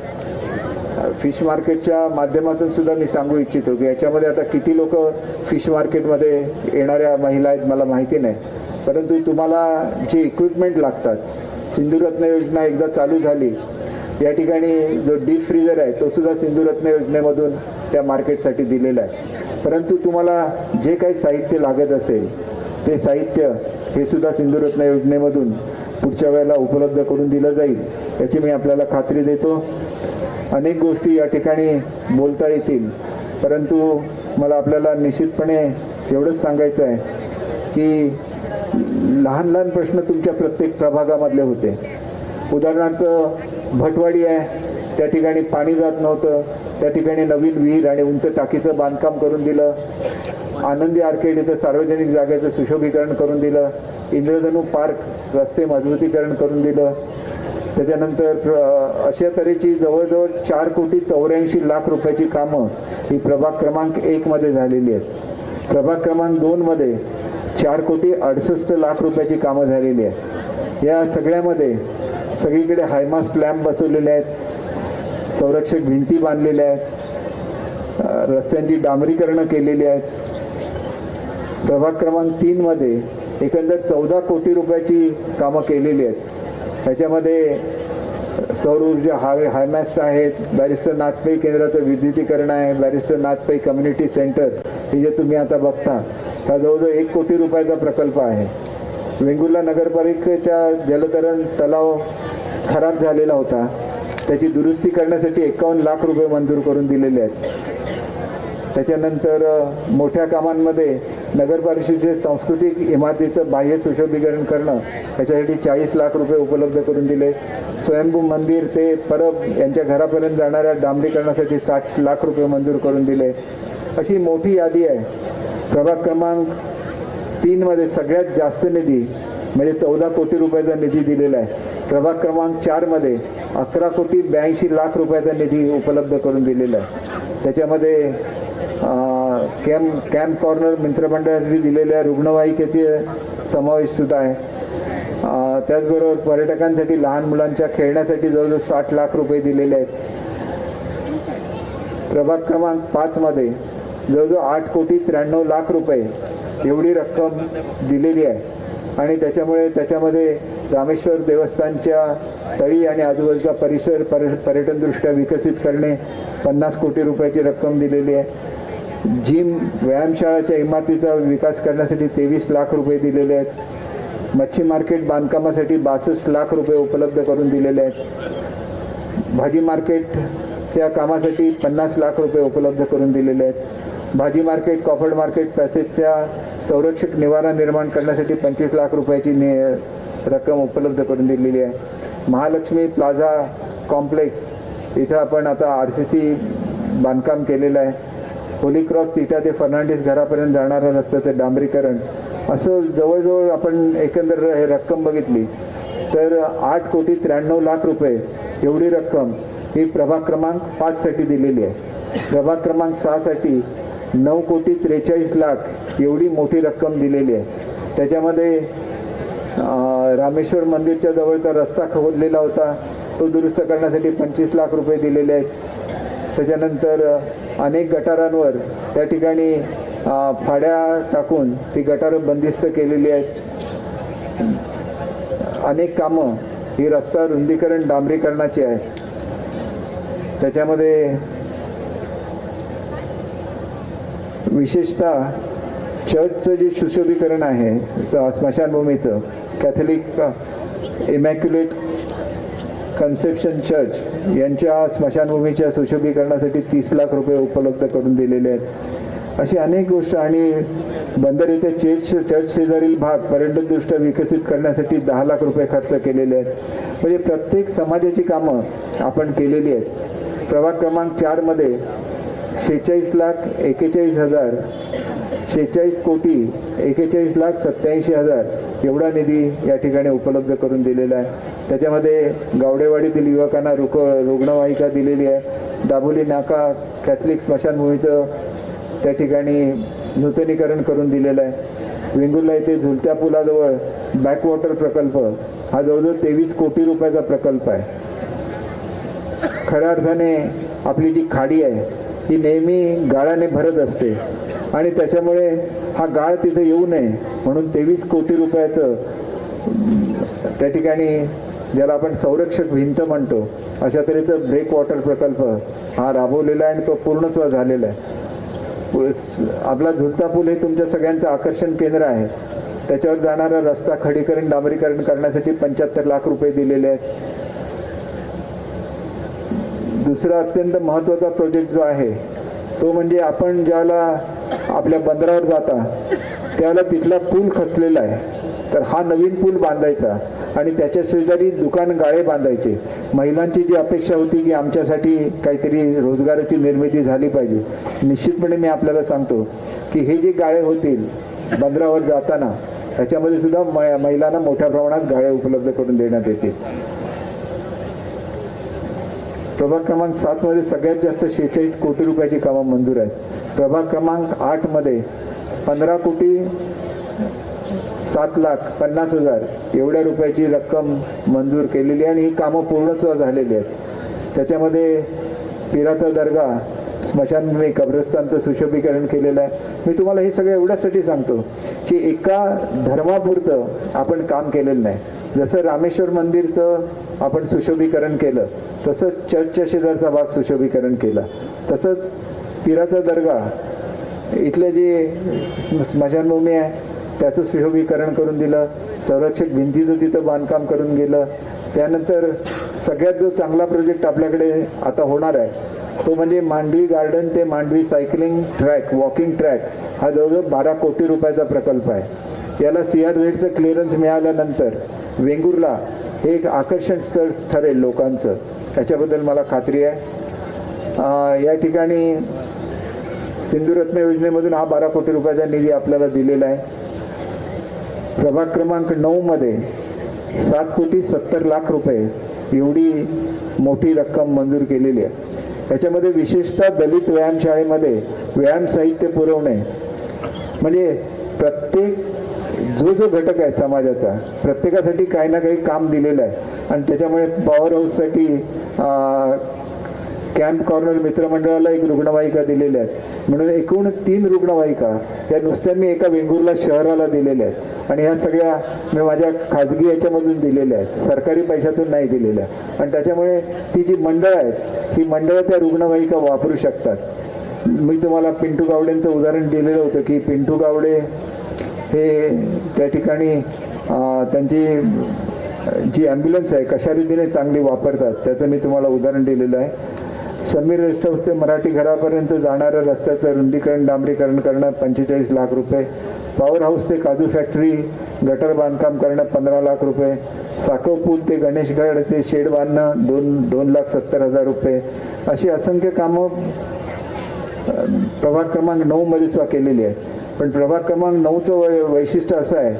फिश मार्केटच्या माध्यमातून सुद्धा मी सांगू इच्छितो की याच्यामध्ये आता किती लोक फिश मार्केटमध्ये येणाऱ्या महिला आहेत मला माहिती नाही, परंतु तुम्हाला जे इक्विपमेंट लागतात, सिंधुरत्न योजना एकदा चालू झाली, या ठिकाणी जो डीप फ्रीजर आहे तो सुद्धा सिंधुरत्न योजनेमधून त्या मार्केटसाठी दिलेला आहे. परंतु तुम्हाला जे काही साहित्य लागत असेल ते साहित्य हे सुद्धा सिंधुरत्न योजनेमधून पुढच्या वेळेला उपलब्ध करून दिलं जाईल याची मी आपल्याला खात्री देतो. अनेक गोष्टी या ठिकाणी बोलता येतील, परंतु मला आपल्याला निश्चितपणे एवढंच सांगायचं आहे की लहान लहान प्रश्न तुमच्या प्रत्येक प्रभागामधले होते. उदाहरणार्थ भटवाडी आहे, त्या ठिकाणी पाणी जात नव्हतं, त्या ठिकाणी नवीन विहीर आणि उंच टाकीचं बांधकाम करून दिलं. आनंदी आर्केड इथं सार्वजनिक जागेचं सुशोभीकरण करून दिलं. इंद्रधनु पार्क रस्ते मजबूतीकरण करून दिलं. त्याच्यानंतर अशा तऱ्हेची जवळजवळ 4,84,00,000 रुपयाची कामं ही प्रभाग क्रमांक 1 मध्ये झालेली आहेत. प्रभाग क्रमांक 2 मध्ये 4,68,00,000 रुपयाची कामं झालेली आहेत. या सगळ्यामध्ये सगळीकडे हायमास्ट लॅम्प बसवलेले आहेत, संरक्षक भिंती बांधलेल्या आहेत, रस्त्यांची डांबरीकरणं केलेली आहेत. प्रभाग क्रमांक 3 मध्ये एकंदर 14 कोटी रुपयाची कामं केलेली आहेत. त्याच्यामध्ये सौर ऊर्जा हायमॅस्ट आहेत, बॅरिस्टर नाथपै केंद्राचं विद्युतीकरण आहे, बॅरिस्टर नाथपै कम्युनिटी सेंटर हे जे तुम्ही आता बघता हा जवळजवळ 1 कोटी रुपयाचा प्रकल्प आहे. वेंगुर्ला नगरपालिकेचा जलतरण तलाव खराब झालेला होता, त्याची दुरुस्ती करण्यासाठी 51 लाख रुपये मंजूर करून दिलेले आहेत. त्याच्यानंतर मोठ्या कामांमध्ये नगर परिषदेचे सांस्कृतिक इमारतीचं बाह्य सुशोभीकरण करणं याच्यासाठी 40 लाख रुपये उपलब्ध करून दिले. स्वयंभू मंदिर ते परब यांच्या घरापर्यंत जाणाऱ्या डांबरीकरणासाठी 60 लाख रुपये मंजूर करून दिले. अशी मोठी यादी आहे. प्रभाग क्रमांक 3 मध्ये सगळ्यात जास्त निधी म्हणजे 14 कोटी रुपयाचा निधी दिलेला आहे. प्रभाग क्रमांक 4 मध्ये 11,82,00,000 रुपयाचा निधी उपलब्ध करून दिलेला आहे. त्याच्यामध्ये कॅम्प कॉर्नर मित्रमंडळासाठी दिलेल्या रुग्णवाहिकेचे समावेश सुद्धा आहे. त्याचबरोबर पर्यटकांसाठी लहान मुलांच्या खेळण्यासाठी जवळजवळ 60 लाख रुपये दिलेले आहेत. प्रभाग क्रमांक 5 मध्ये जवळजवळ 8,93,00,000 रुपये एवढी रक्कम दिलेली आहे आणि त्याच्यामध्ये रामेश्वर देवस्थानच्या तळी आणि आजूबाजूचा परिसर पर्यटनदृष्ट्या विकसित करणे 50 कोटी रुपयाची रक्कम दिलेली आहे. जिम व्यायामशाळाच्या इमारतीचा विकास करण्यासाठी 23 लाख रुपये दिलेले आहेत. मच्छी मार्केट बांधकामासाठी 62 लाख रुपये उपलब्ध करून दिलेले आहेत. भाजी मार्केटच्या कामासाठी 50 लाख रुपये उपलब्ध करून दिलेले आहेत. भाजी मार्केट कॉफर्ड मार्केट पॅसेजच्या संरक्षक निवारा निर्माण करण्यासाठी 25 लाख रुपयाची रक्कम उपलब्ध करून दिलेली आहे. महालक्ष्मी प्लाझा कॉम्प्लेक्स इथं आपण आता RCC बांधकाम केलेलं आहे. होली क्रॉस तिटा ते फर्नांडिस घरापर्यंत जाणारा रस्त्याचं डांबरीकरण, असं जवळजवळ आपण एकंदर हे रक्कम बघितली तर 8,93,00,000 रुपये एवढी रक्कम ही प्रभाग क्रमांक 5 साठी दिलेली आहे. प्रभाग क्रमांक 6 साठी 9,43,00,000 एवढी मोठी रक्कम दिलेली आहे. त्याच्यामध्ये रामेश्वर मंदिरच्या जवळचा रस्ता खोदलेला होता, तो दुरुस्त करण्यासाठी 25 लाख रुपये दिलेले आहेत. त्याच्यानंतर अनेक गटारांवर त्या ठिकाणी फाड्या टाकून ती गटारं बंदिस्त केलेली आहेत. अनेक कामं ही रस्ता रुंदीकरण डांबरीकरणाची आहेत. त्याच्यामध्ये विशेषतः चर्चचं जे सुशोभीकरण आहे स्मशानभूमीचं, कॅथलिक इमॅक्युलेट कन्सेप्शन चर्च यांच्या स्मशानभूमीच्या सुशोभीकरणासाठी 30 लाख रुपये उपलब्ध करून दिलेले आहेत. अशी अनेक गोष्ट आणि बंदर येथे चर्च शेजारील भाग पर्यटनदृष्ट्या विकसित करण्यासाठी 10 लाख रुपये खर्च केलेले आहेत. म्हणजे प्रत्येक समाजाची कामं आपण केलेली आहेत. प्रभाग क्रमांक 4 मध्ये 46,41,000 46,41,87,000 एवढा निधी या ठिकाणी उपलब्ध करून दिलेला आहे. त्याच्यामध्ये गावडेवाडीतील युवकांना रुग्णवाहिका दिलेली आहे. दाभोली नाका कॅथलिक स्मशानभूमीचं त्या ठिकाणी नूतनीकरण करून दिलेलं आहे. वेंगुर्ला येथे झुलत्या पुलाजवळ बॅकवॉटर प्रकल्प हा जवळजवळ 23 कोटी रुपयाचा प्रकल्प आहे. खऱ्या अर्थाने आपली जी खाडी आहे ही नेहमी गाळाने भरत असते आणि त्याच्यामुळे हा गाळ तिथे येऊ नये म्हणून 23 कोटी रुपयाचं त्या ठिकाणी ज्याला आपण संरक्षक भिंत म्हणतो अशा तऱ्हेचं ब्रेक वॉटर प्रकल्प हा राबवलेला आहे आणि तो पूर्णत्व झालेला आहे. आपला झुलता पूल हे तुमच्या सगळ्यांचं आकर्षण केंद्र आहे. त्याच्यावर जाणारा रस्ता खडीकरण डांबरीकरण करण्यासाठी 75 लाख रुपये दिलेले आहेत. दुसरा अत्यंत महत्त्वाचा प्रोजेक्ट जो आहे तो म्हणजे आपण ज्याला आपल्या बंदरावर जाता त्याला तिथला पूल खचलेला आहे, तर हा नवीन पूल बांधायचा आणि त्याच्या शेजारी दुकान गाळे बांधायचे. महिलांची जी अपेक्षा होती की आमच्यासाठी काहीतरी रोजगाराची निर्मिती झाली पाहिजे, निश्चितपणे मी आपल्याला सांगतो की हे जे गाळे होतील बंदरावर जाताना त्याच्यामध्ये सुद्धा महिलांना मोठ्या प्रमाणात गाळे उपलब्ध करून देण्यात येतील. प्रभाग क्रमांक 7 मध्ये सगळ्यात जास्त 46 कोटी रुपयाची कामं मंजूर आहेत. प्रभाग क्रमांक 8 मध्ये 15,07,50,000 एवढ्या रुपयाची रक्कम मंजूर केलेली आहे आणि ही कामं पूर्णत्व झालेली आहेत. त्याच्यामध्ये पिराचा दर्गा स्मशानभूमी कब्रस्तानचं सुशोभीकरण केलेलं आहे. मी तुम्हाला हे सगळं एवढ्यासाठी सांगतो की एका धर्मापुरतं आपण काम केलेलं नाही. जसं रामेश्वर मंदिरचं आपण सुशोभीकरण केलं तसंच चर्चच्या शेजारचा भाग सुशोभीकरण केला, तसंच पिराचा दर्गा इथलं जे स्मशानभूमी आहे त्याचं सुशोभीकरण करून दिलं. संरक्षक भिंतीचं तिथं बांधकाम करून गेलं. त्यानंतर सगळ्यात जो चांगला प्रोजेक्ट आपल्याकडे आता होणार आहे तो म्हणजे मांडवी गार्डन ते Mandvi cycling track walking track हा जवळजवळ 12 कोटी रुपयाचा प्रकल्प आहे. याला CRZचं क्लिअरन्स मिळाल्यानंतर वेंगुर्ला हे एक आकर्षण स्थळ ठरेल लोकांचं, याच्याबद्दल मला खात्री आहे. या ठिकाणी सिंधुरत्न योजनेमधून हा 12 कोटी रुपयाचा निधी आपल्याला दिलेला आहे. प्रभाग क्रमांक 9 मध्ये 7,70,00,000 रुपये एवढी मोठी रक्कम मंजूर केलेली आहे. याच्यामध्ये विशेषतः दलित व्यायामशाळेमध्ये व्यायाम साहित्य पुरवणे, म्हणजे प्रत्येक जो घटक आहे समाजाचा प्रत्येकासाठी काही ना काही काम दिलेलं आहे आणि त्याच्यामुळे पॉवर हाऊससाठी कॅम्प कॉर्नर मित्रमंडळाला एक रुग्णवाहिका दिलेल्या आहेत. म्हणून एकूण 3 रुग्णवाहिका या नुसत्या मी एका वेंगुर्ला शहराला दिलेल्या आहेत आणि ह्या सगळ्या मी माझ्या खाजगी याच्यामधून दिलेल्या आहेत, सरकारी पैशातून नाही दिलेल्या. आणि त्याच्यामुळे ती जी मंडळं आहेत ही मंडळं त्या रुग्णवाहिका वापरू शकतात. मी तुम्हाला पिंटू गावडेंचं उदाहरण दिलेलं होतं की पिंटू गावडे हे त्या ठिकाणी त्यांची जी ॲम्ब्युलन्स आहे कशा रीतीने चांगली वापरतात त्याचं मी तुम्हाला उदाहरण दिलेलं आहे. समीर रेस्ट हाऊस ते मराठी घरापर्यंत जाणाऱ्या रस्त्याचं रुंदीकरण डांबरीकरण करणं 45 लाख रुपये. पॉवर हाऊस ते काजू फॅक्टरी गटर बांधकाम करणं 15 लाख रुपये. साखव पूल ते गणेशगड ते शेड बांधणं 2,70,000 रुपये. अशी असंख्य कामं प्रभाग क्रमांक 9 मध्ये सुद्धा केलेली आहे. पण प्रभाग क्रमांक 9चं वैशिष्ट्य असं आहे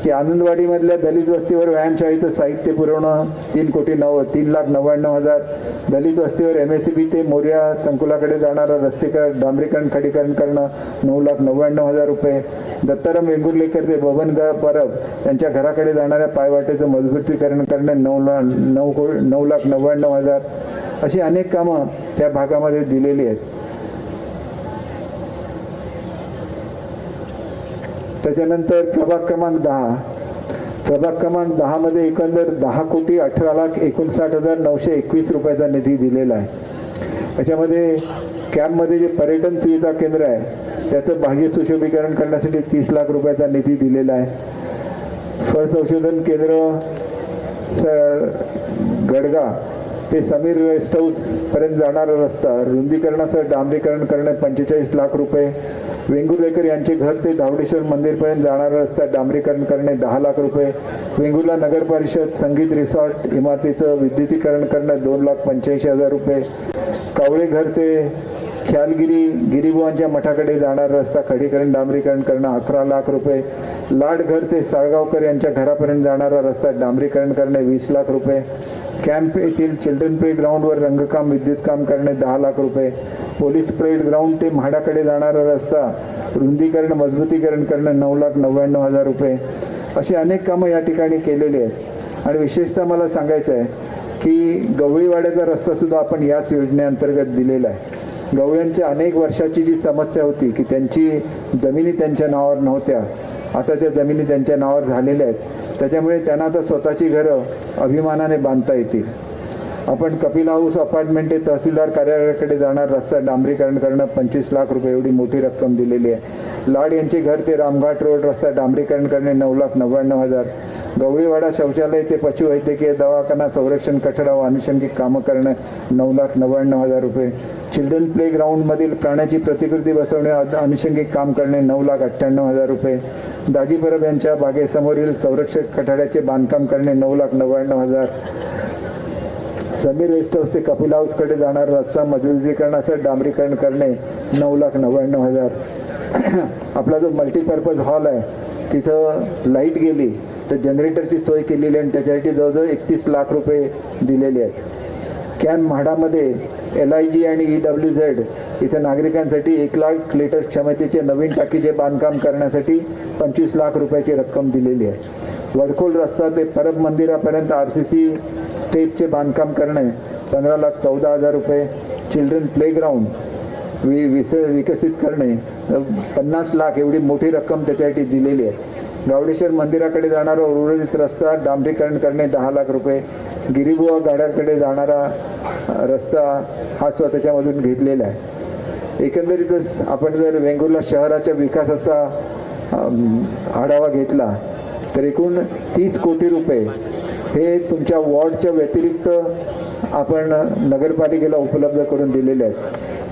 की आनंदवाडीमधल्या दलित वस्तीवर व्यायामशाळेचं साहित्य पुरवणं 3,99,000. दलित वस्तीवर MSCB ते मोर्या संकुलाकडे जाणारा रस्ते डांबरीकरण खडीकरण करणं 9,99,000 रुपये. दत्ताराम वेंगुर्लेकर ते बबन परब यांच्या घराकडे जाणाऱ्या पायवाटेचं मजबूतीकरण करणं 9,99,000. अशी अनेक कामं त्या भागामध्ये दिलेली आहेत. त्याच्यानंतर प्रभाग क्रमांक 10 मध्ये एकंदर 10,18,59,921 रुपयाचा निधी दिलेला आहे. त्याच्यामध्ये कॅम्पमध्ये जे पर्यटन सुविधा केंद्र आहे त्याचं बाह्य सुशोभीकरण करण्यासाठी 30 लाख रुपयाचा निधी दिलेला आहे. फळ संशोधन केंद्र गडगा ते समीर रेस्ट हाऊस पर्यंत जाणारा रस्ता रुंदीकरणासह डांबरीकरण करणे 45 लाख रुपये. वेंगुर्लेकर यांचे घर ते धावडेश्वर मंदिरपर्यंत जाणारा रस्ता डांबरीकरण करणे 10 लाख रुपये. वेंगुर्ला नगर परिषद संगीत रिसॉर्ट इमारतीचं विद्युतीकरण करणं 2,85,000 रुपये. कावळे घर ते ख्यालगिरी गिरीबुवांच्या मठाकडे जाणारा रस्ता खडीकरण डांबरीकरण करणं 11 लाख रुपये. लाड घर ते साळगावकर यांच्या घरापर्यंत जाणारा रस्ता डांबरीकरण करणे 20 लाख रुपये. कॅम्प येथील चिल्ड्रन प्ले ग्राउंडवर रंगकाम विद्युत काम करणे 10 लाख रुपये. पोलीस परेड ग्राउंड ते म्हाडाकडे जाणारा रस्ता रुंदीकरण मजबूतीकरण करणं 9,99,000 रुपये. अशी अनेक कामं या ठिकाणी केलेली आहेत. आणि विशेषतः मला सांगायचं आहे की गवळीवाड्याचा रस्ता सुद्धा आपण याच योजनेअंतर्गत दिलेला आहे. गवळ्यांच्या अनेक वर्षाची जी समस्या होती की त्यांची जमिनी त्यांच्या नावावर नव्हत्या, आता त्या जमिनी त्यांच्या नावावर झालेल्या आहेत. त्याच्यामुळे त्यांना आता स्वतःची घरं अभिमानाने बांधता येतील. आपण कपिल हाऊस अपार्टमेंट ते तहसीलदार कार्यालयाकडे जाणार रस्ता डांबरीकरण करणं 25 लाख रुपये एवढी मोठी रक्कम दिलेली आहे. लाड यांचे घर ते रामघाट रोड रस्ता डांबरीकरण करणे 9,99,000. गवळीवाडा शौचालय ते पशुवैद्यकीय दवाखाना संरक्षण कठडा व अनुषंगिक कामं करणं 9,99,000 रुपये. चिल्ड्रन प्ले ग्राउंड मधील प्राण्याची प्रतिकृती बसवणे अनुषंगिक काम करणे 9,98,000 रुपये. दाजी परब यांच्या बागेसमोरील संरक्षक कठड्याचे बांधकाम करणे 9,99,000. समीर रेस्ट हाऊस ते कपिल हाऊस कडे जाणारा रस्ता मजबूतीकरणाचं डांबरीकरण करणे 9,99,000. आपला जो मल्टीपर्पज हॉल आहे तिथं लाईट गेली तर जनरेटरची सोय केलेली आणि त्याच्यासाठी जवळजवळ 31 लाख रुपये दिलेले आहेत. कॅम्प म्हाडामध्ये LIG आणि EWZ इथं नागरिकांसाठी 1 लाख लिटर क्षमतेचे नवीन टाकीचे बांधकाम करण्यासाठी 25 लाख रुपयाची रक्कम दिलेली आहे. वडखोल रस्ता ते परब मंदिरापर्यंत RCC स्टेपचे बांधकाम करणे 15,14,000 रुपये. चिल्ड्रन प्ले ग्राउंड विकसित करणे 50 लाख एवढी मोठी रक्कम त्याच्यासाठी दिलेली आहे. गावडेश्वर मंदिराकडे जाणारा उर्वरित रस्ता डांबरीकरण करणे 10 लाख रुपये. गिरीबुवा गाड्याकडे जाणारा रस्ता हा स्वतःच्यामधून घेतलेला आहे. एकंदरीतच आपण जर वेंगुर्ला शहराच्या विकासाचा आढावा घेतला तर एकूण 30 कोटी रुपये हे तुमच्या वॉर्डच्या व्यतिरिक्त आपण नगरपालिकेला उपलब्ध करून दिलेले आहेत.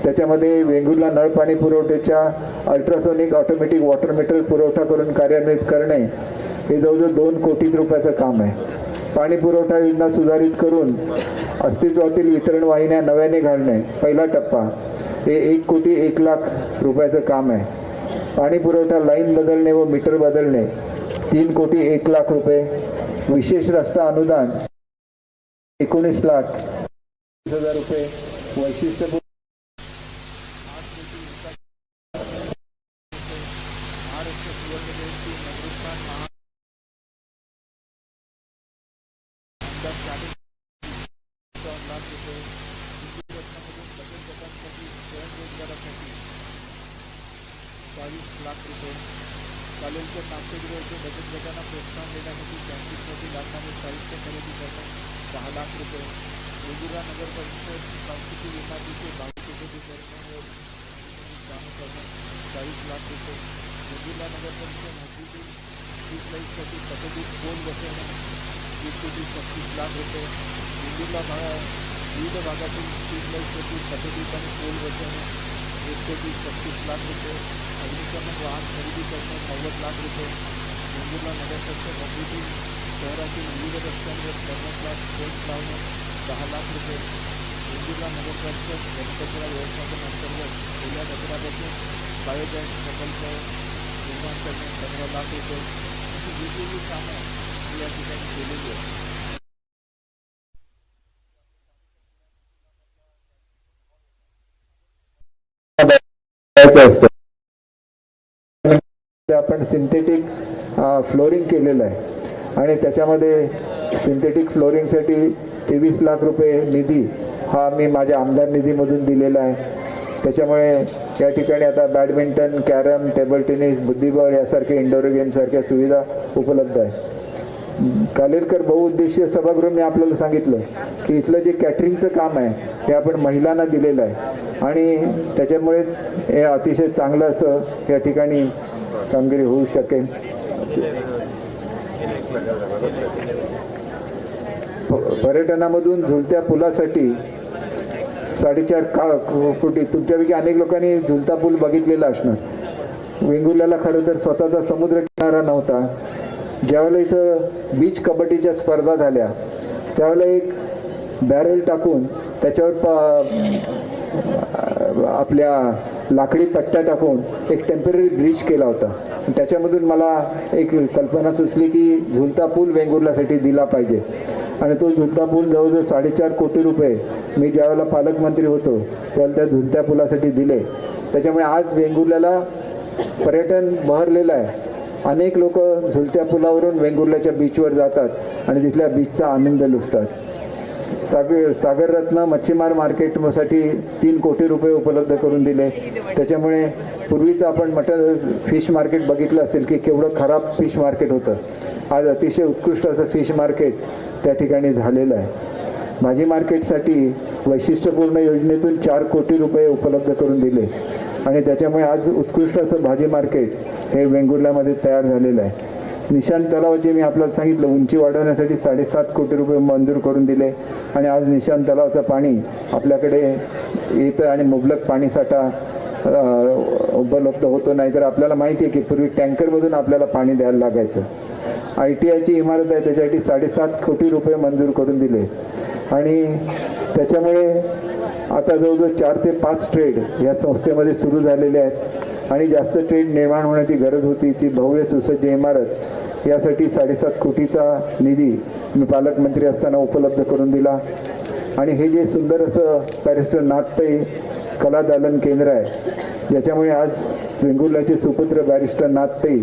त्याच्यामध्ये वेंगुर्ला नळ पाणी पुरवठ्याच्या अल्ट्रासोनिक ऑटोमॅटिक वॉटर मीटर पुरवठा करून कार्यान्वित करणे हे जवळजवळ 2 कोटी रुपयाचं काम आहे. पाणी पुरवठा योजना सुधारित करून अस्तित्वातील वितरण वाहिन्या नव्याने घालणे पहिला टप्पा हे 1 कोटी 1 लाख रुपयाचं काम आहे. पाणी पुरवठा लाईन बदलणे व मीटर बदलणे 3 कोटी 1 लाख रुपये. विशेष रस्ता अनुदान 19,20,000 रुपये. वैशिष्ट्य कॉलेजच्या नागपूरचे बचत गटांना प्रोत्साहन देण्यासाठी कॅम्पसमध्ये लागणारे साहित्य खरेदी करणं 10 लाख रुपये. वेगुर्ला नगर परिषद सांस्कृतिक इमारतीचे बांधकाम काम करणं 40 लाख रुपये. वेगुर्ला नगर परिषद हद्दीतील स्ट्रीट लाईटसाठी पद्धतीत पोल बसवणं 1 कोटी 35 लाख रुपये. वेगुर्ला विविध भागातील स्ट्रीट लाईटसाठी पथदीप आणि पोल बसवणे 130-35 लाख रुपये, अग्निशमन वाहन खरेदी करणे 90 लाख रुपये, वेंगुर्ला नगरपरिषद हद्दीतील शहरातील विविध रस्त्यांवर 50 लाख फेन्स लावणे 10 लाख रुपये, वेंगुर्ला नगरपरिषद घनकचरा व्यवस्थापन अंतर्गत ओल्या कचऱ्यापासून बायोगॅस प्रकल्प निर्माण करणे 15 लाख रुपये, अशी वेगवेगळी कामं या ठिकाणी केलेली आहेत. आपण सिंथेटिक फ्लोरिंग केलेलं आहे आणि त्याच्यामध्ये सिंथेटिक फ्लोरिंगसाठी 23 लाख रुपये निधी हा मी माझ्या आमदार निधीमधून दिलेला आहे. त्याच्यामुळे या ठिकाणी आता बॅडमिंटन, कॅरम, टेबल टेनिस, बुद्धिबळ यासारखे इंडोर गेमसारख्या सुविधा उपलब्ध आहे. कालेलकर बहुउद्देशीय सभागृह मी आपल्याला सांगितलं की इथलं जे कॅटरिंगचं काम आहे हे आपण महिलांना दिलेलं आहे आणि त्याच्यामुळे हे अतिशय चांगलं असं या ठिकाणी कामगिरी होऊ शकेल. पर्यटनामधून झुलत्या पुलासाठी 4.5 कोटी. तुमच्यापैकी अनेक लोकांनी झुलता पूल बघितलेला असणार. वेंगुर्ल्याला खरं तर स्वतःचा समुद्र किनारा नव्हता. ज्यावेळेला इथं बीच कबड्डीच्या स्पर्धा झाल्या त्यावेळेला एक बॅरेल टाकून त्याच्यावर आपल्या लाकडी पट्ट्या टाकून एक टेम्पररी ब्रिज केला होता. त्याच्यामधून मला एक कल्पना सुचली की झुलता पूल वेंगुर्ल्यासाठी दिला पाहिजे आणि तो झुलता पूल जवळजवळ 4.5 कोटी रुपये मी ज्यावेळेला पालकमंत्री होतो त्यावेळेला त्या झुलत्या पुलासाठी दिले. त्याच्यामुळे आज वेंगुर्ल्याला पर्यटन बहरलेलं आहे. अनेक लोक झुलत्या पुलावरून वेंगुर्ल्याच्या बीचवर जातात आणि तिथल्या बीचचा आनंद लुटतात. सागररत्न मच्छीमार मार्केटसाठी 3 कोटी रुपये उपलब्ध करून दिले. त्याच्यामुळे पूर्वीचं आपण मटन फिश मार्केट बघितलं असेल की केवढं खराब फिश मार्केट होतं. आज अतिशय उत्कृष्ट असं फिश मार्केट त्या ठिकाणी झालेलं आहे. भाजी मार्केटसाठी वैशिष्ट्यपूर्ण योजनेतून 4 कोटी रुपये उपलब्ध करून दिले आणि त्याच्यामुळे आज उत्कृष्ट असं भाजी मार्केट हे वेंगुर्ल्यामध्ये तयार झालेलं आहे. निशांत तलावाचे मी आपल्याला सांगितलं उंची वाढवण्यासाठी 7.5 कोटी रुपये मंजूर करून दिले आणि आज निशांत तलावाचं पाणी आपल्याकडे येतं आणि मुबलक पाणीसाठा उपलब्ध होतो. नाही तर आपल्याला माहिती आहे की पूर्वी टँकरमधून आपल्याला पाणी द्यायला लागायचं. ITIची इमारत आहे त्याच्यासाठी 7.5 कोटी रुपये मंजूर करून दिले आणि त्याच्यामुळे आता जवळजवळ 4 ते 5 ट्रेड या संस्थेमध्ये सुरू झालेले आहेत आणि जास्त ट्रेड निर्माण होण्याची गरज होती. ती भव्य सुसज्ज इमारत यासाठी 7.5 कोटीचा निधी मी पालकमंत्री असताना उपलब्ध करून दिला आणि हे जे सुंदर असं बॅरिस्टर नाथपै कला दालन केंद्र आहे ज्याच्यामुळे आज वेंगुर्ल्याचे सुपुत्र बॅरिस्टर नाथपै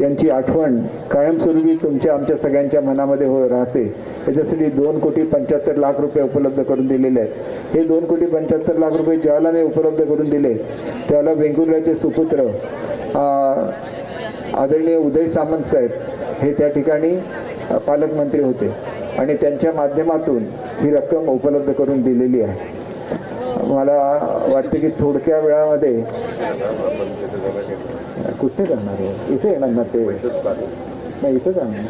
यांची आठवण कायमस्वरूपी तुमच्या आमच्या सगळ्यांच्या मनामध्ये राहते. याच्यासाठी 2,75,00,000 रुपये उपलब्ध करून दिलेले आहेत. हे 2,75,00,000 रुपये ज्यावेळेला मी उपलब्ध करून दिले त्यावेळेला वेंगुर्ल्याचे सुपुत्र आदरणीय उदय सामंत साहेब हे त्या ठिकाणी पालकमंत्री होते आणि त्यांच्या माध्यमातून ही रक्कम उपलब्ध करून दिलेली आहे. मला वाटते की थोडक्या वेळामध्ये कुठे करणार आहे इथे येणार ना ते नाही इथं जाणार.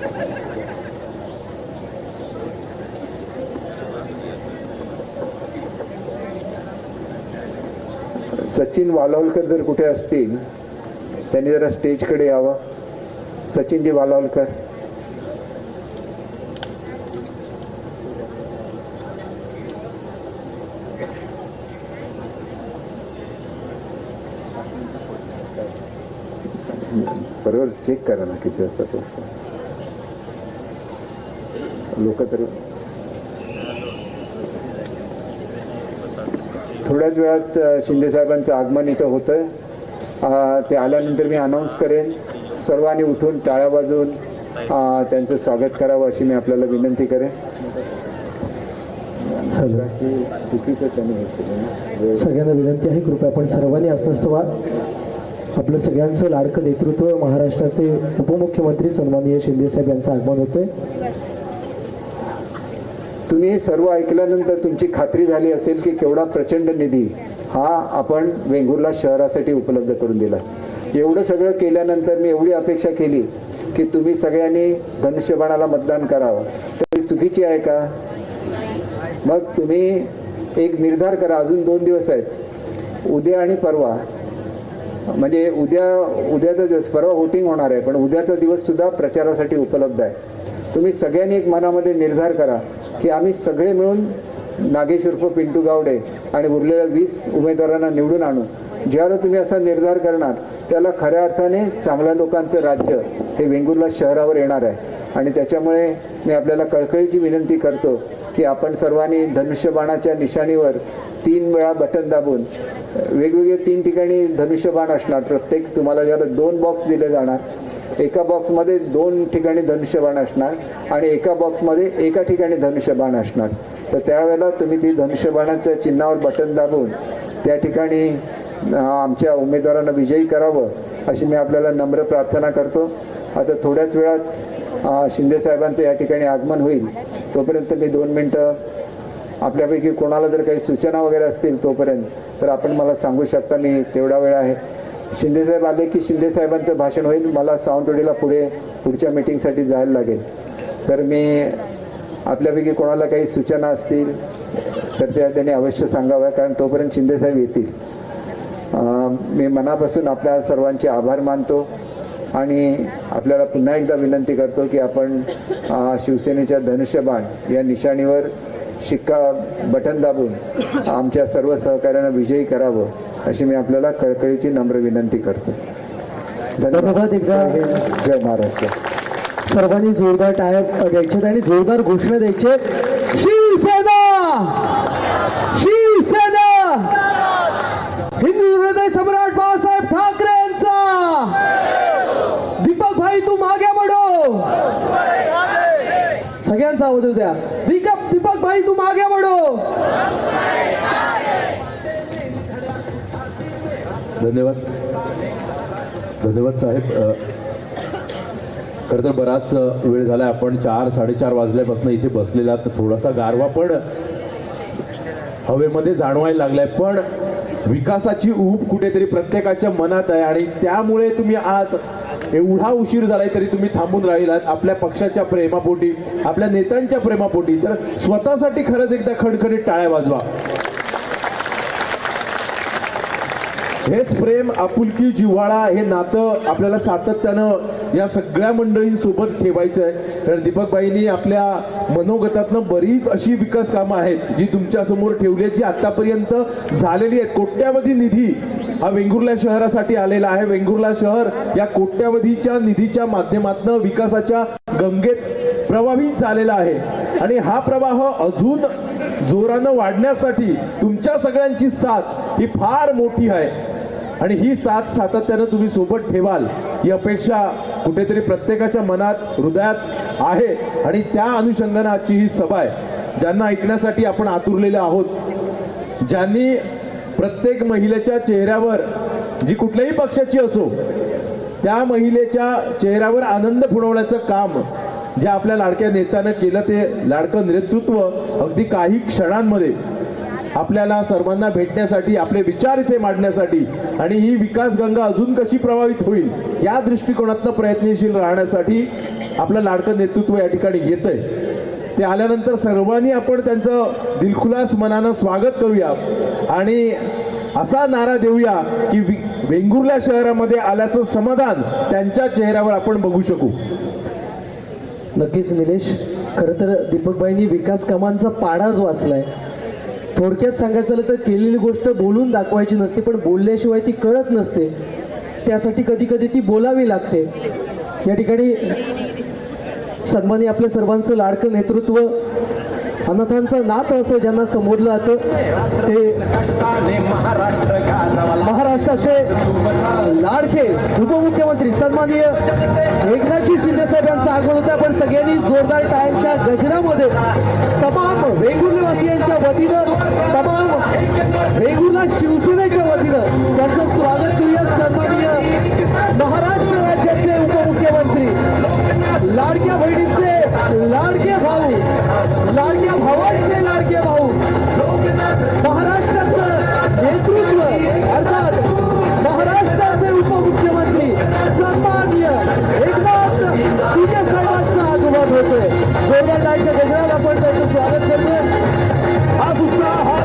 सचिन वालावलकर जर कुठे असतील त्यांनी जरा स्टेजकडे यावं. सचिनजी वालावलकर. बरोबर चेक करा ना किती वाजता लोक. तर थोड्याच वेळात शिंदे साहेबांचं आगमन इथं होतंय. ते आल्यानंतर मी अनाऊन्स करेन. सर्वांनी उठून टाळ्या वाजवून त्यांचं स्वागत करावं अशी मी आपल्याला विनंती करेन. चुकीचं त्यांनी सगळ्यांना विनंती आहे कृपया आपण सर्वांनी असनस्तवा आपलं सगळ्यांचं लाडकं नेतृत्व महाराष्ट्राचे उपमुख्यमंत्री सन्माननीय शिंदे साहेब यांचं आगमन होतंय. तुम्ही हे सर्व ऐकल्यानंतर तुमची खात्री झाली असेल की केवढा प्रचंड निधी हा आपण वेंगुर्ला शहरासाठी उपलब्ध करून दिला. एवढं सगळं केल्यानंतर मी एवढी अपेक्षा केली की तुम्ही सगळ्यांनी धनुष्यबाणाला मतदान करावं. तर चुकीची आहे का? मग तुम्ही एक निर्धार करा. अजून 2 दिवस आहेत, उद्या आणि परवा. म्हणजे उद्याचा दिवस, परवा वोटिंग होणार आहे, पण उद्याचा दिवस सुद्धा प्रचारासाठी उपलब्ध आहे. तुम्ही सगळ्यांनी एक मनामध्ये निर्धार करा की आम्ही सगळे मिळून नागेश उर्फ पिंटू गावडे आणि उरलेल्या 20 उमेदवारांना निवडून आणू. ज्यावेळेला तुम्ही असा निर्धार करणार त्याला खऱ्या अर्थाने चांगल्या लोकांचं राज्य हे वेंगुर्ला शहरावर येणार आहे. आणि त्याच्यामुळे मी आपल्याला कळकळीची विनंती करतो की आपण सर्वांनी धनुष्यबाणाच्या निशाणीवर 3 वेळा बटन दाबून, वेगवेगळे 3 ठिकाणी धनुष्यबाण असणार. प्रत्येक तुम्हाला ज्याला 2 बॉक्स दिले जाणार, एका बॉक्समध्ये 2 ठिकाणी धनुष्यबाण असणार आणि एका बॉक्समध्ये एका ठिकाणी धनुष्यबाण असणार. तर त्यावेळेला तुम्ही ती धनुष्यबाणाच्या चिन्हावर बटन दाबून त्या ठिकाणी आमच्या उमेदवारांना विजयी करावं अशी मी आपल्याला नम्र प्रार्थना करतो. आता थोड्याच वेळात शिंदे साहेबांचं या ठिकाणी आगमन होईल. तोपर्यंत मी 2 मिनिटं आपल्यापैकी कोणाला जर काही सूचना वगैरे असतील तोपर्यंत तर आपण मला सांगू शकता. मी तेवढा वेळ आहे. शिंदे साहेब आले की शिंदे साहेबांचं भाषण होईल. मला सावंतवाडीला पुढच्या मीटिंगसाठी जायला लागेल. तर मी आपल्यापैकी कोणाला काही सूचना असतील तर त्या त्यांनी अवश्य सांगाव्या, कारण तोपर्यंत शिंदे साहेब येतील. मी मनापासून आपल्या सर्वांचे आभार मानतो आणि आपल्याला पुन्हा एकदा विनंती करतो की आपण शिवसेनेच्या धनुष्यबाण या निशाणीवर शिक्का बटन दाबून आमच्या सर्व सहकाऱ्यांना विजयी करावं अशी मी आपल्याला कळकळीची नम्र विनंती करतो. धन्यवाद. एकदा जय महाराष्ट्र. सर्वांनी जोरदार टाळ्या द्यायचे आणि जोरदार घोषणा द्यायचे. शिवसेना, शिवसेना, हिंदू हृदय सम्राट बाळासाहेब ठाकरेंचा. दीपक भाई तू मागे बढो. सगळ्यांचा आवाज द्या. दीपक भाई तू मागे बढो. धन्यवाद. धन्यवाद साहेब. खरं तर बराच वेळ झाला, आपण 4-4:30 वाजल्यापासून इथे बसलेला, तर थोडासा गारवा पण हवेमध्ये जाणवायला लागलाय. पण विकासाची ऊब कुठेतरी प्रत्येकाच्या मनात आहे आणि त्यामुळे तुम्ही आज एवढा उशीर झालाय तरी तुम्ही थांबून राहिलात आपल्या पक्षाच्या प्रेमापोटी, आपल्या नेत्यांच्या प्रेमापोटी. तर स्वतःसाठी खरंच एकदा खडखडीत टाळ्या वाजवा. हेच प्रेम, आपुलकी, जिव्हाळा, हे नातं आपल्याला सातत्यानं या सगळ्या मंडळींसोबत ठेवायचं आहे. कारण दीपकबाईंनी आपल्या मनोगतातनं बरीच अशी विकास कामं आहेत जी तुमच्या समोर ठेवली आहेत, जी आतापर्यंत झालेली आहेत. कोट्यावधी निधी हा वेंगुर्ला शहरासाठी आलेला आहे. वेंगुर्ला शहर या कोट्यावधीच्या निधीच्या माध्यमातून विकासाच्या गंगेत प्रवाहित झालेला आहे आणि हा प्रवाह अजून जोरानं वाढण्यासाठी तुमच्या सगळ्यांची साथ ही फार मोठी आहे आणि ही साथ सातत्यानं तुम्ही सोबत ठेवाल ही अपेक्षा कुठेतरी प्रत्येकाच्या मनात, हृदयात आहे आणि त्या अनुषंगानं आजची ही सभा आहे. ज्यांना ऐकण्यासाठी आपण आतुरलेले आहोत, ज्यांनी प्रत्येक महिलेच्या चेहऱ्यावर, जी कुठल्याही पक्षाची असो, त्या महिलेच्या चेहऱ्यावर आनंद फुलवण्याचं काम जे आपल्या लाडक्या नेत्यानं केलं, ते लाडकं नेतृत्व अगदी काही क्षणांमध्ये आपल्याला सर्वांना भेटण्यासाठी, आपले विचार इथे मांडण्यासाठी आणि ही विकास गंगा अजून कशी प्रभावित होईल या दृष्टिकोनातनं प्रयत्नशील राहण्यासाठी आपलं लाडकं नेतृत्व या ठिकाणी येतंय. ते आल्यानंतर सर्वांनी आपण त्यांचं दिलखुलास मनानं स्वागत करूया आणि असा नारा देऊया की वेंगुर्ला शहरामध्ये आल्याचं समाधान त्यांच्या चेहऱ्यावर आपण बघू शकू. नक्कीच निलेश, खरं तर दीपकबाईंनी विकास कामांचा पाडाच वाचलाय. थोडक्यात सांगायचं झालं तर केलेली गोष्ट बोलून दाखवायची नसते, पण बोलल्याशिवाय ती कळत नसते. त्यासाठी कधी कधी ती बोलावी लागते. या ठिकाणी सन्मानी आपल्या सर्वांचं लाडकं नेतृत्व, अनाथांचं नात असं ज्यांना संबोधलं जातं, ते महाराष्ट्राचे लाडके उपमुख्यमंत्री सन्माननीय एकनाथजी शिंदे साहेब यांचं आगमन होतं. आपण सगळ्यांनी जोरदार टाळ्यांच्या गजरामध्ये तमाम वेंगुर्लेवासियांच्या वतीनं, तमाम वेंगुर्ला शिवसेनेच्या वतीनं त्यांचं स्वागत करूया. सन्माननीय महाराष्ट्र राज्याचे उपमुख्यमंत्री, लाडक्या बहिणीचे लाडके भाऊ, लाडक्या भावांचे लाडके भाऊ, महाराष्ट्राचं नेतृत्व अर्थात महाराष्ट्राचे उपमुख्यमंत्री सन्माननीय एकनाथ शिंदे साहेबांचं आगमन होतोय. जोरदार टाळ्यांच्या गजरात आपण त्यांचं स्वागत करतोय. हा उत्साह, हा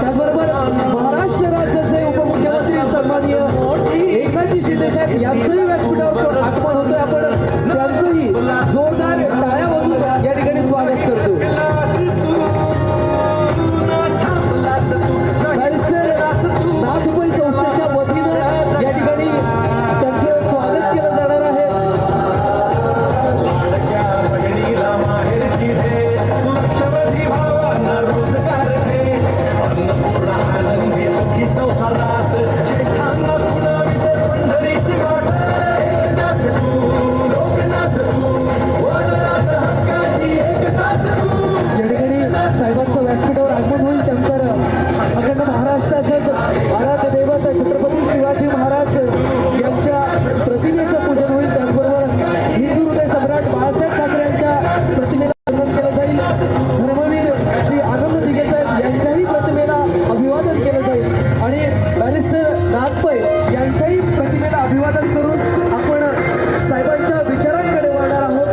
त्याचबरोबर महाराष्ट्र राज्याचे उपमुख्यमंत्री सन्माननीय एकनाथजी शिंदे साहेब यांचंही व्यासपीठावर आगमन होतोय. आपण त्यांचंही जोरदार टाळ्या वाजवून या ठिकाणी स्वागत करतो. बॅरिस्टर नाथपै संस्थेच्या वतीनं या ठिकाणी त्यांचं स्वागत केलं जाणार आहे. या ठिकाणी साहेबांचं व्यासपीठावर आगमन होईल. त्यानंतर अखंड महाराष्ट्राचंच आराध्य दैवत छत्रपती शिवाजी महाराज यांच्या प्रतिमेचं पूजन होईल. त्याचबरोबर हिंदू हृदय सम्राट बाळासाहेब ठाकरे यांच्या प्रतिमेला वंदन केलं जाईल. धर्मवीर श्री आनंद दिघे साहेब यांच्याही प्रतिमेला अभिवादन केलं जाईल आणि बॅरिस्टर नाथपै यांच्याही प्रतिमेला अभिवादन करून आपण साहेबांच्या विचारांकडे वळणार आहोत.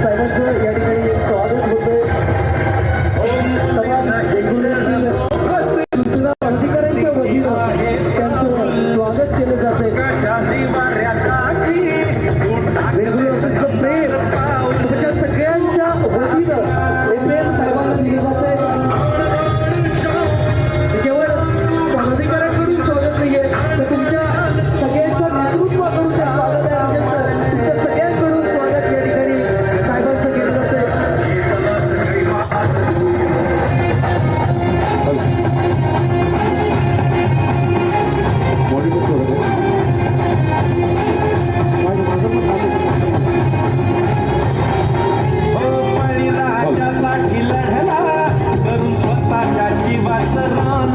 साहेबांचं या ठिकाणी स्वागत होतंय. समाज वेंगुर्ल्यातील सूचना अधिकाऱ्यांच्या वतीनं त्यांचं स्वागत केलं जातंय. वेंगुर्ल्याचं प्रेम तुमच्या सगळ्यांच्या वतीनं हे प्रेम साहेबांना दिलं जातंय. केवळ पदाधिकाऱ्यांकडून स्वागत नाहीये तर तुमच्या सगळ्यांच्या नेतृत्वाकडून ते स्वागत आहे. म्हणजे तुमच्या सगळ्यांकडून स्वागत या ठिकाणी साहेबांचं केलं जातंय. राज्यासाठी लढला करून स्वतःच्या जीवाचं रान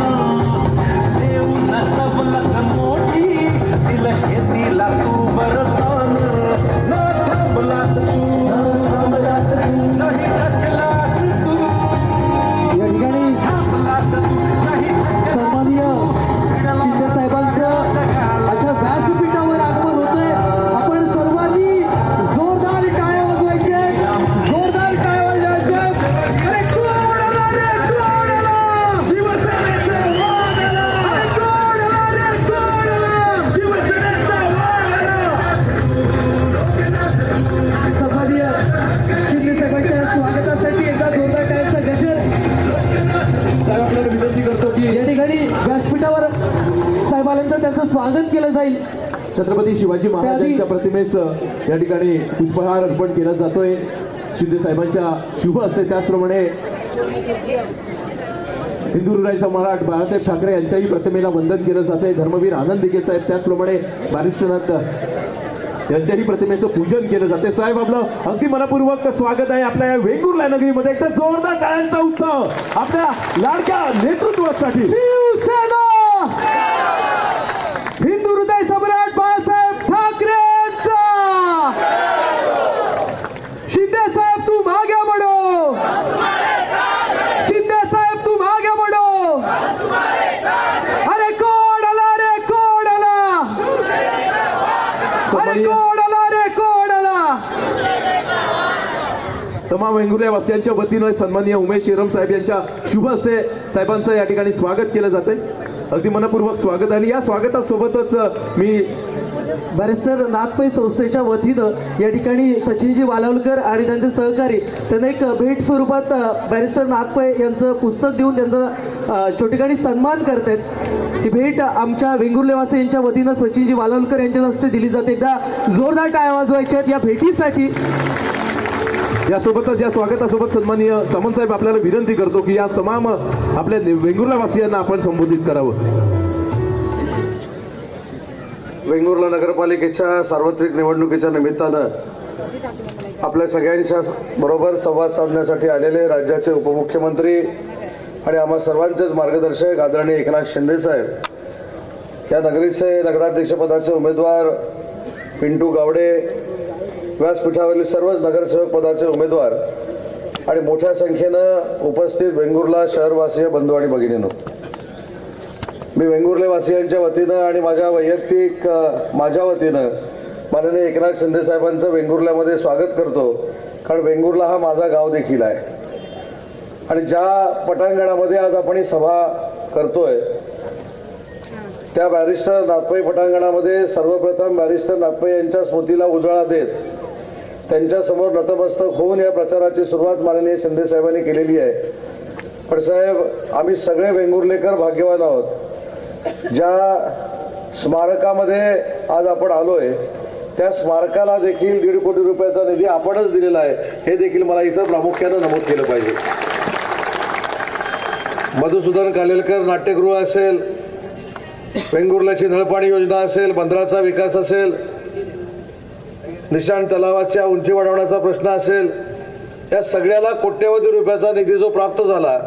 देऊन सवलत मोठी दिलं शेतीला तू बरदान न थांबलास तू नाही थकलास तू या ठिकाणी थांबलास तू नाही सन्माननीय शिंदे साहेबांचं अशा व्यासपीठावर आगमन होतंय. आपण सर्वांनी जोरदार टाळ्या वाजवायच्या, जोरदार टाळ्या वाजवायच्या. अरे कोण आला रे, कोण आला? शिवसेनेचा वाघ आला, अरे कोण आला रे, कोण आला? शिवसेनेचा वाघ आला. सन्माननीय शिंदे साहेबांच्या स्वागतासाठी एकदा जोरदार टाळ्यांचा गजर. साहेब आपल्याला विनंती करतो की या ठिकाणी व्यासपीठावर साहेबांचं त्यांचं स्वागत केलं जाईल. छत्रपती शिवाजी महाराजांच्या प्रतिमेस या ठिकाणी पुष्पहार अर्पण केला जातोय शिंदे साहेबांच्या शुभ हस्ते. त्याचप्रमाणे हिंदू हृदय सम्राट बाळासाहेब ठाकरे यांच्याही प्रतिमेला वंदन केलं जातंय. धर्मवीर आनंद दिघे साहेब त्याचप्रमाणे बॅरिस्टर यांच्याही प्रतिमेचं पूजन केलं जाते. साहेब आपलं अगदी मनपूर्वक स्वागत आहे आपल्या या वेंगुर्ला नगरीमध्ये. एकदा जोरदार टाळ्यांचा उत्सव आपल्या लाडक्या नेतृत्वासाठी. शिवसेना हिंदू हृदय सम्राट बाळासाहेब ठाकरेंचा. शिंदे साहेब तू मागे बढो, शिंदे साहेब तू मागे बढो. अरे कोण आला रे, कोण आला? अरे कोण आला रे, कोण आला? तमाम वेंगुर्ल्या वासियांच्या वतीनं सन्माननीय उमेश शेरम साहेब यांच्या शुभ हस्ते साहेबांचं या ठिकाणी स्वागत केलं जातंय. अगदी मनपूर्वक स्वागत आहे. आणि या स्वागतासोबतच मी बॅरिस्टर नाथपै संस्थेच्या वतीनं या ठिकाणी सचिनजी वालावलकर आणि त्यांचे सहकारी त्यांना एक भेट स्वरूपात बॅरिस्टर नाथपै यांचं पुस्तक देऊन त्यांचा ठिकाणी सन्मान करतात. ही भेट आमच्या वेंगुर्लेवासी यांच्या वतीनं सचिनजी वालावलकर यांच्या हस्ते दिली जाते. एकदा जोरदार टाळ्या वाजवायच्या आहेत या भेटीसाठी. यासोबतच या स्वागतासोबत सन्माननीय सामंत साहेब आपल्याला विनंती करतो की या तमाम आपल्या वेंगुर्ला वासियांना आपण संबोधित करावं. वेंगुर्ला नगरपालिकेच्या सार्वत्रिक निवडणुकीच्या निमित्तानं आपल्या सगळ्यांच्या बरोबर संवाद साधण्यासाठी आलेले राज्याचे उपमुख्यमंत्री आणि आम्हा सर्वांचेच मार्गदर्शक आदरणीय एकनाथ शिंदे साहेब, या नगरीचे नगराध्यक्षपदाचे उमेदवार पिंटू गावडे, व्यासपीठावरील सर्वच नगरसेवक पदाचे उमेदवार आणि मोठ्या संख्येनं उपस्थित वेंगुर्ला शहरवासीय बंधू आणि भगिनींनो, मी वेंगुर्ले वासियांच्या वतीनं आणि माझ्या वैयक्तिक माझ्या वतीनं माननीय एकनाथ शिंदे साहेबांचं वेंगुर्ल्यामध्ये स्वागत करतो, कारण वेंगुर्ला हा माझा गाव देखील आहे. आणि ज्या पटांगणामध्ये आज आपण ही सभा करतोय त्या बॅरिस्टर नाथपै पटांगणामध्ये सर्वप्रथम बॅरिस्टर नाथपै यांच्या स्मृतीला उजाळा देत त्यांच्यासमोर नतमस्तक होऊन या प्रचाराची सुरुवात माननीय शिंदे साहेबांनी केलेली आहे. पण साहेब, आम्ही सगळे वेंगुर्लेकर भाग्यवान आहोत. ज्या स्मारकामध्ये आज आपण आलोय त्या स्मारकाला देखील 1.5 कोटी रुपयाचा निधी आपणच दिलेला आहे, हे देखील मला इथं प्रामुख्यानं नमूद केलं पाहिजे. मधुसूदन कालेलकर नाट्यगृह असेल, वेंगुर्ल्याची नळपाणी योजना असेल, बंदराचा विकास असेल, निशाण तलावाच्या उंची वाढवण्याचा प्रश्न असेल, या सगळ्याला कोट्यवधी रुपयाचा निधी जो प्राप्त झाला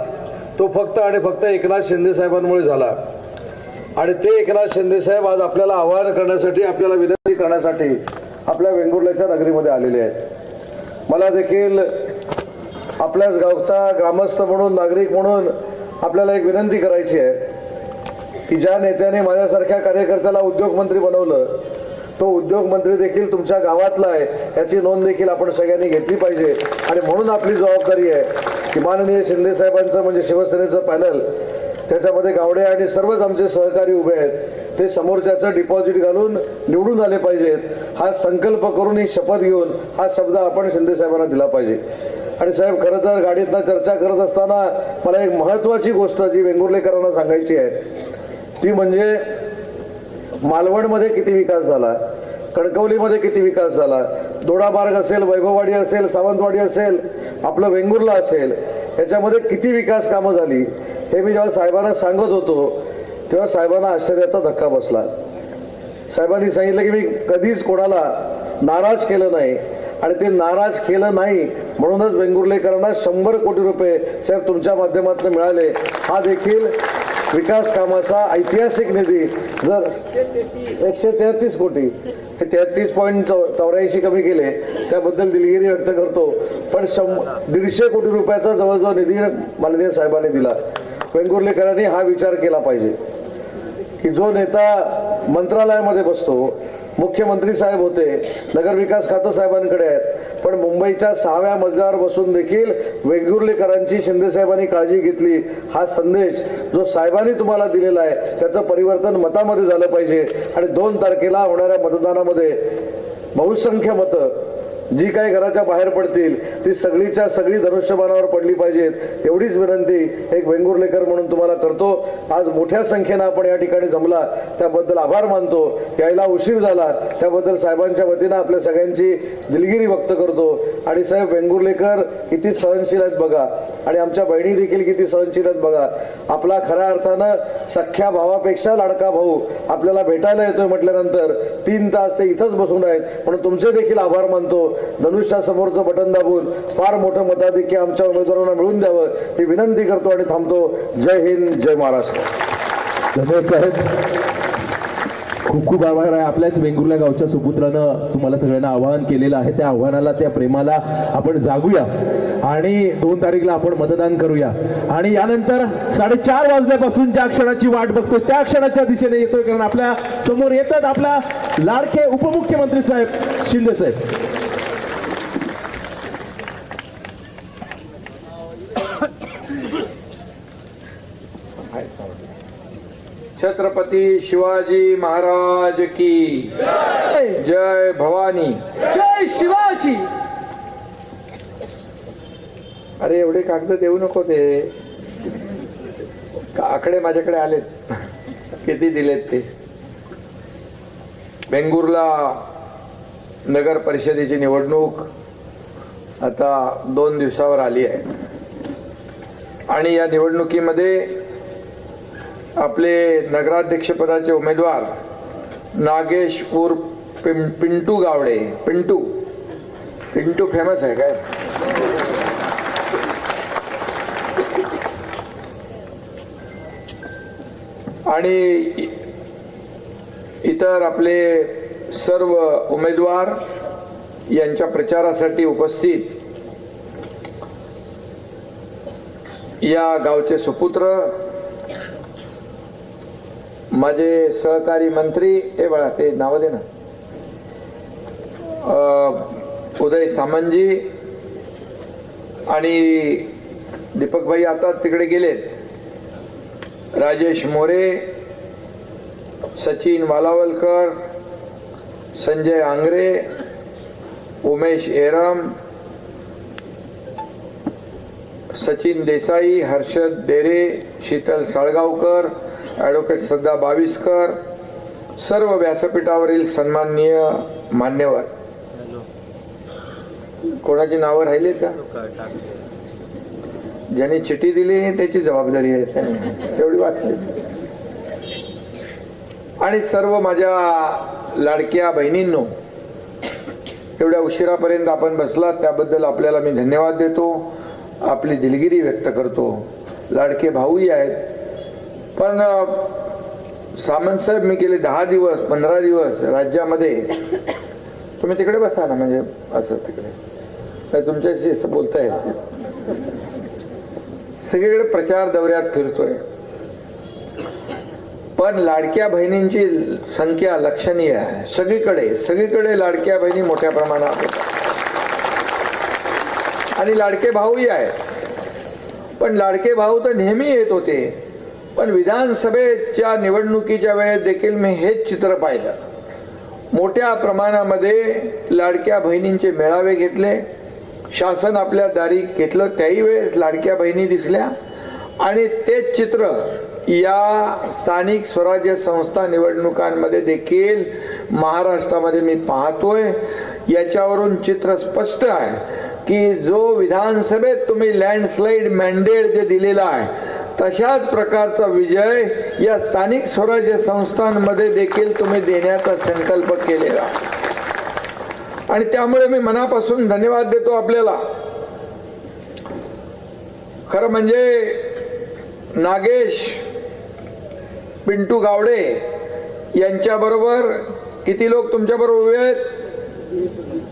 तो फक्त आणि फक्त एकनाथ शिंदे साहेबांमुळे झाला. आणि ते एकनाथ शिंदे साहेब आज आपल्याला आवाहन करण्यासाठी, आपल्याला विनंती करण्यासाठी आपल्या वेंगुर्ल्याच्या नगरीमध्ये आलेले आहेत. मला देखील आपल्याच गावचा ग्रामस्थ म्हणून, नागरिक म्हणून आपल्याला एक विनंती करायची आहे की ज्या नेत्याने माझ्यासारख्या कार्यकर्त्याला उद्योगमंत्री बनवलं तो उद्योगमंत्री देखील तुमच्या गावातला आहे, याची नोंद देखील आपण सगळ्यांनी घेतली पाहिजे. आणि म्हणून आपली जबाबदारी आहे की माननीय शिंदे साहेबांचं म्हणजे शिवसेनेचं पॅनल, त्याच्यामध्ये गावडे आणि सर्वच आमचे सहकारी उभे आहेत, ते समोरच्याचं डिपॉझिट घालून निवडून आले पाहिजेत. हा संकल्प करून, ही शपथ घेऊन हा शब्द आपण शिंदे साहेबांना दिला पाहिजे. आणि साहेब, खरं तर गाडीतनं चर्चा करत असताना मला एक महत्वाची गोष्ट जी वेंगुर्लेकरांना सांगायची आहे ती म्हणजे मालवणमध्ये किती विकास झाला, कणकवलीमध्ये किती विकास झाला, दोडामार्ग असेल, वैभववाडी असेल, सावंतवाडी असेल, आपलं वेंगुर्ला असेल, याच्यामध्ये किती विकास कामं झाली, हे मी जेव्हा साहेबांना सांगत होतो तेव्हा साहेबांना आश्चर्याचा धक्का बसला. साहेबांनी सांगितलं की मी कधीच कोणाला नाराज केलं नाही आणि ते नाराज केलं नाही म्हणूनच वेंगुर्लेकरांना 100 कोटी रुपये साहेब तुमच्या माध्यमातून मिळाले. हा देखील विकास कामाचा ऐतिहासिक निधी. जर 133 कोटी, हे 33.84 कमी केले त्याबद्दल दिलगिरी व्यक्त करतो, पण 150 कोटी रुपयाचा जवळजवळ निधी माननीय साहेबांनी दिला. वेंगुर्लेकरांनी हा विचार केला पाहिजे की जो नेता मंत्रालयामध्ये बसतो, मुख्यमंत्री साहेब होते, नगरविकास खातं साहेबांकडे आहेत, पण मुंबईच्या 6व्या मजल्यावर बसून देखील वेंगुर्लेकरांची शिंदे साहेबांनी काळजी घेतली. हा संदेश जो साहेबांनी तुम्हाला दिलेला आहे त्याचं परिवर्तन मतामध्ये झालं पाहिजे. आणि 2 तारखेला होणाऱ्या मतदानामध्ये बहुसंख्य मतं जी काही घराच्या बाहेर पडतील ती सगळीच्या सगळी धनुष्यबाणावर पडली पाहिजेत, एवढीच विनंती एक वेंगुर्लेकर म्हणून तुम्हाला करतो. आज मोठ्या संख्येनं आपण या ठिकाणी जमला त्याबद्दल आभार मानतो. यायला उशीर झाला त्याबद्दल साहेबांच्या वतीनं आपल्या सगळ्यांची दिलगिरी व्यक्त करतो. आणि साहेब, वेंगुर्लेकर किती सहनशील आहेत बघा, आणि आमच्या बहिणी देखील किती सहनशील आहेत बघा. आपला खऱ्या अर्थानं सख्ख्या भावापेक्षा लाडका भाऊ आपल्याला भेटायला येतोय म्हटल्यानंतर 3 तास ते इथंच बसून आहेत, म्हणून तुमचे देखील आभार मानतो. धनुष्यासमोरचं बटन दाबून फार मोठं मताधिक्य आमच्या उमेदवारांना मिळून द्यावं ही विनंती करतो आणि थांबतो. जय हिंद, जय महाराष्ट्र. धन्यवाद साहेब, खूप खूप आभार आहे. आपल्याच वेंगुर्ला गावच्या सुपुत्रानं तुम्हाला सगळ्यांना आवाहन केलेलं आहे. त्या आव्हानाला, त्या प्रेमाला आपण जागूया आणि 2 तारीखला आपण मतदान करूया. आणि यानंतर 4:30 वाजल्यापासून ज्या क्षणाची वाट बघतोय त्या क्षणाच्या दिशेने येतोय, कारण आपल्या समोर येतात आपला लाडके उपमुख्यमंत्री साहेब शिंदे साहेब. छत्रपती शिवाजी महाराज की जय. भवानी जय शिवाजी. अरे एवढे कागद देऊ नको, ते आकडे माझ्याकडे आलेत, किती दिलेत ते. वेंगुर्ला नगर परिषदेची निवडणूक आता 2 दिवसावर आली आहे आणि या निवडणुकीमध्ये आपले नगराध्यक्षपदाचे उमेदवार नागेश उर्फ पिंटू गावडे. पिंटू फेमस आहे काय? आणि इतर आपले सर्व उमेदवार यांच्या प्रचारासाठी उपस्थित या गावचे सुपुत्र माझे सहकारी मंत्री हे बघा ते नाव दे ना, उदय सामंतजी आणि दीपकभाई आता तिकडे गेलेत, राजेश मोरे, सचिन वालावलकर, संजय आंग्रे, उमेश एरम, सचिन देसाई, हर्षद डेरे, शीतल साळगावकर, ॲडव्होकेट श्रद्धा बाविस्कर, सर्व व्यासपीठावरील सन्माननीय मान्यवर. कोणाची नावं राहिली का? ज्यांनी चिठी दिली त्याची जबाबदारी आहे, तेवढी वाचली. आणि सर्व माझ्या लाडक्या बहिणींनो, एवढ्या उशिरापर्यंत आपण बसलात त्याबद्दल आपल्याला मी धन्यवाद देतो, आपली दिलगिरी व्यक्त करतो. लाडके भाऊही आहेत, पण सामंत साहेब मी गेले 10 दिवस 15 दिवस राज्यामध्ये, तुम्ही तिकडे बसा ना, म्हणजे असं तिकडे तुमच्याशी बोलताय, सगळीकडे प्रचार दौऱ्यात फिरतोय, पण लाडक्या बहिणींची संख्या लक्षणीय आहे. सगळीकडे लाडक्या बहिणी मोठ्या प्रमाणात होतात आणि लाडके भाऊही आहेत. पण लाडके भाऊ तर नेहमी येत होते, पण विधानसभेच्या निवडणुकीच्या वेळेस देखील मी हेच चित्र पाहिलं. मोठ्या प्रमाणामध्ये लाडक्या बहिणींचे मेळावे घेतले, शासन आपल्या दारी घेतलं, त्याही वेळेस लाडक्या बहिणी दिसल्या. आणि तेच चित्र या स्थानिक स्वराज्य संस्था निवडणुकांमध्ये देखील महाराष्ट्रामध्ये मी पाहतोय. याच्यावरून चित्र स्पष्ट आहे की जो विधानसभेत तुम्ही लँडस्लाइड मॅन्डेट जे दिलेला आहे, तशाच प्रकारचा विजय या स्थानिक स्वराज्य संस्थांमध्ये देखील तुम्ही देण्याचा संकल्प केलेला. आणि त्यामुळे मी मनापासून धन्यवाद देतो आपल्याला. खरं म्हणजे नागेश पिंटू गावडे यांच्याबरोबर किती लोक तुमच्याबरोबर उभे आहेत?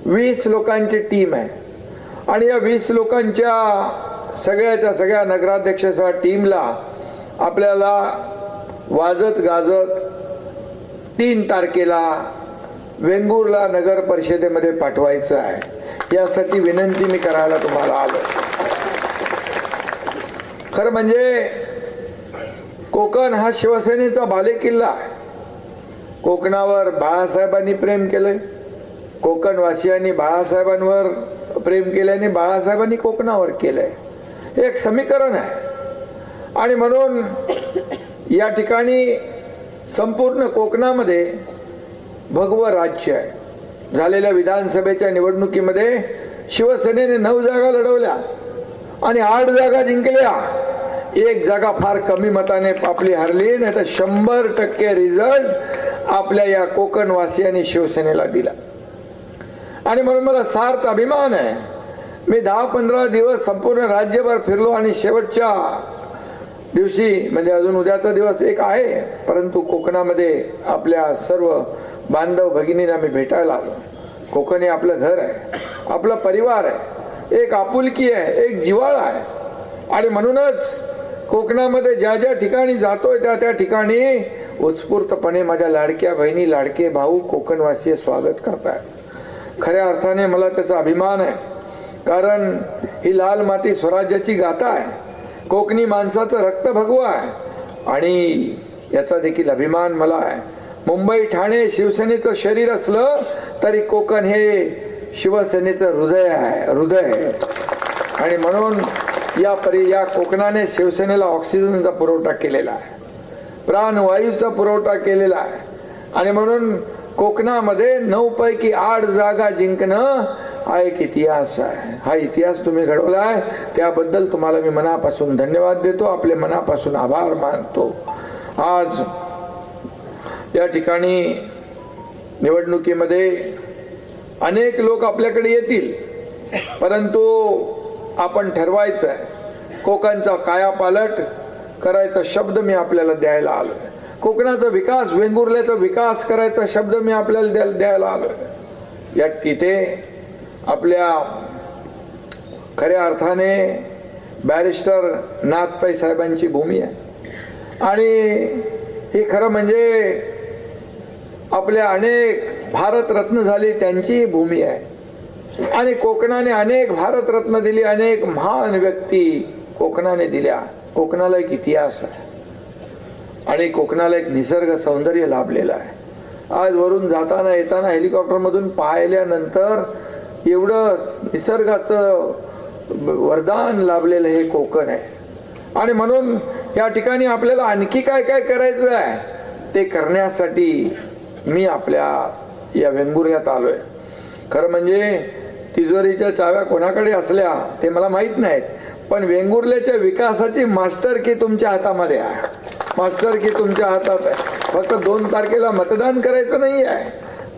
20 लोकांची टीम आहे. आणि या 20 लोकांच्या सगळ्या नगराध्यक्षाच्या टीमला आपल्याला वाजत गाजत 3 तारखेला वेंगुर्ला नगर परिषदेमध्ये पाठवायचं आहे. यासाठी विनंती मी करायला तुम्हाला आलो. खरं म्हणजे कोकण हा शिवसेनेचा बालेकिल्ला आहे. कोकणावर बाळासाहेबांनी प्रेम केलंय, कोकणवासियांनी बाळासाहेबांवर प्रेम केल्याने बाळासाहेबांनी कोकणावर केलंय. एक समीकरण आहे. आणि म्हणून या ठिकाणी संपूर्ण कोकणामध्ये भगवं राज्य आहे. झालेल्या विधानसभेच्या निवडणुकीमध्ये शिवसेनेने 9 जागा लढवल्या आणि 8 जागा जिंकल्या. 1 जागा फार कमी मताने आपली हरली, नाही तर 100% रिझल्ट आपल्या या कोकणवासियांनी शिवसेनेला दिला. आणि म्हणून मला सार्थ अभिमान आहे. मी 10-15 दिवस संपूर्ण राज्यभर फिरलो आणि शेवटच्या दिवशी, म्हणजे अजून उद्याचा दिवस एक आहे, परंतु कोकणामध्ये आपल्या सर्व बांधव भगिनींना मी भेटायला आलो. कोकण हे आपलं घर आहे, आपला परिवार आहे, एक आपुलकी आहे, एक जिव्हाळा आहे. आणि म्हणूनच कोकणामध्ये ज्या ठिकाणी जातोय त्या ठिकाणी उत्स्फूर्तपणे माझ्या लाडक्या बहिणी, लाडके भाऊ, कोकणवासी स्वागत करतायत. खऱ्या अर्थाने मला त्याचा अभिमान आहे, कारण ही लाल माती स्वराज्याची गाथा आहे. कोकणी माणसाचं रक्त भगवं आहे आणि याचा देखील अभिमान मला आहे. मुंबई ठाणे शिवसेनेचं शरीर असलं तरी कोकण हे शिवसेनेचं हृदय. आणि म्हणून या कोकणाने शिवसेनेला ऑक्सिजनचा पुरवठा केलेला आहे, प्राणवायूचा पुरवठा केलेला आहे. आणि म्हणून कोकणामध्ये 9 पैकी 8 जागा जिंकणं हा एक इतिहास आहे. हा इतिहास तुम्ही घडवलाय, त्याबद्दल तुम्हाला मी मनापासून धन्यवाद देतो, आपले मनापासून आभार मानतो. आज या ठिकाणी निवडणुकीमध्ये अनेक लोक आपल्याकडे येतील, परंतु आपण ठरवायचं आहे. कोकणचा कायापालट करायचा शब्द मी आपल्याला द्यायला आलो. कोकणाचा विकास, वेंगुर्ल्याचा विकास करायचा शब्द मी आपल्याला द्यायला आलो. या तिथे आपल्या खऱ्या अर्थाने बॅरिस्टर नाथपै साहेबांची भूमी आहे. आणि ही खरं म्हणजे आपल्या अनेक भारतरत्न झाली त्यांची भूमी आहे आणि कोकणाने अनेक भारतरत्न दिली, अनेक महान व्यक्ती कोकणाने दिल्या. कोकणाला एक इतिहास आहे आणि कोकणाला एक निसर्ग सौंदर्य लाभलेलं आहे. आज वरून जाताना येताना हेलिकॉप्टर मधून पाहिल्यानंतर एवढं निसर्गाचं वरदान लाभलेलं हे कोकण आहे. आणि म्हणून या ठिकाणी आपल्याला आणखी काय काय करायचं आहे ते करण्यासाठी मी आपल्या या वेंगुर्ल्यात आलोय. खरं म्हणजे तिजोरीच्या चाव्या कोणाकडे असल्या ते मला माहित नाहीत, पण वेंगुर्ल्याच्या विकासाची मास्टर की तुमच्या हातामध्ये आहे. मास्टर की तुमच्या हातात आहे. फक्त 2 तारखेला मतदान करायचं नाही आहे.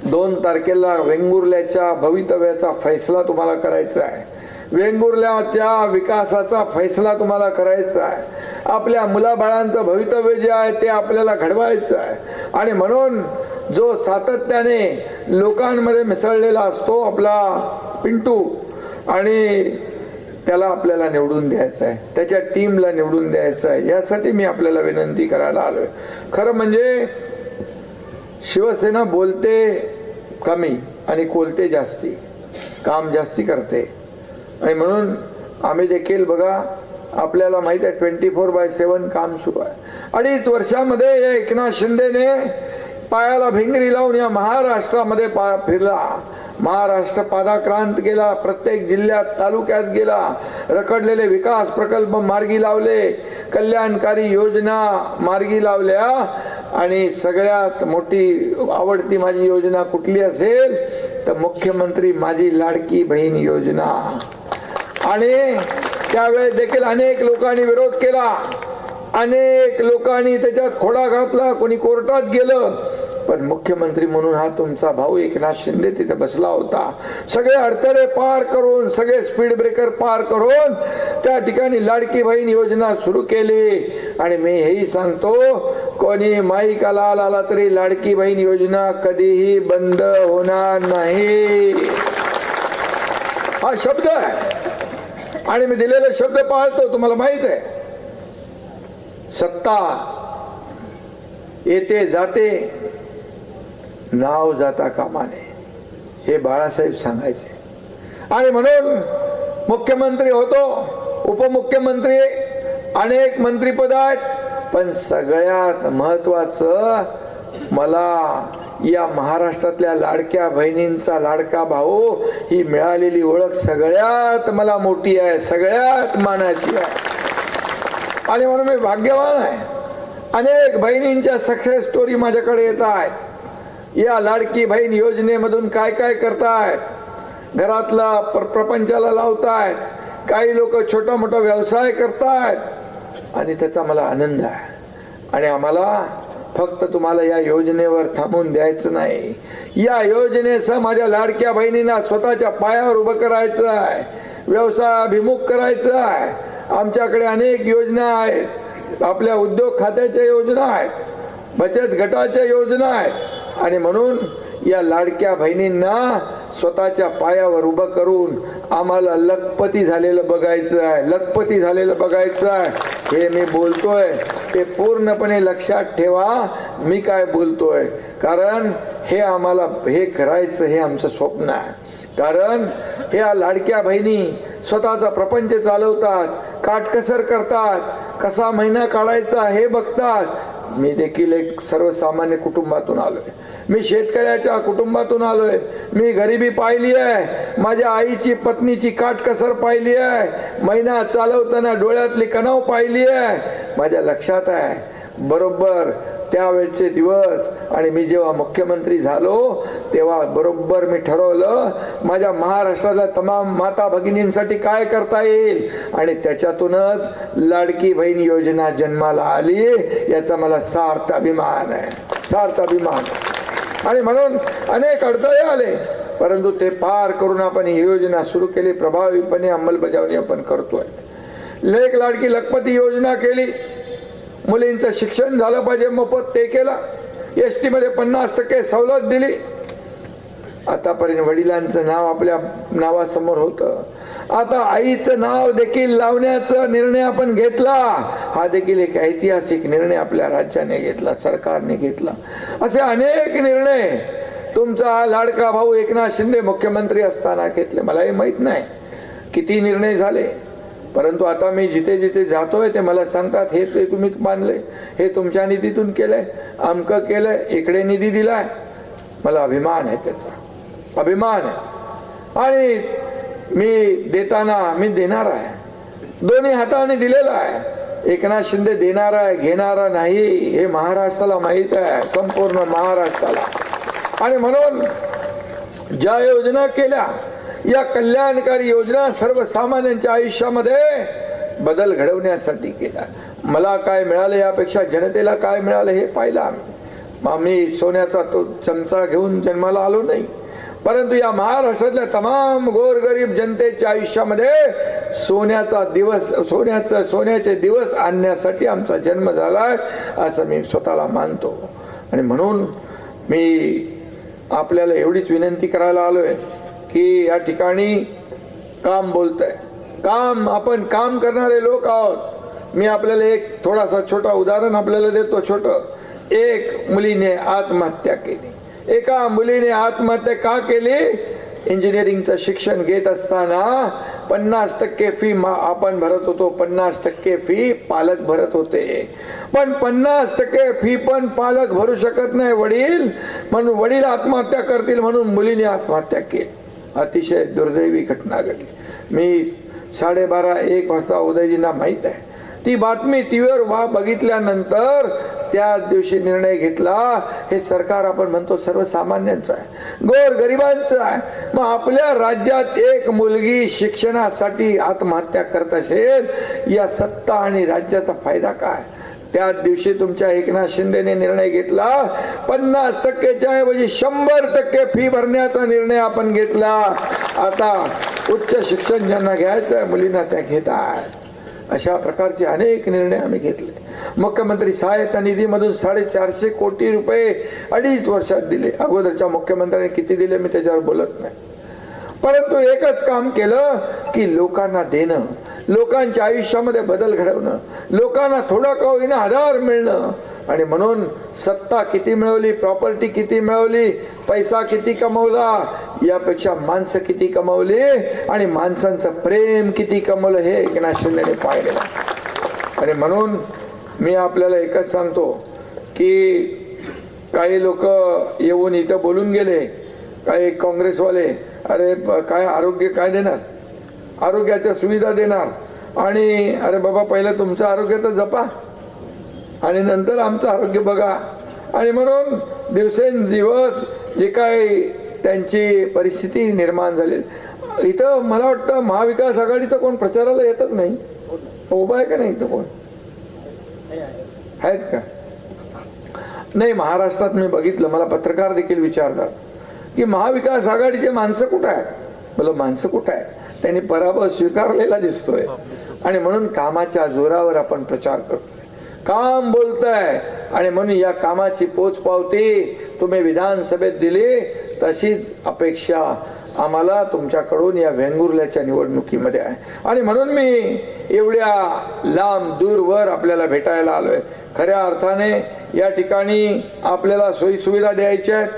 2 तारखेला वेंगुर्ल्याच्या भवितव्याचा फैसला तुम्हाला करायचा आहे. वेंगुर्ल्याच्या विकासाचा फैसला तुम्हाला करायचा आहे. आपल्या मुलाबाळांचं भवितव्य जे आहे ते आपल्याला घडवायचं आहे. आणि म्हणून जो सातत्याने लोकांमध्ये मिसळलेला असतो आपला पिंटू, आणि त्याला आपल्याला निवडून द्यायचं आहे, त्याच्या टीमला निवडून द्यायचं आहे. यासाठी मी आपल्याला विनंती करायला आलोय. खरं म्हणजे शिवसेना बोलते कमी आणि कोलते जास्ती, काम जास्ती करते. आणि म्हणून आम्ही देखील बघा, आपल्याला माहित आहे 24/7 काम सुरू आहे. 2.5 वर्षामध्ये या एकनाथ शिंदेने पायाला भिंगरी लावून या महाराष्ट्रामध्ये फिरला. महाराष्ट्र पादाक्रांत केला, प्रत्येक जिल्ह्यात तालुक्यात गेला, रखडलेले विकास प्रकल्प मार्गी लावले, कल्याणकारी योजना मार्गी लावल्या. आणि सगळ्यात मोठी आवडती माझी योजना कुठली असेल तर मुख्यमंत्री माझी लाडकी बहीण योजना. आणि त्यावेळेस देखील अनेक लोकांनी विरोध केला, अनेक लोकांनी त्याच्यात खोडा घातला, कोणी कोर्टात गेलं. पण मुख्यमंत्री म्हणून हा तुमचा भाऊ एकनाथ शिंदे तिथे बसला होता. सगळे अडथळे पार करून, सगळे स्पीड ब्रेकर पार करून त्या ठिकाणी लाडकी बहीण योजना सुरू केली. आणि मी हेही सांगतो, कोणी माईकाला आला तरी लाडकी बहीण योजना कधीही बंद होणार नाही. हा शब्द आहे आणि मी दिलेले शब्द पाळतो. तुम्हाला माहित आहे, सत्ता येते जाते, नाव जाता कामा नये, हे बाळासाहेब सांगायचे. आणि म्हणून मुख्यमंत्री होतो, उपमुख्यमंत्री, अनेक मंत्रीपद आहेत, पण सगळ्यात महत्वाचं मला या महाराष्ट्रातल्या लाडक्या बहिणींचा लाडका भाऊ ही मिळालेली ओळख सगळ्यात मला मोठी आहे, सगळ्यात मानाची आहे. आणि म्हणून मी भाग्यवान आहे. अनेक बहिणींच्या सक्सेस स्टोरी माझ्याकडे येत आहेत. या लाडकी बहीण योजनेमधून काय काय करतायत, घरातला प्रपंचाला लावतायत, काही लोक छोटा मोठा व्यवसाय करतायत, आणि त्याचा मला आनंद आहे. आणि आम्हाला फक्त तुम्हाला या योजनेवर थांबून द्यायचं नाही. या योजनेसह माझ्या लाडक्या बहिणींना स्वतःच्या पायावर उभं करायचं आहे, व्यवसायाभिमुख करायचं आहे. आमच्याकडे अनेक योजना आहेत, आपल्या उद्योग खात्याच्या योजना आहेत, बचत गटाच्या योजना आहेत. आणि म्हणून या लाडक्या बहिणींना स्वतःच्या पायावर उभं करून आम्हाला लखपती झालेलं बघायचं आहे, लखपती झालेलं बघायचं आहे. हे मी बोलतोय ते पूर्णपणे लक्षात ठेवा, मी काय बोलतोय, कारण हे आम्हाला हे करायचं, हे आमचं स्वप्न आहे. कारण ह्या लाडक्या बहिणी स्वतःचा प्रपंच चालवतात, काटकसर करतात, कसा महिना काढायचा हे बघतात. मी देखील एक सर्वसामान्य कुटुंबातून आलोय, मी शेतकऱ्याच्या कुटुंबातून आलोय. मी गरिबी पाहिली आहे, माझ्या आईची पत्नीची काटकसर पाहिली आहे, महिना चालवताना डोळ्यातली कणाव पाहिली आहे. माझ्या लक्षात आहे बरोबर त्यावेळचे दिवस. आणि मी जेव्हा मुख्यमंत्री झालो तेव्हा बरोबर मी ठरवलं माझ्या महाराष्ट्रातल्या तमाम माता भगिनींसाठी काय करता येईल, आणि त्याच्यातूनच लाडकी बहीण योजना जन्माला आली. याचा मला सार्थ अभिमान आहे, सार्थ अभिमान. आणि म्हणून अनेक अडथळे आले, परंतु ते पार करून आपण ही योजना सुरू केली, प्रभावीपणे अंमलबजावणी आपण करतोय. लेक लाडकी लखपती योजना केली, मुलींचं शिक्षण झालं पाहिजे मोफत, ते केलं. एसटी मध्ये 50% सवलत दिली. आतापर्यंत वडिलांचं नाव आपल्या नावासमोर होतं, आता आईचं नाव देखील लावण्याचा निर्णय आपण घेतला. हा देखील एक ऐतिहासिक निर्णय आपल्या राज्याने घेतला, सरकारने घेतला. असे अनेक निर्णय तुमचा लाडका भाऊ एकनाथ शिंदे मुख्यमंत्री असताना घेतले. मलाही माहित नाही किती निर्णय झाले, परंतु आता मी जिथे जिथे जातोय ते मला सांगतात, हे ते तुम्हीच बांधले, हे तुमच्या निधीतून केलंय, अमकं केलंय, इकडे निधी दिलाय. मला अभिमान आहे, त्याचा अभिमान आहे. आणि मी देताना मी देणार आहे, दोन्ही हाताने दिलेला आहे. एकनाथ शिंदे देणारा आहे, घेणारा नाही, हे महाराष्ट्राला माहित आहे, संपूर्ण महाराष्ट्राला. आणि म्हणून ज्या योजना केल्या, या कल्याणकारी योजना सर्वसामान्यांच्या आयुष्यामध्ये बदल घडवण्यासाठी केल्या. मला काय मिळालं यापेक्षा जनतेला काय मिळालं हे पाहिलं आम्ही सोन्याचा तो चमचा घेऊन जन्माला आलो नाही, परंतु या महाराष्ट्रातल्या तमाम गोरगरीब जनतेच्या आयुष्यामध्ये सोन्याचे दिवस आणण्यासाठी आमचा जन्म झालाय असं मी स्वतःला मानतो. आणि म्हणून मी आपल्याला एवढीच विनंती करायला आलोय की या ठिकाणी काम बोलतंय, आपण काम करणारे लोक आहोत. मी आपल्याला एक थोडासा छोटा उदाहरण आपल्याला देतो. छोटं, एक मुलीने आत्महत्या केली. एका मुलीने आत्महत्या का केली? इंजिनिअरिंगचं शिक्षण घेत असताना 50% फी आपण भरत होतो, 50% फी पालक भरत होते. पण 50% फी पण पालक भरू शकत नाही वडील, म्हणून वडील आत्महत्या करतील म्हणून मुलीने आत्महत्या केली. अतिशय दुर्दैवी घटना घडली. मी 12:30-1 वाजता उदयजींना माहित आहे ती बातमी टीव्हीवर बघितल्यानंतर त्याच दिवशी निर्णय घेतला. हे सरकार आपण म्हणतो सर्वसामान्यांचं आहे, गोर गरिबांचं आहे. मग आपल्या राज्यात एक मुलगी शिक्षणासाठी आत्महत्या करत असेल, या सत्ता आणि राज्याचा फायदा काय? त्याच दिवशी तुमच्या एकनाथ शिंदेने निर्णय घेतला, 50%च्या ऐवजी 100% फी भरण्याचा निर्णय आपण घेतला. आता उच्च शिक्षण ज्यांना घ्यायचं आहे मुलींना त्या घेतात. अशा प्रकारचे अनेक निर्णय आम्ही घेतले. मुख्यमंत्री सहायता निधीमधून 450 कोटी रुपये 2.5 वर्षात दिले. अगोदरच्या मुख्यमंत्र्यांनी किती दिले मी त्याच्यावर बोलत नाही, परंतु एकच काम केलं की लोकांना देणं, लोकांच्या आयुष्यामध्ये बदल घडवणं, लोकांना थोडं का होईना आधार मिळणं. आणि म्हणून सत्ता किती मिळवली, प्रॉपर्टी किती मिळवली, पैसा किती कमवला, यापेक्षा माणसं किती कमवली आणि माणसांचं प्रेम किती कमवलं हे एकनाथ शिंदेने पाहिलेलं. आणि म्हणून मी आपल्याला एकच सांगतो की काही लोक येऊन इथं बोलून गेले, काही काँग्रेसवाले, अरे काय आरोग्य काय देणार, आरोग्याच्या सुविधा देणार, आणि अरे बाबा पहिलं तुमचं आरोग्य तर जपा आणि नंतर आमचं आरोग्य बघा. आणि म्हणून दिवसेंदिवस जे काही त्यांची परिस्थिती निर्माण झाली, इथं मला वाटतं महाविकास आघाडीचं कोण प्रचाराला येतच नाही. उभा आहे का नाही इथं कोण आहेत का? नाही, महाराष्ट्रात मी बघितलं, मला पत्रकार देखील विचारतात की महाविकास आघाडीचे माणसं कुठं आहेत. बोला माणसं कुठं आहेत? त्यांनी पराभव स्वीकारलेला दिसतोय. आणि म्हणून कामाच्या जोरावर आपण प्रचार करतोय, काम बोलतंय. आणि म्हणून या कामाची पोचपावती तुम्ही विधानसभेत दिली, तशीच अपेक्षा आम्हाला तुमच्याकडून या वेंगुर्ल्याच्या निवडणुकीमध्ये आहे. आणि म्हणून मी एवढ्या लांब दूरवर आपल्याला भेटायला आलोय. खऱ्या अर्थाने या ठिकाणी आपल्याला सोयी सुविधा द्यायच्या आहेत.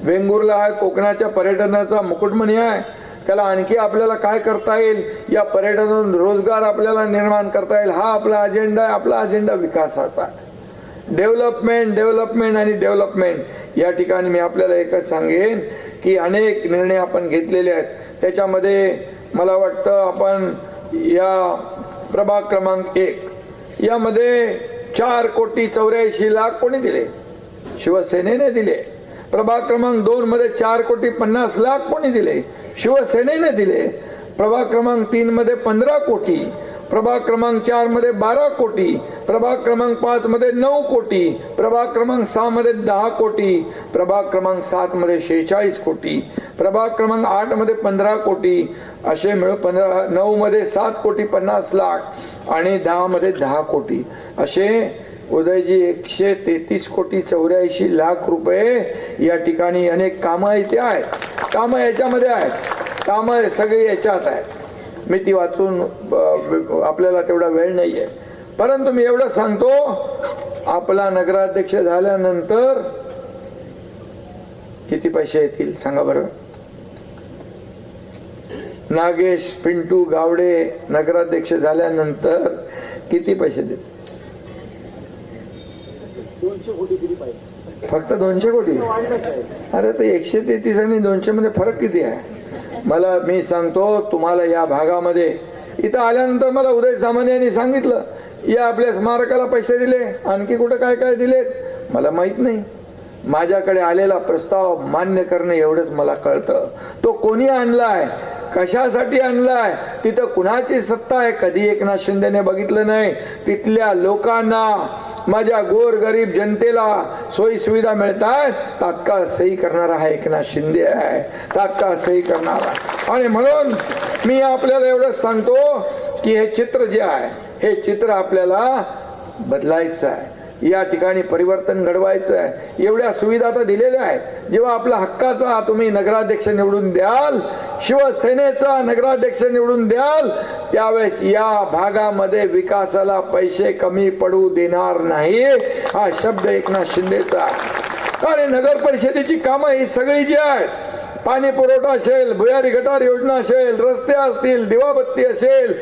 वेंगुर्ला हा कोकणाच्या पर्यटनाचा मुकुटमणी आहे. त्याला आणखी आपल्याला काय करता येईल, या पर्यटनातून रोजगार आपल्याला निर्माण करता येईल, हा आपला अजेंडा आहे. आपला अजेंडा विकासाचा आहे. डेव्हलपमेंट आणि डेव्हलपमेंट. या ठिकाणी मी आपल्याला एकच सांगेन की अनेक निर्णय आपण घेतलेले आहेत. त्याच्यामध्ये मला वाटतं आपण या प्रभाग क्रमांक 1 यामध्ये 4,84,00,000 कोणी दिले? शिवसेनेने दिले. प्रभाग क्रमांक 2 मध्ये 4,50,00,000 कोणी दिले? शिवसेनेने दिले. प्रभाग क्रमांक 3 मध्ये 15 कोटी, प्रभाग क्रमांक 4 मध्ये 12 कोटी, प्रभाग क्रमांक 5 मध्ये 9 कोटी, प्रभाग क्रमांक 6 मध्ये 10 कोटी, प्रभाग क्रमांक 7 मध्ये 46 कोटी, प्रभाग क्रमांक 8 मध्ये 15 कोटी, असे मिळून 9 मध्ये 7,50,00,000 आणि 10 मध्ये 10 कोटी, असे उदयजी 133,84,00,000 रुपये या ठिकाणी अनेक कामं इथे आहेत. कामं याच्यामध्ये आहेत, कामं सगळी याच्यात आहेत. मी ती वाचून आपल्याला तेवढा वेळ नाहीये, परंतु मी एवढं सांगतो, आपला नगराध्यक्ष झाल्यानंतर किती पैसे येतील सांगा बरं. नागेश पिंटू गावडे नगराध्यक्ष झाल्यानंतर किती पैसे देतील? 200 कोटी दिली पाहिजे. फक्त 200 कोटी? अरे तर 133 आणि 200 मध्ये फरक किती आहे? मला मी सांगतो तुम्हाला, या भागामध्ये इथं आल्यानंतर मला उदय सामंत यांनी सांगितलं, या आपल्या स्मारकाला पैसे दिले, आणखी कुठं काय काय दिलेत मला माहित नाही. माझ्याकडे आलेला प्रस्ताव मान्य करणे एवढंच मला कळतं. तो कोणी आणलाय, कशासाठी आणलाय, तिथं कुणाची सत्ता आहे कधी एकनाथ शिंदेने बघितलं नाही. तिथल्या लोकांना, माझ्या गोरगरीब जनतेला सोयी सुविधा मिळतात, तात्काळ सही करणारा हा एकनाथ शिंदे आहे, तात्काळ सही करणारा. आणि म्हणून मी आपल्याला एवढंच सांगतो की हे चित्र जे आहे, हे चित्र आपल्याला बदलायचं आहे, या ठिकाणी परिवर्तन घडवायचं आहे. एवढ्या सुविधा तर दिलेल्या आहेत. जेव्हा आपला हक्काचा तुम्ही नगराध्यक्ष निवडून द्याल, शिवसेनेचा नगराध्यक्ष निवडून द्याल, त्यावेळेस या भागामध्ये विकासाला पैसे कमी पडू देणार नाही, हा शब्द एकनाथ शिंदेचा. आणि नगर परिषदेची कामं ही सगळी जी आहेत, पाणी पुरवठा असेल, भुयारी गटार योजना असेल, रस्ते असतील, दिवाबत्ती असेल,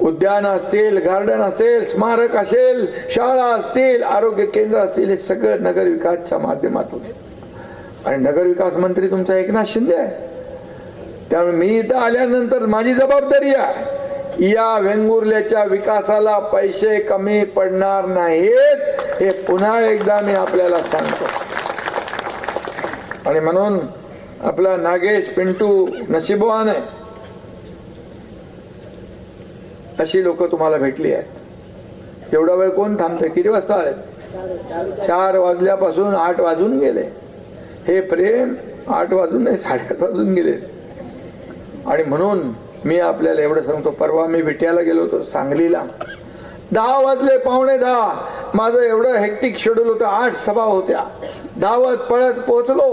उद्यान असतील, गार्डन असेल, स्मारक असेल, शाळा असतील, आरोग्य केंद्र असतील, हे सगळं नगर विकासच्या माध्यमातून. आणि नगर विकास मंत्री तुमचा एकनाथ शिंदे आहे. त्यामुळे मी इथं आल्यानंतर माझी जबाबदारी आहे, या वेंगुर्ल्याच्या विकासाला पैसे कमी पडणार नाहीत, हे पुन्हा एकदा मी आपल्याला सांगतो. आणि म्हणून आपला नागेश पिंटू नशिबवान आहे, अशी लोक तुम्हाला भेटली आहेत. एवढा वेळ कोण थांबते? किती वाजता आले? 4 वाजल्यापासून 8 वाजून गेले. हे प्रेम 8 वाजून नाही, 8:30 वाजून गेले. आणि म्हणून मी आपल्याला एवढं सांगतो, परवा मी विट्याला गेलो होतो सांगलीला, 10 वाजले, 9:45. माझं एवढं हेक्टिक शेड्यूल होतं, 8 सभा होत्या, धावत पळत पोहोचलो.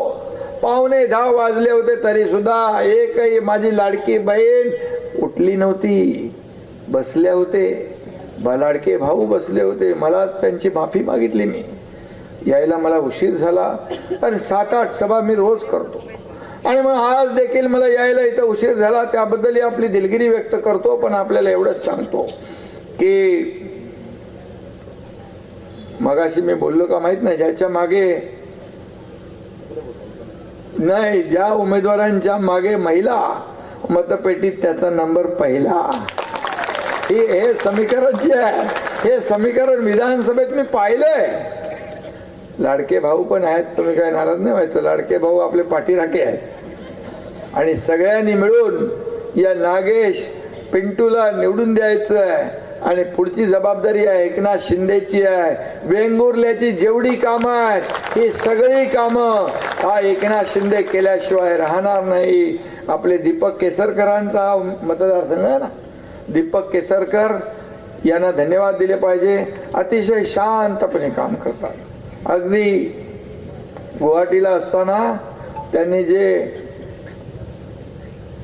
9:45 वाजले होते तरी सुद्धा एकही माझी लाडकी बहीण उठली नव्हती, बसले होते. लाडके भाऊ बसले होते. मला त्यांची माफी मागितली मी, यायला मला उशीर झाला. आणि 7-8 सभा मी रोज करतो, आणि मग आज देखील मला यायला इथं उशीर झाला, त्याबद्दल आपली दिलगिरी व्यक्त करतो. पण आपल्याला एवढंच सांगतो की मगाशी मी बोललो का माहित नाही, ज्याच्या मागे नाही, ज्या उमेदवारांच्या मागे महिला मतपेटीत त्याचा नंबर पहिला. हे समीकरण जे आहे, हे समीकरण विधानसभेत मी पाहिलंय. लाडके भाऊ पण आहेत, तुम्ही काय नाराज नाही व्हायचं, लाडके भाऊ आपले पाठीराखे आहेत. आणि सगळ्यांनी मिळून या नागेश पिंटूला निवडून द्यायचं आहे. आणि पुढची जबाबदारी आहे एकनाथ शिंदेची आहे. वेंगुर्ल्याची जेवढी कामं आहेत, ही सगळी कामं हा एकनाथ शिंदे केल्याशिवाय राहणार नाही. आपले दीपक केसरकरांचा मतदारसंघ आहे ना, दीपक केसरकर यांना धन्यवाद दिले पाहिजे. अतिशय शांतपणे काम करतात. अगदी गुवाहाटीला असताना त्यांनी जे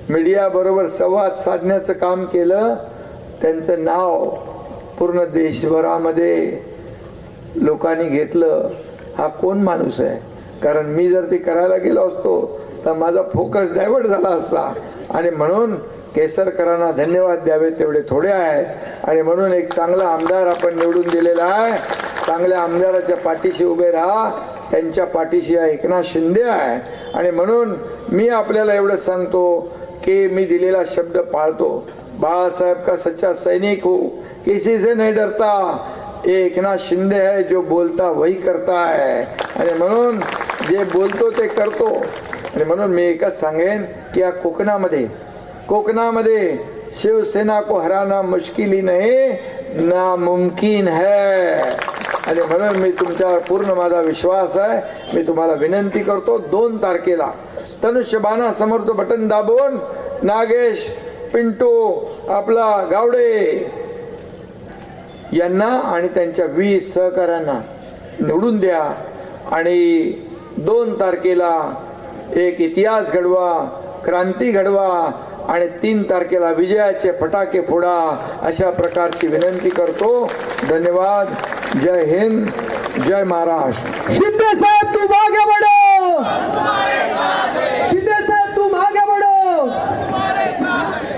मीडिया बरोबर संवाद साधण्याचं काम केलं, त्यांचं नाव पूर्ण देशभरामध्ये लोकांनी घेतलं. हा कोण माणूस आहे? कारण मी जर ते करायला गेलो असतो तर माझा फोकस डायव्हर्ट झाला असता. आणि म्हणून केसरकरांना धन्यवाद द्यावे तेवढे थोडे आहेत. आणि म्हणून एक चांगला आमदार आपण निवडून दिलेला आहे. चांगल्या आमदाराच्या पाठीशी उभे राहा. त्यांच्या पाठीशी एकनाथ शिंदे आहे. आणि म्हणून मी आपल्याला एवढं सांगतो की मी दिलेला शब्द पाळतो. बाळासाहेब का सच्चा सैनिक हो, किसी से नहीं डरता. एकनाथ शिंदे है जो बोलता वही करता है. आणि म्हणून जे बोलतो ते करतो. आणि म्हणून मी एकच सांगेन की या कोकणामध्ये शिवसेना को हराना मुश्किल ही नहीं, नामुमकिन है. आणि म्हणून मी तुमच्यावर पूर्ण माझा विश्वास आहे. मी तुम्हाला विनंती करतो, 2 तारखेला धनुष्यबाणा समोरचं बटन दाबून नागेश पिंटू आपला गावडे यांना आणि त्यांच्या 20 सहकाऱ्यांना निवडून द्या. आणि 2 तारखेला एक इतिहास घडवा, क्रांती घडवा आणि 3 तारखेला विजयाचे फटाके फोडा अशा प्रकारची विनंती करतो. धन्यवाद. जय हिंद, जय महाराष्ट्र. शिंदे साहेब तुम आगे बढ़ो, शिंदे साहेब तुम आगे बढ़ो.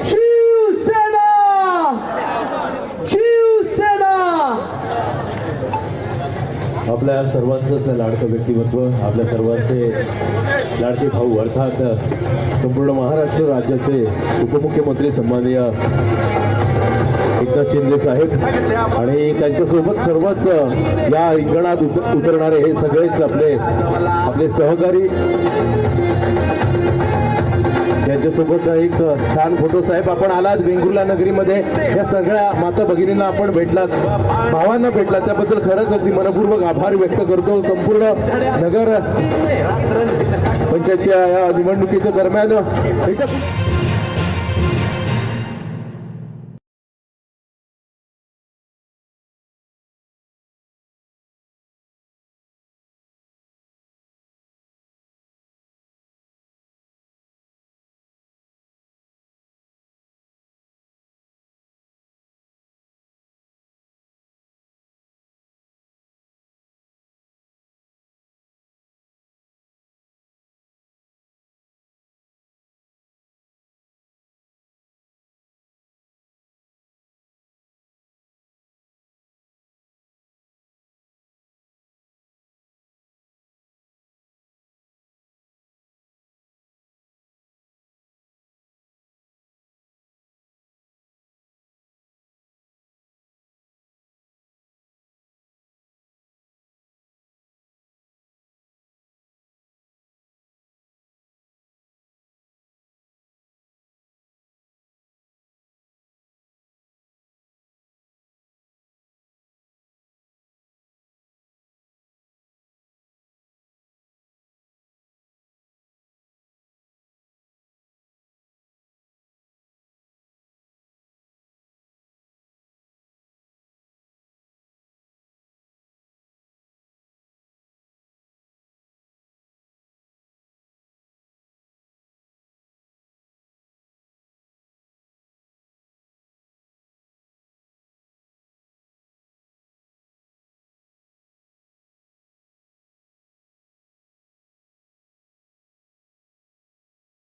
शिवसेना, शिवसेना. आपल्या सर्वांचंच लाडकं व्यक्तिमत्व, आपल्या सर्वांचे लाडके भाऊ अर्थात संपूर्ण महाराष्ट्र राज्याचे उपमुख्यमंत्री सन्माननीय एकनाथ शिंदे साहेब आणि त्यांच्यासोबत सर्वच या रिंगणात उतरणारे हे सगळेच आपले सहकारी. यांच्यासोबत एक छान फोटो. साहेब आपण आलात वेंगुर्ला नगरीमध्ये, या सगळ्या माता भगिनींना आपण भेटलात, भावांना भेटलात, त्याबद्दल खरंच अगदी मनपूर्वक आभार व्यक्त करतो. संपूर्ण नगर पंचायतच्या या निवडणुकीच्या दरम्यान